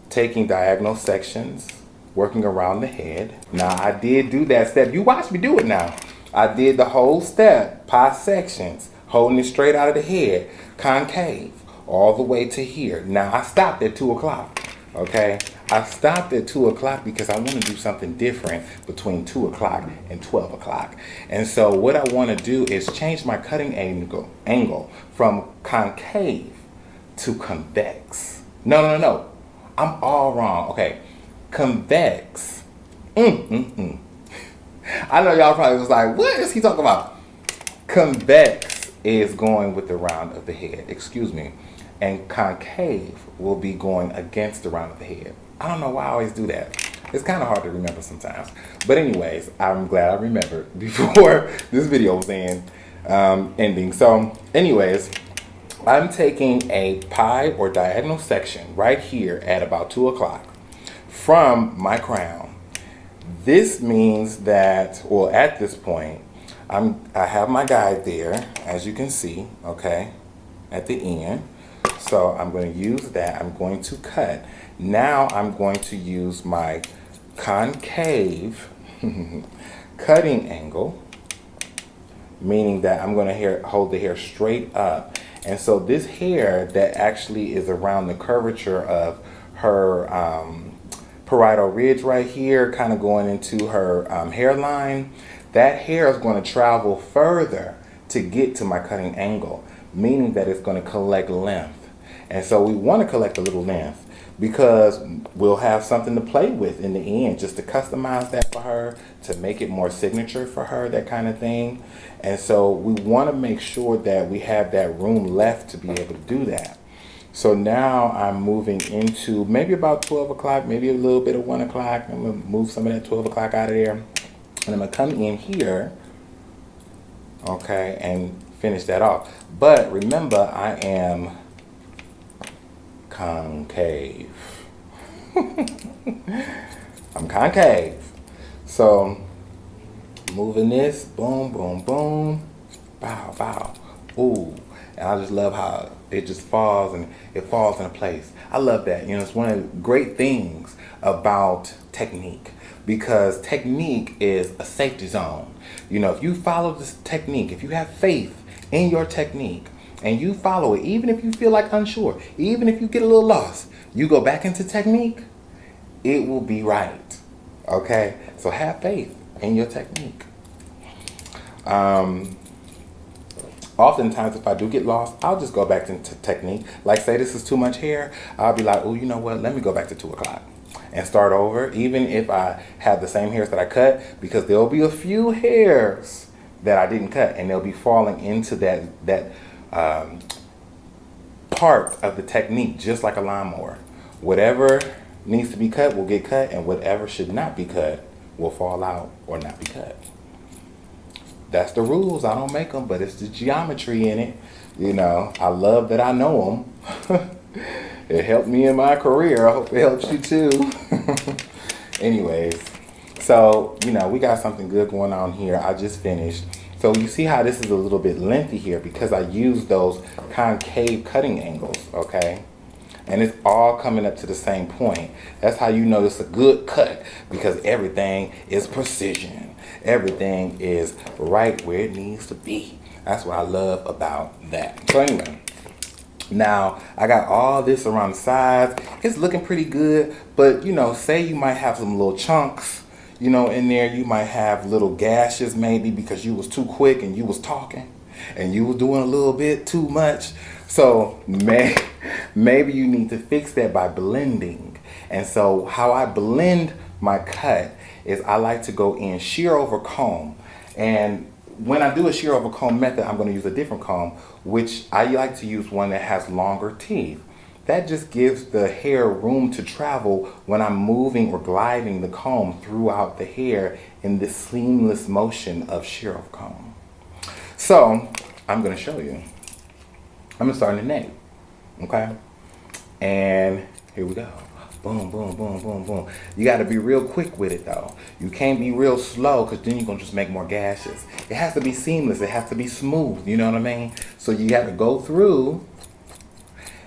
taking diagonal sections, working around the head. Now I did do that step. You watch me do it now. I did the whole step, pie sections, holding it straight out of the head, concave, all the way to here. Now I stopped at 2 o'clock, okay? I stopped at 2 o'clock because I want to do something different between 2 o'clock and 12 o'clock. And so what I want to do is change my cutting angle from concave to convex. No. I'm all wrong. Okay, convex. I know y'all probably was like, what is he talking about? Convex is going with the round of the head, excuse me. And concave will be going against the round of the head. I don't know why I always do that. It's kind of hard to remember sometimes. But anyways, I'm glad I remembered before this video was ending. So anyways, I'm taking a pie or diagonal section right here at about 2 o'clock from my crown. This means that, well, at this point, I have my guide there, as you can see, okay, at the end. So I'm going to use that. I'm going to cut. Now I'm going to use my concave cutting angle, meaning that I'm going to hold the hair straight up. And so this hair that actually is around the curvature of her parietal ridge right here, kind of going into her hairline, that hair is going to travel further to get to my cutting angle, meaning that it's going to collect length. And so we want to collect a little length because we'll have something to play with in the end, just to customize that for her, to make it more signature for her, that kind of thing. And so we want to make sure that we have that room left to be able to do that. So now I'm moving into maybe about 12 o'clock, maybe a little bit of 1 o'clock. I'm going to move some of that 12 o'clock out of there. And I'm going to come in here, okay, and finish that off. But remember, I am concave. I'm concave. So moving this, boom, boom, boom, bow, bow. Ooh, and I just love how it just falls and it falls into place. I love that. You know, it's one of the great things about technique, because technique is a safety zone. You know, if you follow this technique, if you have faith in your technique, and you follow it, even if you feel like unsure, even if you get a little lost, you go back into technique, it will be right. Okay? So have faith in your technique. Oftentimes, if I do get lost, I'll just go back into technique. Like, say this is too much hair, I'll be like, oh, you know what? Let me go back to 2 o'clock and start over, even if I have the same hairs that I cut, because there'll be a few hairs that I didn't cut, and they'll be falling into that part of the technique, just like a lawnmower. Whatever needs to be cut will get cut, and whatever should not be cut will fall out or not be cut. That's the rules. I don't make them, but it's the geometry in it. You know, I love that I know them. It helped me in my career. I hope it helps you too. Anyways, so, you know, we got something good going on here. I just finished. So you see how this is a little bit lengthy here because I used those concave cutting angles, okay? And it's all coming up to the same point. That's how you know it's a good cut, because everything is precision. Everything is right where it needs to be. That's what I love about that. So anyway, Now, I got all this around the sides. It's looking pretty good, but you know, say you might have some little chunks, you know, in there. You might have little gashes maybe because you was too quick and you was talking and you was doing a little bit too much. So maybe you need to fix that by blending. And so how I blend my cut is I like to go in shear over comb. And when I do a shear over comb method, I'm going to use a different comb, which I like to use one that has longer teeth. That just gives the hair room to travel when I'm moving or gliding the comb throughout the hair in this seamless motion of shear over comb. So I'm going to show you. I'm going to start in the neck. Okay? And here we go. Boom, boom, boom, boom, boom. You got to be real quick with it though. You can't be real slow because then you're going to just make more gashes. It has to be seamless. It has to be smooth. You know what I mean? So you got to go through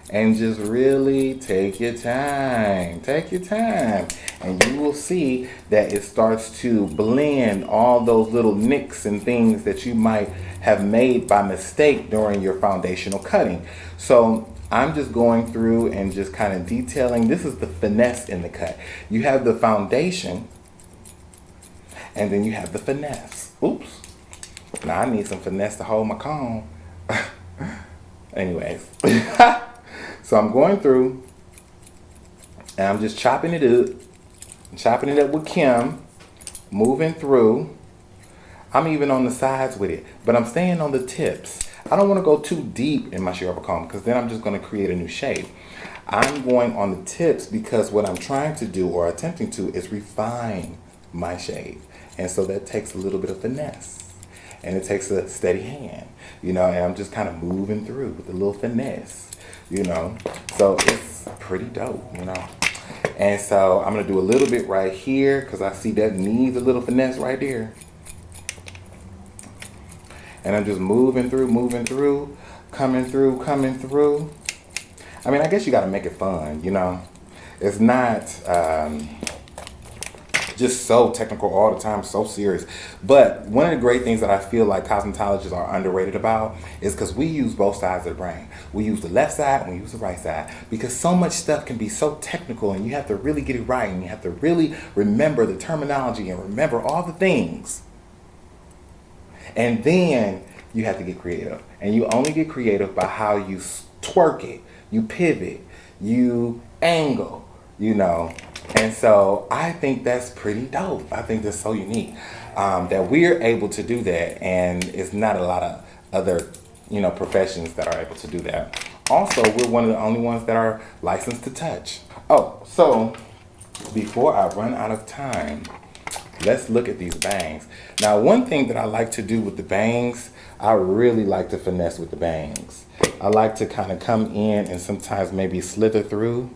and just really take your time. Take your time. And you will see that it starts to blend all those little nicks and things that you might have made by mistake during your foundational cutting. So I'm just going through and just kind of detailing. This is the finesse in the cut. You have the foundation and then you have the finesse. Oops. Now I need some finesse to hold my comb. Anyways. So I'm going through and I'm just chopping it up. Chopping it up with Kim. Moving through. I'm even on the sides with it. But I'm staying on the tips. I don't want to go too deep in my shear over comb because then I'm just going to create a new shape. I'm going on the tips because what I'm trying to do or attempting to is refine my shave. And so that takes a little bit of finesse. And it takes a steady hand, you know, and I'm just kind of moving through with a little finesse, you know. So it's pretty dope, you know. And so I'm going to do a little bit right here because I see that needs a little finesse right there. And I'm just moving through, coming through. I mean, I guess you got to make it fun, you know. It's not just so technical all the time, so serious. But one of the great things that I feel like cosmetologists are underrated about is because we use both sides of the brain. We use the left side and we use the right side because so much stuff can be so technical and you have to really get it right and you have to really remember the terminology and remember all the things. And then you have to get creative. And you only get creative by how you twerk it, you pivot, you angle, you know. And so I think that's pretty dope. I think that's so unique that we're able to do that. And it's not a lot of other, you know, professions that are able to do that. Also, we're one of the only ones that are licensed to touch. Oh, so before I run out of time, let's look at these bangs. Now, one thing that I like to do with the bangs, I really like to finesse with the bangs. I like to kind of come in and sometimes maybe slither through.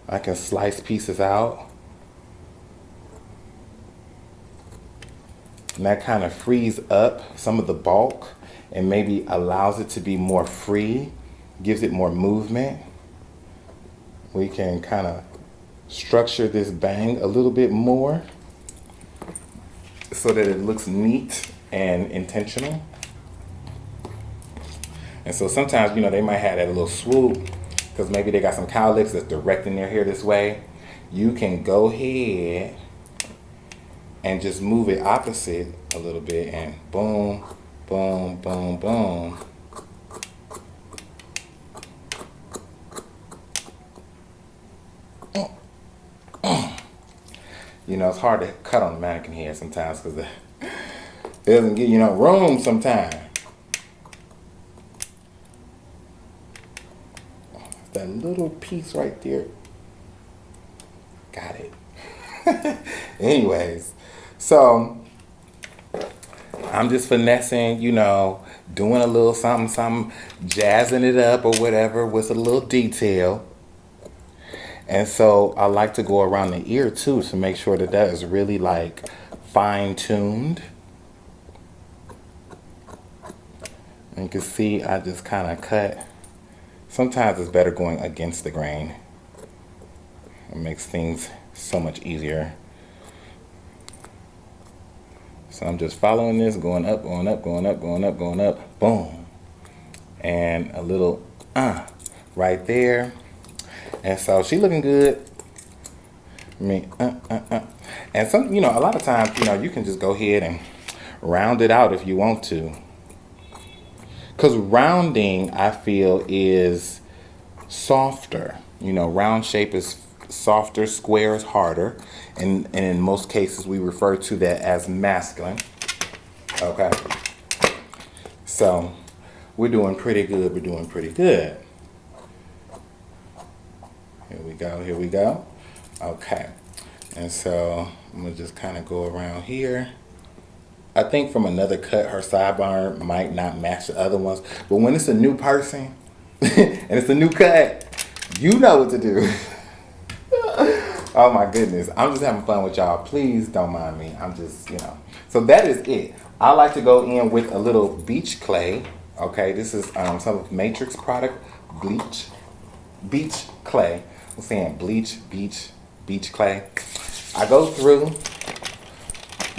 I can slice pieces out. And that kind of frees up some of the bulk and maybe allows it to be more free, gives it more movement. We can kind of structure this bang a little bit more so that it looks neat and intentional. And so sometimes, you know, they might have that little swoop because maybe they got some cowlicks that's directing their hair this way. You can go ahead and just move it opposite a little bit and boom, boom, boom, boom. You know, it's hard to cut on the mannequin hair sometimes because it doesn't give you no room sometimes. That little piece right there. Got it. Anyways, so I'm just finessing, you know, doing a little something, jazzing it up or whatever with a little detail. And so I like to go around the ear too to make sure that that is really like fine-tuned. And you can see I just kind of cut. Sometimes it's better going against the grain. It makes things so much easier. So I'm just following this, going up, going up, going up, going up, going up, boom. And a little right there. And so she looking good. I mean, And some, a lot of times, you can just go ahead and round it out if you want to. Because rounding, I feel, is softer. Round shape is softer, square is harder. And in most cases, we refer to that as masculine. Okay. So we're doing pretty good. We're doing pretty good. Here we go. Here we go. Okay. And so I'm going to just kind of go around here. I think from another cut, her sidebar might not match the other ones. But when it's a new person and it's a new cut, you know what to do. Oh my goodness. I'm just having fun with y'all. Please don't mind me. I'm just, So that is it. I like to go in with a little beach clay. Okay, this is some of Matrix product, beach clay. I'm saying bleach, beach clay. I go through,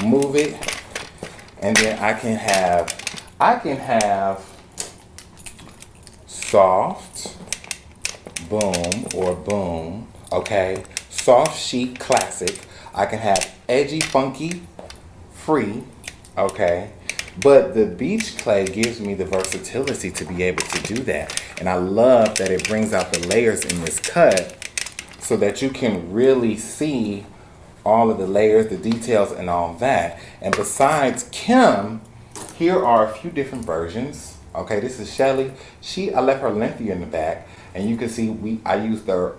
move it, and then I can have soft, boom, or boom, okay? Soft chic classic. I can have edgy, funky, free, okay? But the beach clay gives me the versatility to be able to do that. And I love that it brings out the layers in this cut so that you can really see all of the layers, the details, and all that. And besides Kim, here are a few different versions. Okay, this is Shelly. I left her lengthier in the back. And you can see I used the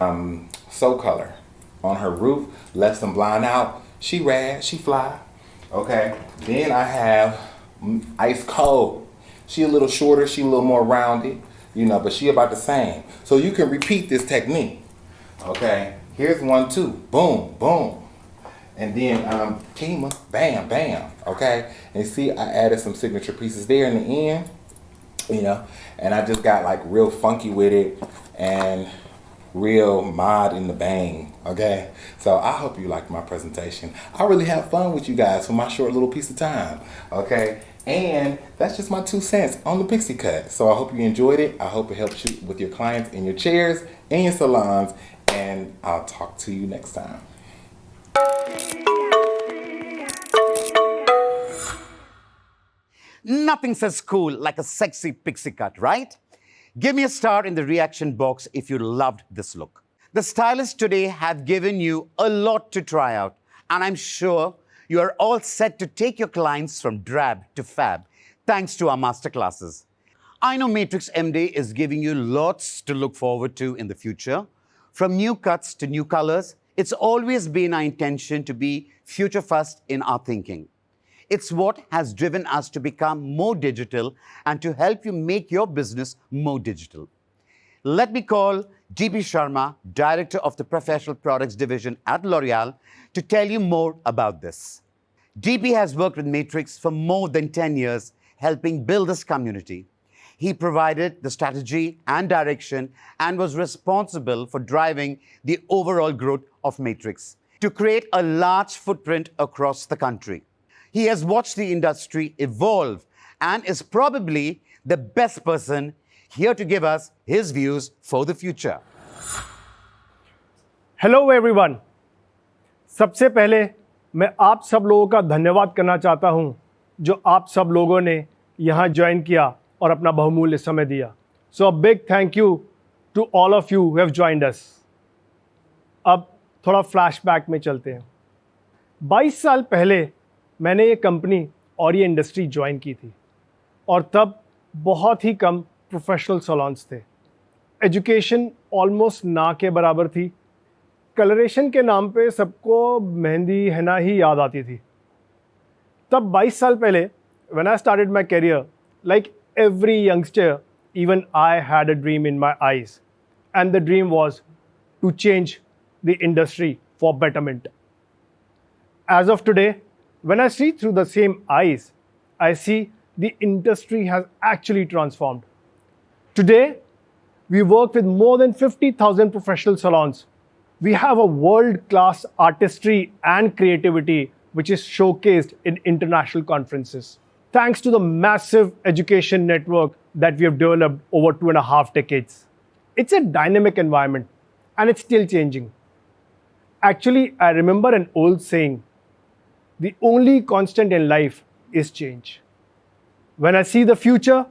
So Color on her roof, left some blind out. She rad, she fly. Okay, then I have Ice Cold. She a little shorter, she a little more rounded, but she about the same. So you can repeat this technique. Okay, here's one too. Boom, boom. And then Kima, bam, bam. Okay, and see I added some signature pieces there in the end, and I just got like real funky with it and real mod in the bang. Okay, so I hope you liked my presentation. I really have fun with you guys for my short little piece of time. Okay, and that's just my 2 cents on the pixie cut. So I hope you enjoyed it. I hope it helps you with your clients in your chairs and your salons, and I'll talk to you next time. Nothing says cool like a sexy pixie cut, right? Give me a star in the reaction box if you loved this look. The stylists today have given you a lot to try out, and I'm sure you are all set to take your clients from drab to fab thanks to our masterclasses. I know Matrix MD is giving you lots to look forward to in the future. From new cuts to new colors, it's always been our intention to be future first in our thinking. It's what has driven us to become more digital and to help you make your business more digital. Let me call DP Sharma, Director of the Professional Products Division at L'Oreal, to tell you more about this. DP has worked with Matrix for more than 10 years, helping build this community. He provided the strategy and direction and was responsible for driving the overall growth of Matrix to create a large footprint across the country. He has watched the industry evolve and is probably the best person here to give us his views for the future. Hello everyone. सबसे पहले मैं आप सब लोगों का धन्यवाद करना चाहता हूं जो आप सब लोगों ने यहां ज्वाइन किया और अपना बहुमूल्य समय दिया. So a big thank you to all of you who have joined us. अब थोड़ा फ्लैशबैक में चलते हैं. 22 साल पहले मैंने ये कंपनी और ये इंडस्ट्री ज्वाइन की थी और तब बहुत ही कम प्रोफेशनल सैलून्स थे. एजुकेशन ऑलमोस्ट ना के बराबर थी. कलरेशन के नाम पे सबको मेहंदी हैना ही याद आती थी. तब 22 साल पहले when I started my career, like every youngster, even I had a dream in my eyes. And the dream was to change the industry for betterment. As of today, when I see through the same eyes, I see the industry has actually transformed. Today, we work with more than 50,000 professional salons. We have a world-class artistry and creativity which is showcased in international conferences. Thanks to the massive education network that we have developed over 2.5 decades. It's a dynamic environment and it's still changing. Actually, I remember an old saying, the only constant in life is change. When I see the future,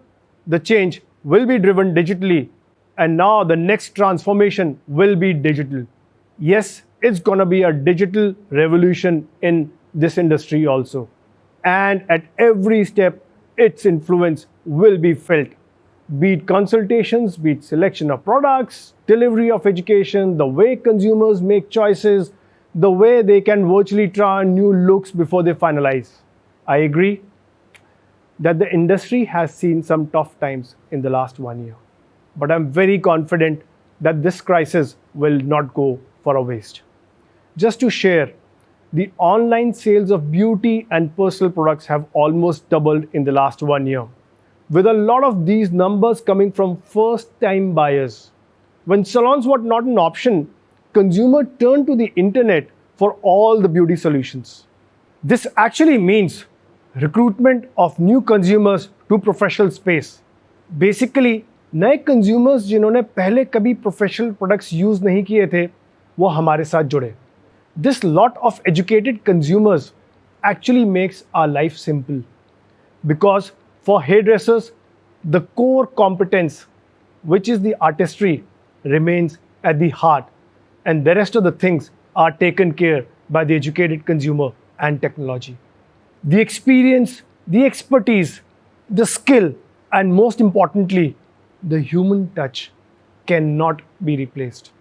the change will be driven digitally, and now the next transformation will be digital. Yes, it's gonna be a digital revolution in this industry also. And at every step, its influence will be felt. Be it consultations, be it selection of products, delivery of education, the way consumers make choices, the way they can virtually try on new looks before they finalize. I agree that the industry has seen some tough times in the last 1 year. But I'm very confident that this crisis will not go for a waste. Just to share, the online sales of beauty and personal products have almost doubled in the last 1 year, with a lot of these numbers coming from first-time buyers. When salons were not an option, consumers turned to the internet for all the beauty solutions. This actually means recruitment of new consumers to professional space. Basically, नए consumers जिन्होंने पहले कभी professional products use नहीं किए थे, वो हमारे साथ जुड़े. This lot of educated consumers actually makes our life simple. Because for hairdressers, the core competence, which is the artistry, remains at the heart, and the rest of the things are taken care by the educated consumer and technology. The experience, the expertise, the skill, and most importantly, the human touch cannot be replaced.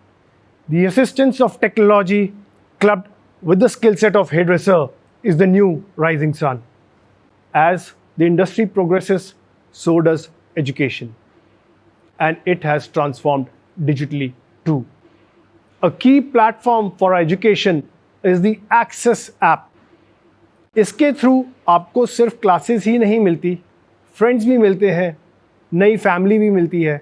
The assistance of technology clubbed with the skill set of hairdresser is the new rising sun. As the industry progresses, so does education. And it has transformed digitally too. A key platform for education is the Access app. इसके through आपको सिर्फ classes ही नहीं मिलती, friends भी मिलते हैं, नई family भी मिलती है,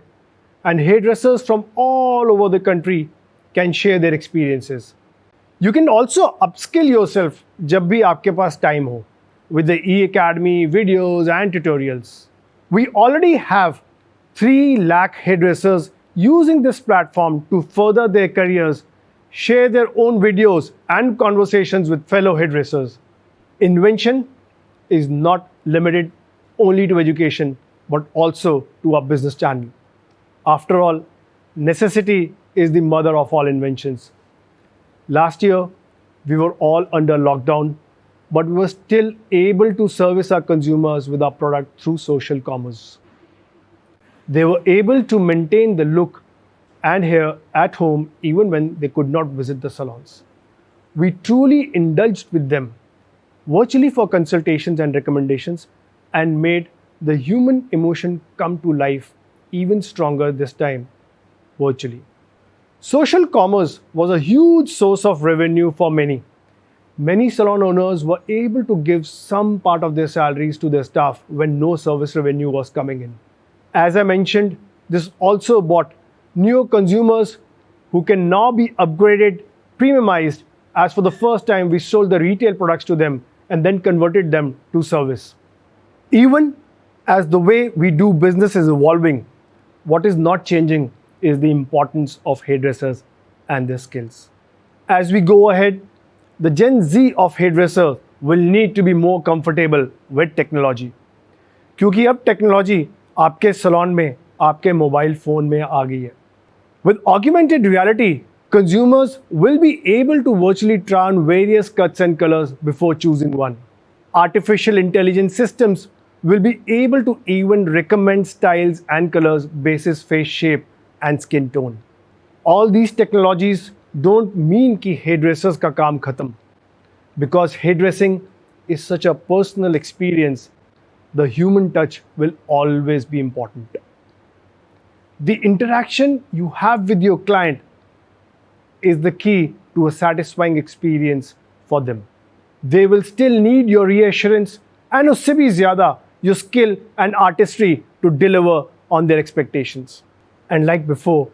and hairdressers from all over the country can share their experiences. You can also upskill yourself जब भी आपके पास टाइम हो with the e-academy, videos and tutorials. We already have 3 lakh hairdressers using this platform to further their careers, share their own videos and conversations with fellow hairdressers. Invention is not limited only to education, but also to our business channel. After all, necessity is the mother of all inventions. Last year, we were all under lockdown, but we were still able to service our consumers with our product through social commerce. They were able to maintain the look and hair at home even when they could not visit the salons. We truly indulged with them virtually for consultations and recommendations and made the human emotion come to life even stronger this time virtually. Social commerce was a huge source of revenue for many. Many salon owners were able to give some part of their salaries to their staff when no service revenue was coming in. As I mentioned, this also brought new consumers who can now be upgraded, premiumized, as for the first time we sold the retail products to them and then converted them to service. Even as the way we do business is evolving, what is not changing is the importance of hairdressers and their skills. As we go ahead, the Gen Z of hairdresser will need to be more comfortable with technology. क्योंकि अब technology आपके salon में, आपके mobile phone में आ गई है. With augmented reality, consumers will be able to virtually try on various cuts and colors before choosing one. Artificial intelligence systems will be able to even recommend styles and colors basis face shape and skin tone. All these technologies don't mean कि hairdressers का काम खत्म. Because hairdressing is such a personal experience, the human touch will always be important. The interaction you have with your client is the key to a satisfying experience for them. They will still need your reassurance and उससे भी ज़्यादा your skill and artistry to deliver on their expectations. And like before,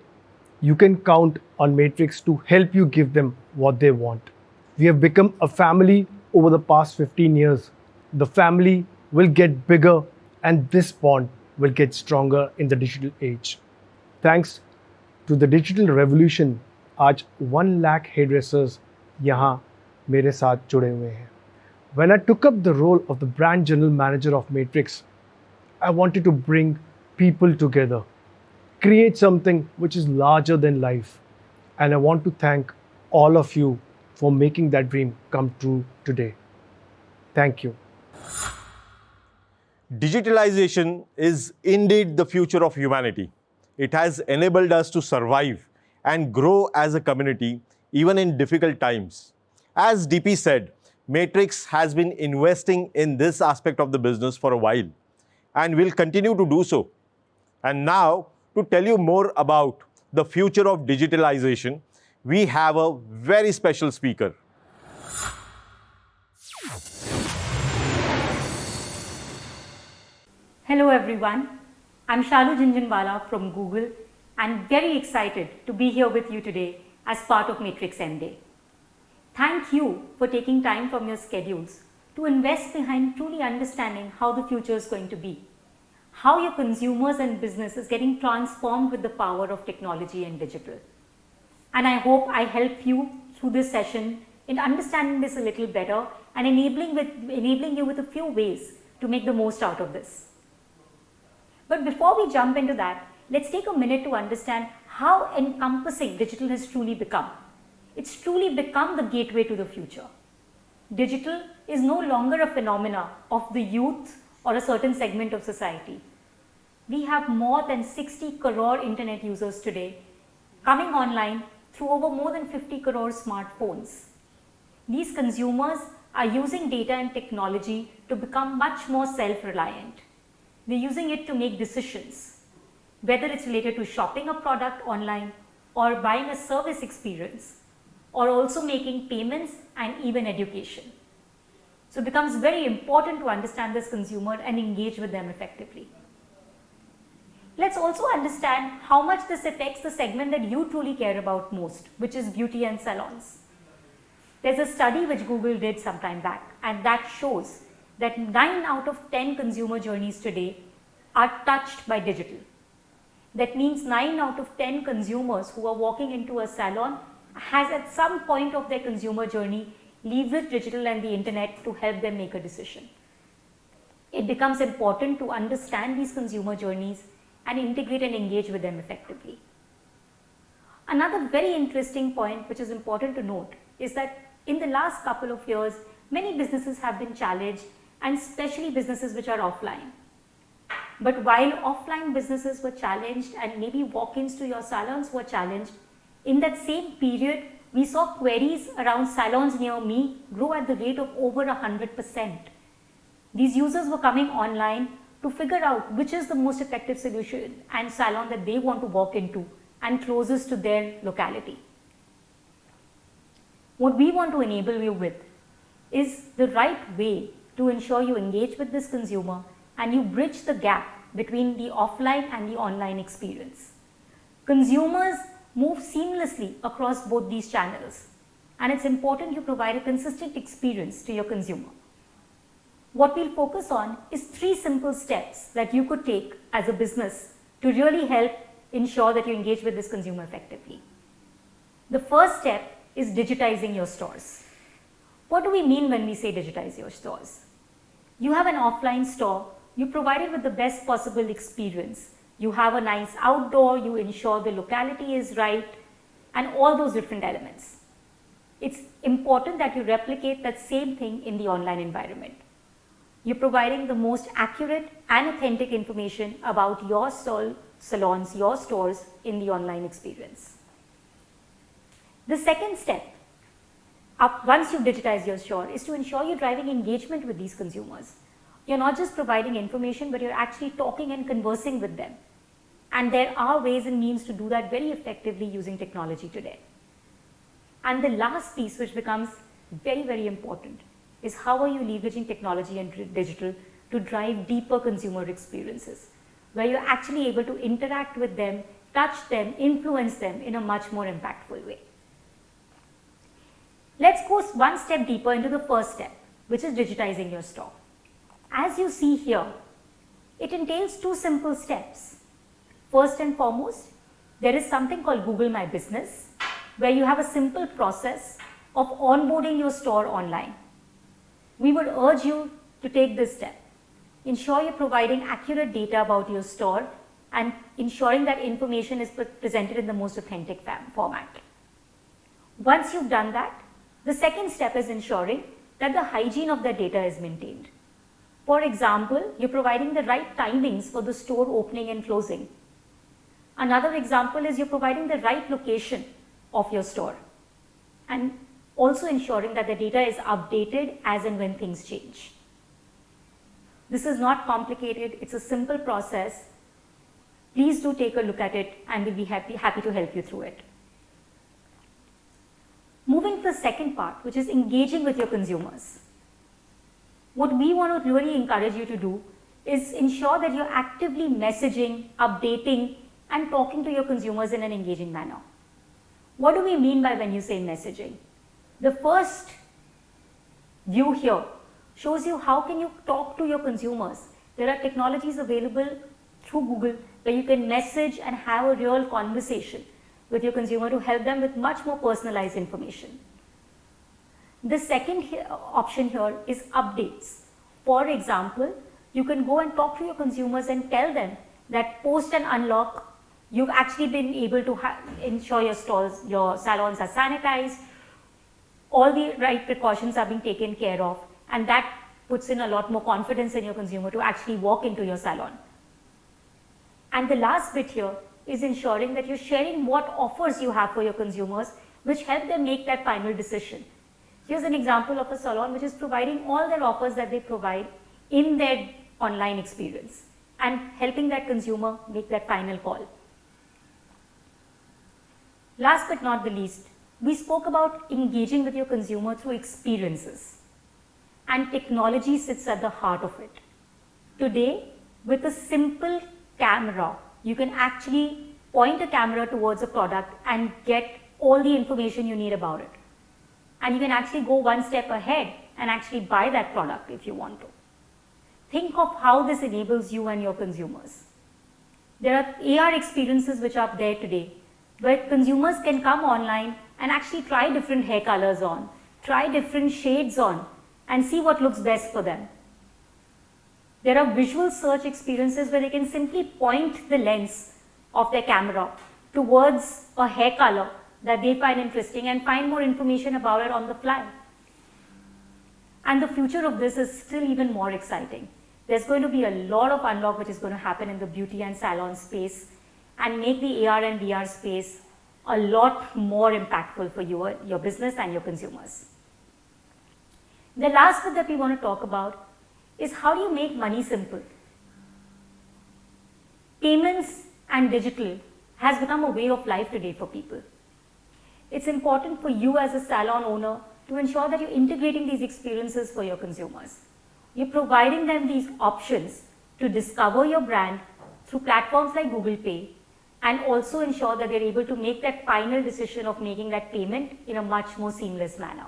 you can count on Matrix to help you give them what they want. We have become a family over the past 15 years. The family will get bigger and this bond will get stronger in the digital age. Thanks to the digital revolution, आज 1 lakh hairdressers यहाँ मेरे साथ जुड़े हुए हैं. When I took up the role of the brand general manager of Matrix, I wanted to bring people together, create something which is larger than life. And I want to thank all of you for making that dream come true today. Thank you. Digitalization is indeed the future of humanity. It has enabled us to survive and grow as a community even in difficult times. As DP said, Matrix has been investing in this aspect of the business for a while and will continue to do so. And now, to tell you more about the future of digitalization, we have a very special speaker. Hello everyone, I'm Shalu Jhunjhunwala from Google and very excited to be here with you today as part of Matrix MD. Thank you for taking time from your schedules to invest behind truly understanding how the future is going to be, how your consumers and business is getting transformed with the power of technology and digital. And I hope I help you through this session in understanding this a little better and enabling you with a few ways to make the most out of this. But before we jump into that, let's take a minute to understand how encompassing digital has truly become. It's truly become the gateway to the future. Digital is no longer a phenomena of the youth or a certain segment of society. We have more than 60 crore internet users today coming online through over more than 50 crore smartphones. These consumers are using data and technology to become much more self-reliant. They're using it to make decisions, whether it's related to shopping a product online or buying a service experience, or also making payments and even education. So it becomes very important to understand this consumer and engage with them effectively. Let's also understand how much this affects the segment that you truly care about most, which is beauty and salons. There's a study which Google did some time back, and that shows that 9 out of 10 consumer journeys today are touched by digital. That means 9 out of 10 consumers who are walking into a salon has at some point of their consumer journey leveraged digital and the internet to help them make a decision. It becomes important to understand these consumer journeys and integrate and engage with them effectively. Another very interesting point which is important to note is that in the last couple of years, many businesses have been challenged, and especially businesses which are offline. But while offline businesses were challenged and maybe walk-ins to your salons were challenged, in that same period, we saw queries around salons near me grow at the rate of over 100%. These users were coming online to figure out which is the most effective solution and salon that they want to walk into and closest to their locality. What we want to enable you with is the right way to ensure you engage with this consumer and you bridge the gap between the offline and the online experience. Consumers move seamlessly across both these channels, and it's important you provide a consistent experience to your consumer. What we'll focus on is 3 simple steps that you could take as a business to really help ensure that you engage with this consumer effectively. The first step is digitizing your stores. What do we mean when we say digitize your stores? You have an offline store, you provide it with the best possible experience. You have a nice outdoor, you ensure the locality is right, and all those different elements. It's important that you replicate that same thing in the online environment. You're providing the most accurate and authentic information about your salons, your stores in the online experience. The second step, once you digitize your store, is to ensure you're driving engagement with these consumers. You're not just providing information, but you're actually talking and conversing with them. And there are ways and means to do that very effectively using technology today. And the last piece, which becomes very, very important, is how are you leveraging technology and digital to drive deeper consumer experiences, where you're actually able to interact with them, touch them, influence them in a much more impactful way. Let's go one step deeper into the first step, which is digitizing your store. As you see here, it entails 2 simple steps. First and foremost, there is something called Google My Business, where you have a simple process of onboarding your store online. We would urge you to take this step. Ensure you're providing accurate data about your store and ensuring that information is presented in the most authentic format. Once you've done that, the second step is ensuring that the hygiene of the data is maintained. For example, you're providing the right timings for the store opening and closing. Another example is you're providing the right location of your store and also ensuring that the data is updated as and when things change. This is not complicated, it's a simple process. Please do take a look at it and we'll be happy to help you through it. Moving to the second part, which is engaging with your consumers. What we want to really encourage you to do is ensure that you're actively messaging, updating, and talking to your consumers in an engaging manner. What do we mean by when you say messaging? The first view here shows you how can you talk to your consumers. There are technologies available through Google where you can message and have a real conversation with your consumer to help them with much more personalized information. The second option here is updates. For example, you can go and talk to your consumers and tell them that post and unlock, you've actually been able to ensure your stores, your salons are sanitized, all the right precautions are being taken care of, and that puts in a lot more confidence in your consumer to actually walk into your salon. And the last bit here is ensuring that you're sharing what offers you have for your consumers, which help them make that final decision. Here's an example of a salon which is providing all their offers that they provide in their online experience and helping that consumer make that final call. Last but not the least, we spoke about engaging with your consumer through experiences, and technology sits at the heart of it. Today, with a simple camera, you can actually point a camera towards a product and get all the information you need about it. And you can actually go one step ahead and actually buy that product if you want to. Think of how this enables you and your consumers. There are AR experiences which are there today, where consumers can come online and actually try different hair colors on, try different shades on, and see what looks best for them. There are visual search experiences where they can simply point the lens of their camera towards a hair color that they find interesting and find more information about it on the fly. And the future of this is still even more exciting. There's going to be a lot of unlock which is going to happen in the beauty and salon space and make the AR and VR space a lot more impactful for your business and your consumers. The last bit that we want to talk about is how do you make money simple? Payments and digital has become a way of life today for people. It's important for you as a salon owner to ensure that you're integrating these experiences for your consumers. You're providing them these options to discover your brand through platforms like Google Pay and also ensure that they're able to make that final decision of making that payment in a much more seamless manner.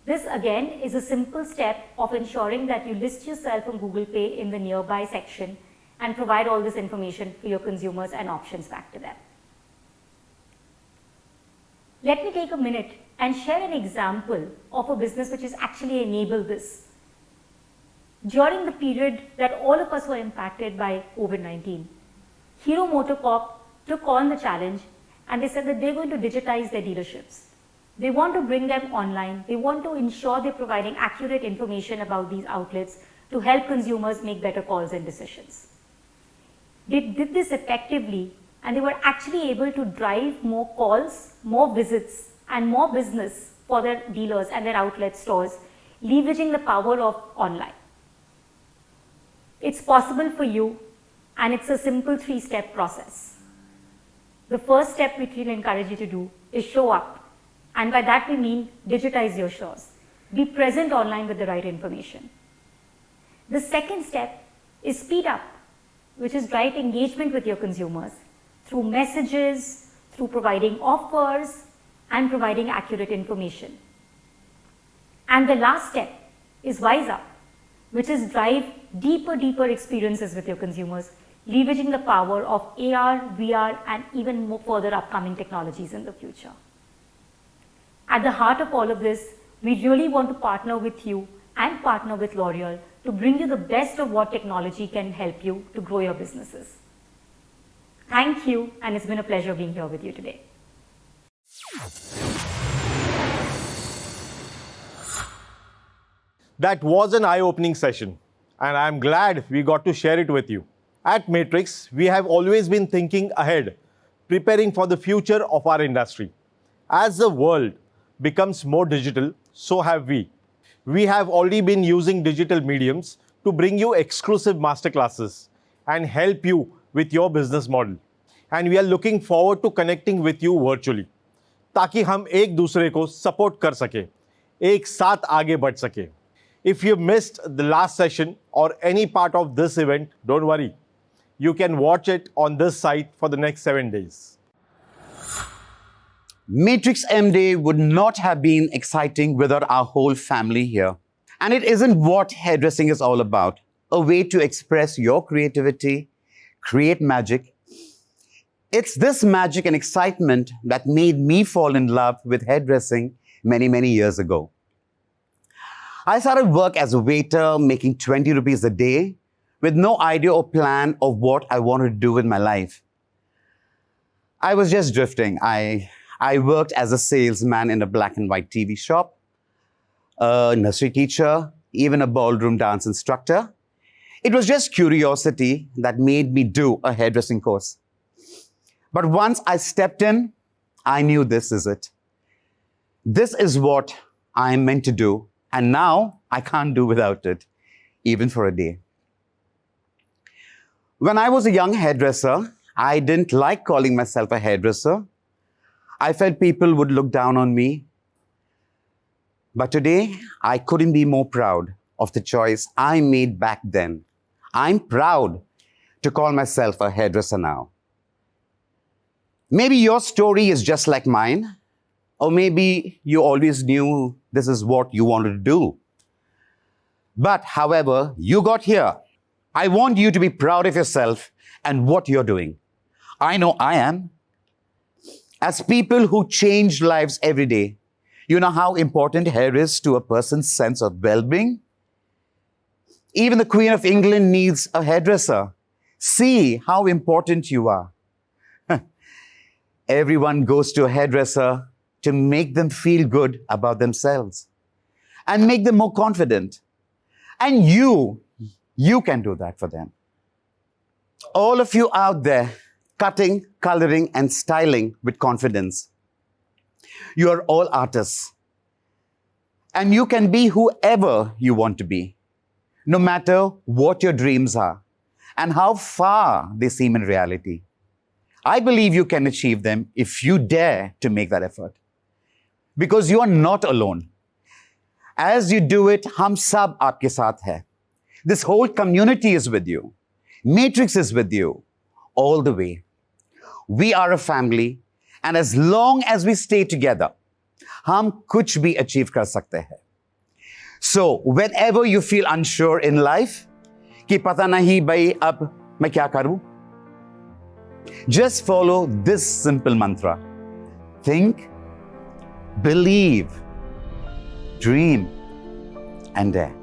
This again is a simple step of ensuring that you list yourself on Google Pay in the nearby section and provide all this information for your consumers and options back to them. Let me take a minute and share an example of a business which has actually enabled this. During the period that all of us were impacted by COVID-19, Hero MotoCorp took on the challenge and they said that they're going to digitize their dealerships. They want to bring them online. They want to ensure they're providing accurate information about these outlets to help consumers make better calls and decisions. They did this effectively and they were actually able to drive more calls, more visits and more business for their dealers and their outlet stores, leveraging the power of online. It's possible for you and it's a simple 3-step process. The first step which we'll encourage you to do is show up. And by that we mean digitize your stores. Be present online with the right information. The second step is speed up, which is drive engagement with your consumers through messages, through providing offers, and providing accurate information. And the last step is wise up, which is drive deeper experiences with your consumers, leveraging the power of AR, VR, and even more further upcoming technologies in the future. At the heart of all of this, we really want to partner with you and partner with L'Oreal to bring you the best of what technology can help you to grow your businesses. Thank you, and it's been a pleasure being here with you today. That was an eye-opening session, and I'm glad we got to share it with you. At Matrix, we have always been thinking ahead, preparing for the future of our industry. As the world becomes more digital, so have we. We have already been using digital mediums to bring you exclusive masterclasses and help you with your business model. And we are looking forward to connecting with you virtually, ताकि हम एक दूसरे को support कर सके, एक साथ आगे बढ़ सके. If you missed the last session or any part of this event, don't worry. You can watch it on this site for the next 7 days. Matrix M Day would not have been exciting without our whole family here. And it isn't what hairdressing is all about. A way to express your creativity, create magic. It's this magic and excitement that made me fall in love with hairdressing many, many years ago. I started work as a waiter, making 20 rupees a day, with no idea or plan of what I wanted to do with my life. I was just drifting. I worked as a salesman in a black and white TV shop, a nursery teacher, even a ballroom dance instructor. It was just curiosity that made me do a hairdressing course. But once I stepped in, I knew this is it. This is what I am meant to do, and now I can't do without it, even for a day. When I was a young hairdresser, I didn't like calling myself a hairdresser. I felt people would look down on me. But today, I couldn't be more proud of the choice I made back then. I'm proud to call myself a hairdresser now. Maybe your story is just like mine, or maybe you always knew this is what you wanted to do. But however you got here, I want you to be proud of yourself and what you're doing. I know I am. As people who change lives every day, you know how important hair is to a person's sense of well-being? Even the Queen of England needs a hairdresser. See how important you are. Everyone goes to a hairdresser to make them feel good about themselves and make them more confident. And you can do that for them. All of you out there, cutting, coloring, and styling with confidence. You are all artists. And you can be whoever you want to be, no matter what your dreams are and how far they seem in reality. I believe you can achieve them if you dare to make that effort. Because you are not alone. As you do it, hum sab aapke saath hai. This whole community is with you. Matrix is with you all the way. We are a family, and as long as we stay together, hum kuch bhi achieve kar sakte hain. So, whenever you feel unsure in life, ki pata nahi bhai ab main kya karu, just follow this simple mantra. Think, believe, dream, and dare.